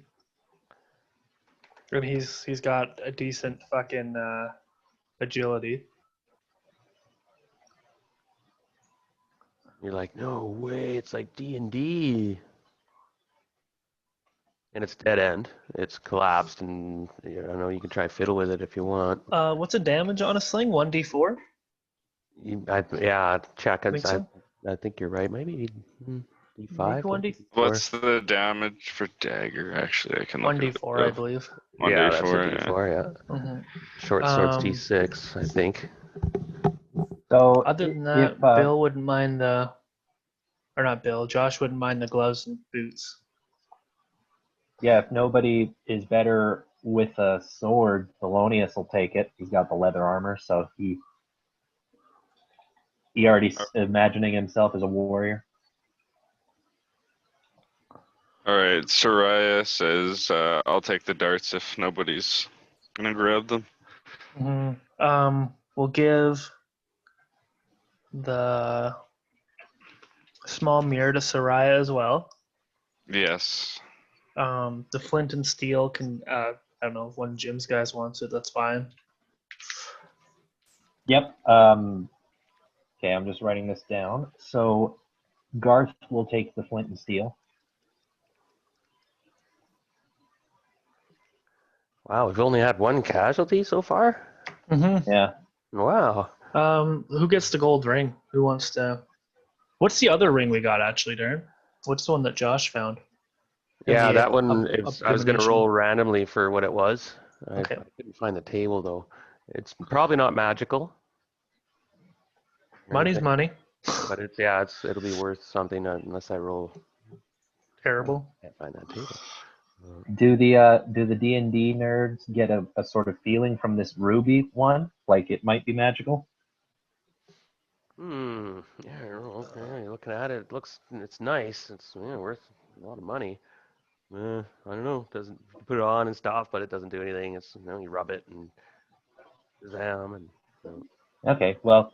And he's got a decent fucking agility. you're like, no way, it's like D&D. And it's dead end. It's collapsed, and I don't know. You can try fiddle with it if you want. What's the damage on a sling? 1d4? Yeah, check. Think so? I think you're right. Maybe Maybe D5. 1d. What's the damage for dagger? Actually, I can look it 1d4, I up. believe. 1d4. Yeah, that's a yeah. D4. Yeah. Mhm. Short sword's Um, D6, I think. So Other than if that, Bill wouldn't mind the, or not Bill, Josh wouldn't mind the gloves and boots. yeah, if nobody is better with a sword, Thelonious will take it. He's got the leather armor, so he already imagining himself as a warrior. All right, Soraya says, "I'll take the darts if nobody's gonna grab them." We'll give the small mirror to Soraya as well. Yes. The flint and steel can, I don't know, if one of Jim's guys wants it, that's fine. Yep. Okay, I'm just writing this down. So Garth will take the flint and steel. Wow, we've only had one casualty so far? Yeah. Wow. Who gets the gold ring? Who wants to? What's the other ring we got actually, Darren? What's the one that Josh found? Yeah, The that one, I was going to divination. roll randomly for what it was. Okay. I couldn't find the table, though. It's probably not magical. or Money's anything, money. But it'll be worth something unless I roll. Terrible. Can't find that table. Do the D&D nerds get a sort of feeling from this ruby one, like it might be magical? Yeah, okay. You're looking at it. It's nice. It's worth a lot of money. I don't know. Doesn't you put it on and stuff, but it doesn't do anything. It's you rub it and zam and. Okay, well,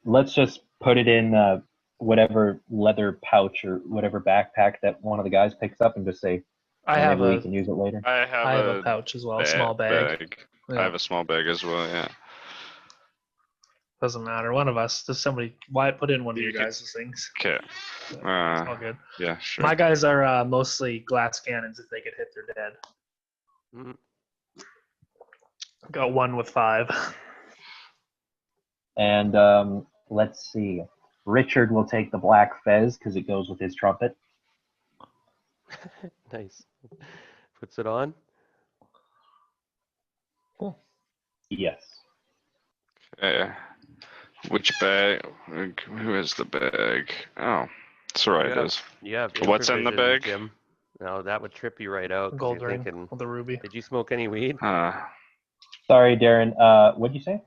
let's just put it in whatever leather pouch or whatever backpack that one of the guys picks up and just say, I have maybe we a can use it later. I have, a pouch as well, a small bag. I Yeah. have a small bag as well. Yeah. Doesn't matter. One of us. Does somebody? Why put in one of You your can- guys' things? Okay. It's all good. Yeah, sure. My guys are mostly glass cannons. If they get hit, they're dead. Mhm. Got one with 5. And let's see. Richard will take the black fez because it goes with his trumpet. Nice. Puts it on. Yes. Okay. Which bag? Who has the bag? Oh, Soraya Yeah. does. Yeah. What's in the bag? Jim. Now that would trip you right out. 'Cause Gold you're ring thinking, with the ruby. did you smoke any weed? Sorry, Darren. What'd you say?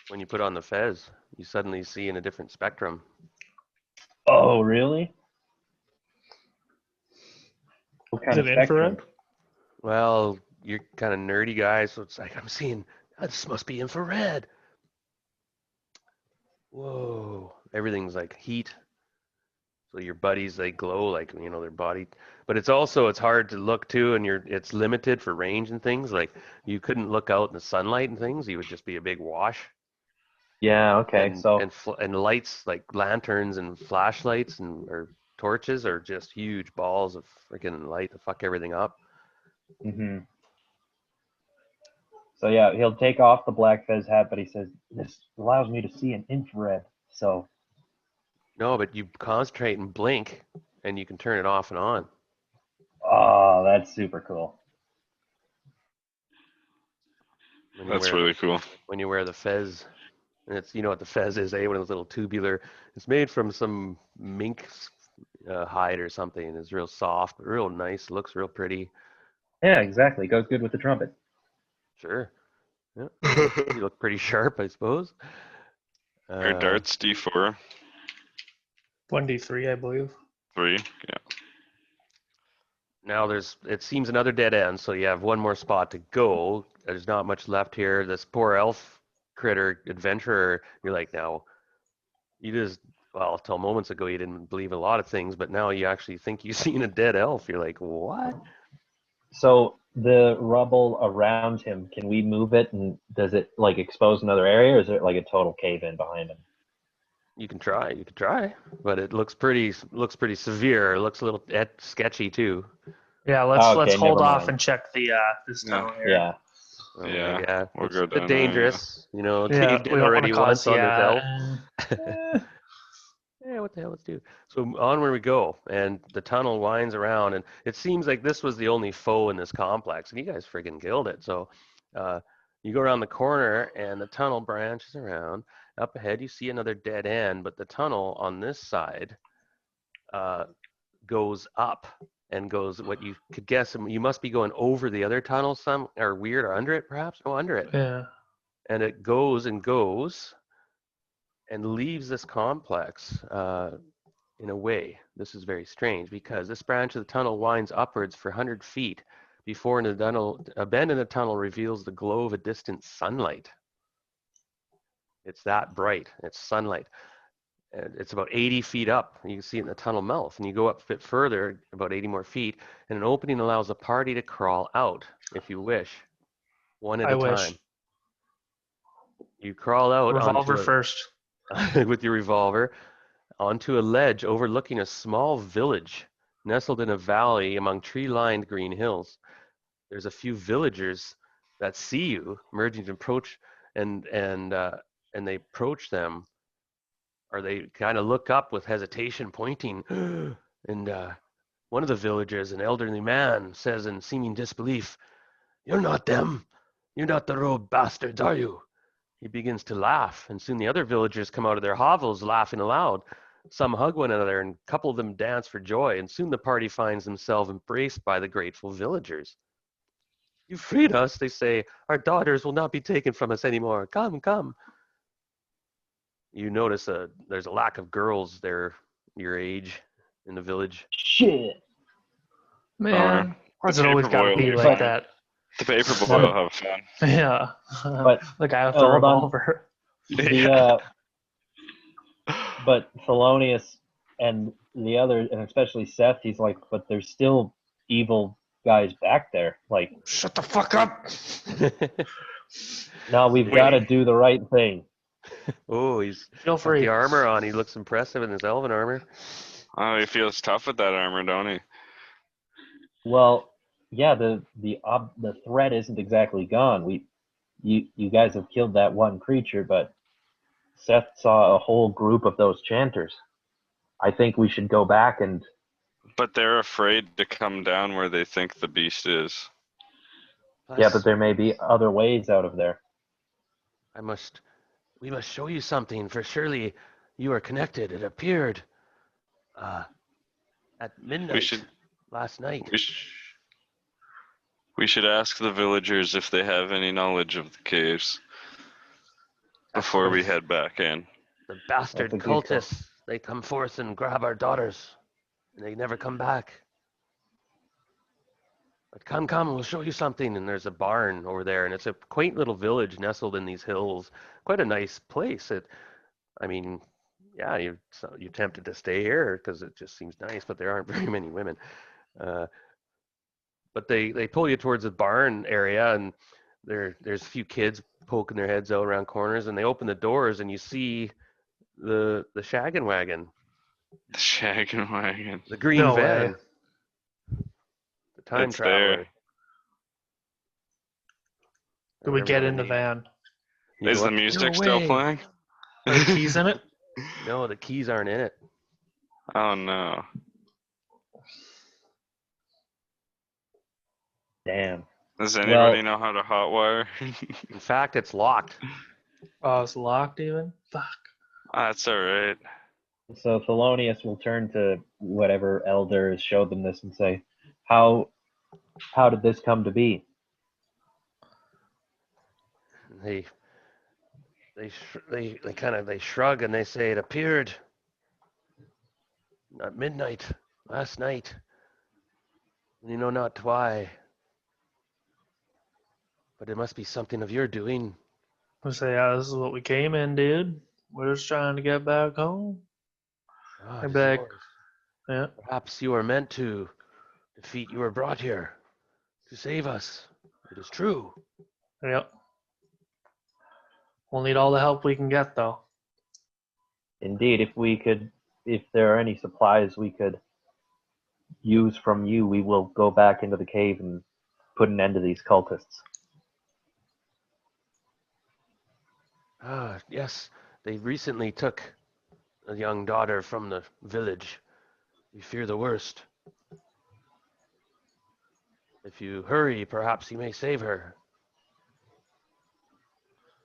When you put on the fez, you suddenly see in a different spectrum. Oh, really? What kind Is of it spectrum? infrared? Well, you're kind of nerdy guy, so it's like I'm seeing this must be infrared. Whoa! Everything's like heat. So your buddies they glow like their body, but it's hard to look too, and it's limited for range and things. Like you couldn't look out in the sunlight and things; you would just be a big wash. Yeah. Okay. And So. and lights like lanterns and flashlights or torches are just huge balls of freaking light to fuck everything up. hmm So yeah, he'll take off the black fez hat, but he says this allows me to see in infrared. So. No, but you concentrate and blink, and you can turn it off and on. Oh, that's super cool. That's really cool. When you wear the fez, and it's what the fez is, one of those little tubular. It's made from some mink hide or something. It's real soft, real nice. Looks real pretty. Yeah, exactly. Goes good with the trumpet. Sure. Yeah. You look pretty sharp, I suppose. Our darts D4. 1d3, I believe. 3. Yeah. Now it seems another dead end, so you have one more spot to go. There's not much left here. This poor elf critter adventurer, you're like, now, till moments ago you didn't believe a lot of things, but now you actually think you've seen a dead elf. You're like, what? So the rubble around him, can we move it, and does it like expose another area, or is it like a total cave in behind him? You can try, but it looks pretty severe. It looks a little sketchy too. Yeah, let's Okay, hold never off mind. and check the this Yeah. tunnel here. Yeah. Oh, Yeah, yeah. we'll It's go a bit down there, yeah. dangerous. You know, Yeah, Dave we did don't want already to once cause on his elf. Yeah, what the hell, let's do. So onward we go, and the tunnel winds around, and it seems like this was the only foe in this complex, and you guys friggin' killed it. So you go around the corner, and the tunnel branches around. Up ahead, you see another dead end, but the tunnel on this side goes up and goes what you could guess. You must be going over the other tunnel, some or weird, or under it, perhaps. Oh, under it, Yeah. and it goes and goes and leaves this complex. In a way, this is very strange because this branch of the tunnel winds upwards for 100 feet before a bend in the tunnel reveals the glow of a distant sunlight. It's that bright. It's sunlight. And it's about 80 feet up. You can see it in the tunnel mouth. And you go up a bit further, about 80 more feet, and an opening allows a party to crawl out, if you wish, one at I a wish. time. You crawl out Revolver first. with your revolver onto a ledge overlooking a small village nestled in a valley among tree-lined green hills. There's a few villagers that see you emerging to approach, and they approach them, or they kind of look up with hesitation, pointing, and one of the villagers, an elderly man, says in seeming disbelief, "You're not them. You're not the rogue bastards, are you?" He begins to laugh, and soon the other villagers come out of their hovels laughing aloud. Some hug one another, and a couple of them dance for joy, and soon the party finds themselves embraced by the grateful villagers. "You freed us," they say. "Our daughters will not be taken from us anymore. Come, come." You notice there's a lack of girls there your age in the village. Shit. Man, why does The it always paper got to boy will be be like fine. that? The paper boy will have fun. Yeah. But the guy with the hold on. revolver. But Thelonious and the other, and especially Seth, he's like, but there's still evil guys back there. Like, Shut the fuck up. no, we've got to do the right thing. Oh, he's Feel got free. the armor on. He looks impressive in his elven armor. Oh, he feels tough with that armor, don't he? Well, yeah, the threat isn't exactly gone. You guys have killed that one creature, but Seth saw a whole group of those chanters. I think we should go back and But they're afraid to come down where they think the beast is. yeah, but there may be other ways out of there. We must show you something, for surely you are connected. It appeared at midnight last night. We should ask the villagers if they have any knowledge of the caves before we head back in. The bastard That's a good cultists, they come forth and grab our daughters, and they never come back. But come, we'll show you something. And there's a barn over there, and it's a quaint little village nestled in these hills. Quite a nice place. Yeah, you're tempted to stay here because it just seems nice, but there aren't very many women. But they pull you towards the barn area, and there's a few kids poking their heads out around corners, and they open the doors, and you see the shaggin' wagon. The shaggin' wagon. The green No van. way. The time It's traveler. there. Do we Whatever get one in the of van? you Is go the up, music "No still way." playing? Are the keys in it? No, the keys aren't in it. Oh no. Damn. Does anybody Well- know how to hotwire? In fact, it's locked. Oh, it's locked even? Fuck. That's alright. So Thelonious will turn to whatever elder has showed them this and say, "How did this come to be?" They shrug and they say it appeared at midnight last night. You know not why, but it must be something of your doing. I say, yeah, this is what we came in, dude. We're just trying to get back home. Ah, Hey, it is back. yours. Yeah. Perhaps you are meant to defeat. You were brought here to save us. It is true. Yep. We'll need all the help we can get, though. Indeed, if there are any supplies we could use from you, we will go back into the cave and put an end to these cultists. Ah, yes. They recently took a young daughter from the village. We fear the worst. If you hurry, perhaps you may save her.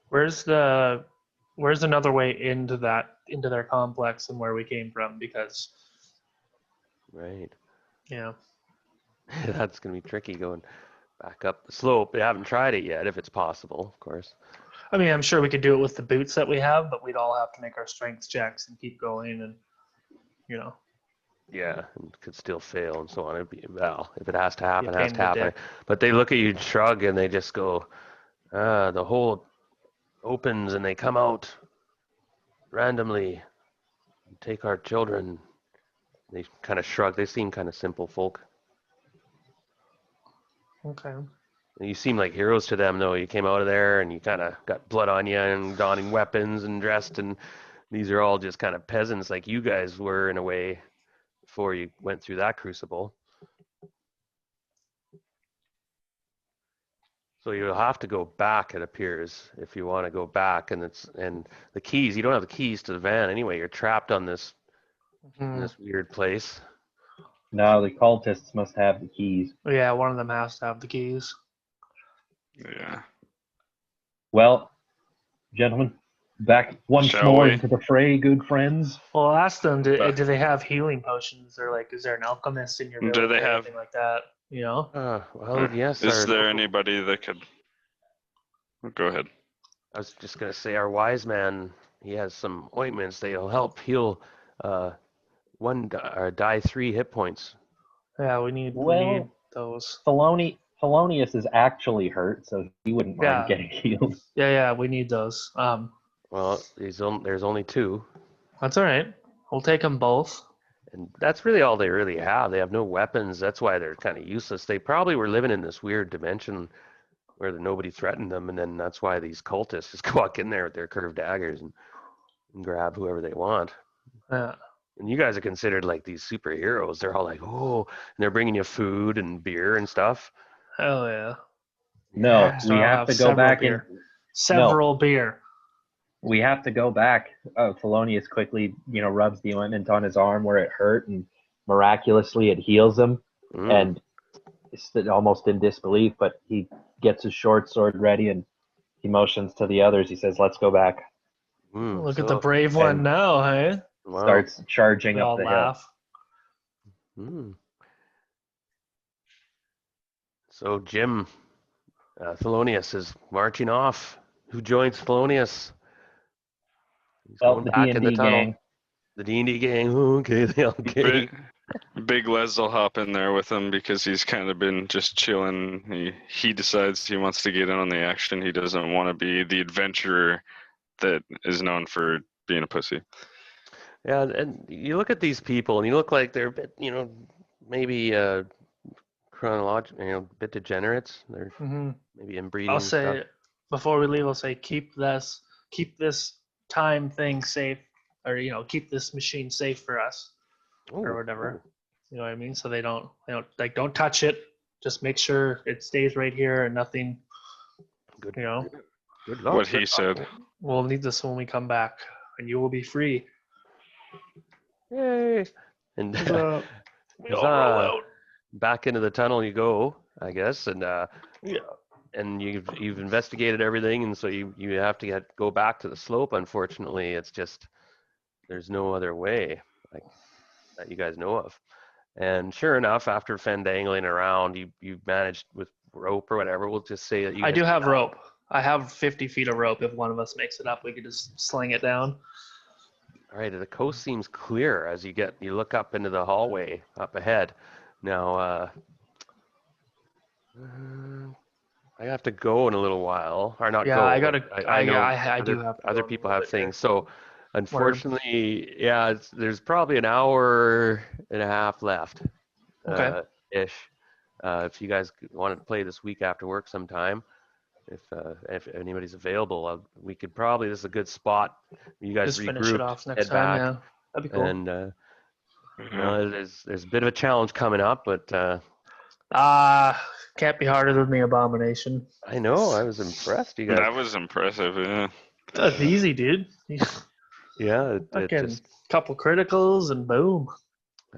Where's another way into their complex and where we came from? Because Right. yeah, That's going to be tricky going back up the slope. We haven't tried it yet, if it's possible, of course. I mean, I'm sure we could do it with the boots that we have, but we'd all have to make our strength checks and keep going, and you know, Yeah, and could still fail and so on. It'd be, well, if it has to happen, pain it has in to the happen. dick. But they look at you and shrug and they just go, the hole opens and they come out randomly and take our children. They kind of shrug. They seem kind of simple folk. Okay. You seem like heroes to them, though. You came out of there and you kind of got blood on you and donning weapons and dressed, and these are all just kind of peasants like you guys were in a way before you went through that crucible. So you'll have to go back, it appears, if you want to go back. And the keys. You don't have the keys to the van anyway. You're trapped on this Mhm. weird place. Now the cultists must have the keys. Yeah, one of them has to have the keys. Yeah. Well, gentlemen, back once Shall more we? into the fray, good friends. Well, ask them. Do But- they have healing potions, or like, is there an alchemist in your village? Do they or have- anything like that? You know. Well, yes. Is our there local- anybody that could? Go ahead. I was just gonna say our wise man. He has some ointments. They'll help heal die 3 hit points. Yeah, we need Well- those. Thelonious is actually hurt, so he wouldn't mind Yeah. getting healed. Yeah, we need those. Well, there's only 2, That's all right. We'll take them both. and that's really all they really have. They have no weapons. That's why they're kind of useless. They probably were living in this weird dimension where nobody threatened them, and then that's why these cultists just walk in there with their curved daggers and grab whoever they want. Yeah. And you guys are considered like these superheroes. They're all like, oh, and they're bringing you food and beer and stuff. Hell yeah. No, Yeah. So we I'll have to go several back beer. and Several beer. we have to go back. Thelonious quickly, rubs the ointment on his arm where it hurt, and miraculously it heals him. Mm. And it's almost in disbelief, but he gets his short sword ready and he motions to the others. He says, "Let's go back." Look at the So- brave one and- now, hey? wow. Starts charging We up all the hill. laugh. Mm. So Jim, Thelonious is marching off. Who joins Thelonious? He's Well, going the back in the D&D tunnel. gang. The D&D gang. Okay, they all gang. Big Les will hop in there with him because he's kind of been just chilling. He decides he wants to get in on the action. He doesn't want to be the adventurer that is known for being a pussy. Yeah, and you look at these people, and you look like they're a bit, maybe chronological, a bit degenerates. They're Hmm. maybe inbreeding. I'll and stuff. say, before we leave, I'll say, keep this time thing safe, or keep this machine safe for us, or Ooh, whatever. ooh. You know what I mean? So they don't don't touch it. Just make sure it stays right here and nothing. Good. Good luck. What he said. We'll need this when we come back, and you will be free. Yay! And So, we all roll out. back into the tunnel you go, I guess, and Yeah. and you've investigated everything, and so you have to go back to the slope. Unfortunately, it's just there's no other way, like that you guys know of. And sure enough, after fendangling around, you managed with rope or whatever. We'll just say that you I guys do have rope. I have 50 feet of rope. If one of us makes it up, we could just sling it down. All right, the coast seems clear as you look up into the hallway up ahead. Now, I have to go in a little while, or not Yeah, go. I gotta. but I, know I do have. To other go a people little have bit here. things. So, unfortunately, yeah, there's probably an hour and a half left, Okay. ish. If you guys wanted to play this week after work sometime, if anybody's available, we could probably. This is a good spot. You guys Just finish it regroup, off next head time. back, Yeah, that'd be cool. and No, there's a bit of a challenge coming up, but Can't be harder than the Abomination. I know I was impressed. You guys, That was impressive. Yeah. That's easy, dude. yeah, it Fucking just couple criticals and boom.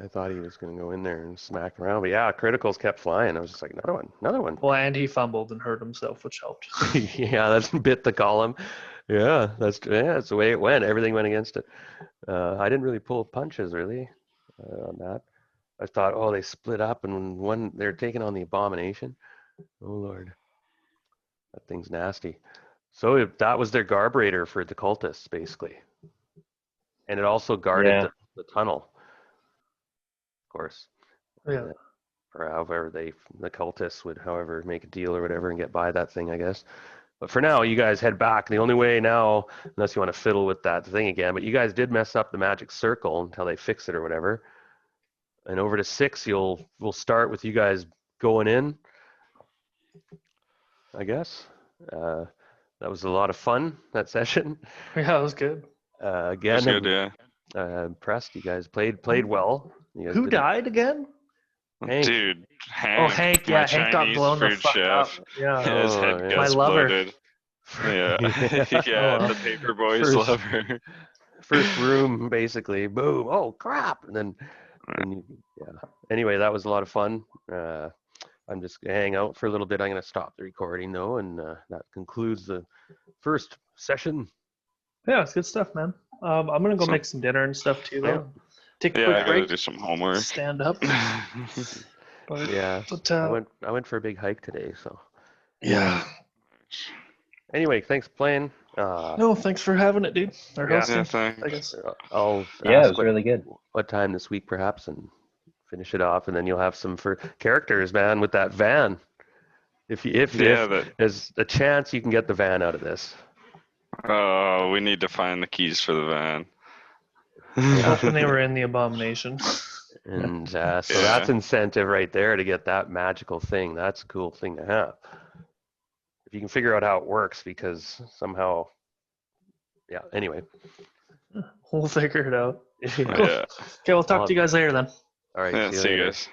I thought he was going to go in there and smack around, but yeah, criticals kept flying. I was just like, another one. Well, and he fumbled and hurt himself, which helped. Yeah, that's bit the column. Yeah, that's the way it went. Everything went against it. I didn't really pull punches really on that. I thought, oh, they split up and one they're taking on the Abomination. Oh Lord, that thing's nasty. So that was their garburator for the cultists, basically, and it also guarded Yeah. the tunnel, of course. Yeah. Or however the cultists would, however, make a deal or whatever and get by that thing, I guess. But for now, you guys head back. The only way now, unless you want to fiddle with that thing again, but you guys did mess up the magic circle until they fix it or whatever. And over to 6, we'll start with you guys going in, I guess. That was a lot of fun, that session. Yeah, it was good. Again, That's good, yeah. Impressed. You guys played well. You guys Who did- died again? Hank. Dude, Hank. Oh, Hank. my Yeah, Hank got Chinese blown the food fuck up. chef. Yeah. His head Oh, got My lover. exploded. Yeah. Yeah. Yeah, Oh, the paper boys First- love her. First room, basically. Boom. Oh, crap. And then, yeah. Anyway, that was a lot of fun. I'm just going to hang out for a little bit. I'm going to stop the recording, though, and that concludes the first session. Yeah, it's good stuff, man. I'm gonna go So- make some dinner and stuff too, though. Yeah. Take a Yeah, I quick gotta break. do some homework. Stand up. But, Yeah. but I went for a big hike today, so. yeah. Anyway, thanks for playing. No, thanks for having it, dude. Or Yeah. hosting, Yeah, thanks. I guess. I'll Yeah, it ask was really good. what time this week, perhaps, and finish it off, and then you'll have some for characters, man, with that van. If there's a chance you can get the van out of this. Oh, we need to find the keys for the van. Hoping they were in the Abomination. And so Yeah. that's incentive right there to get that magical thing. That's a cool thing to have. If you can figure out how it works, because somehow, yeah, anyway. We'll figure it out. Yeah. Okay, we'll talk to you guys later then. All right. Yeah, see you see you later. guys.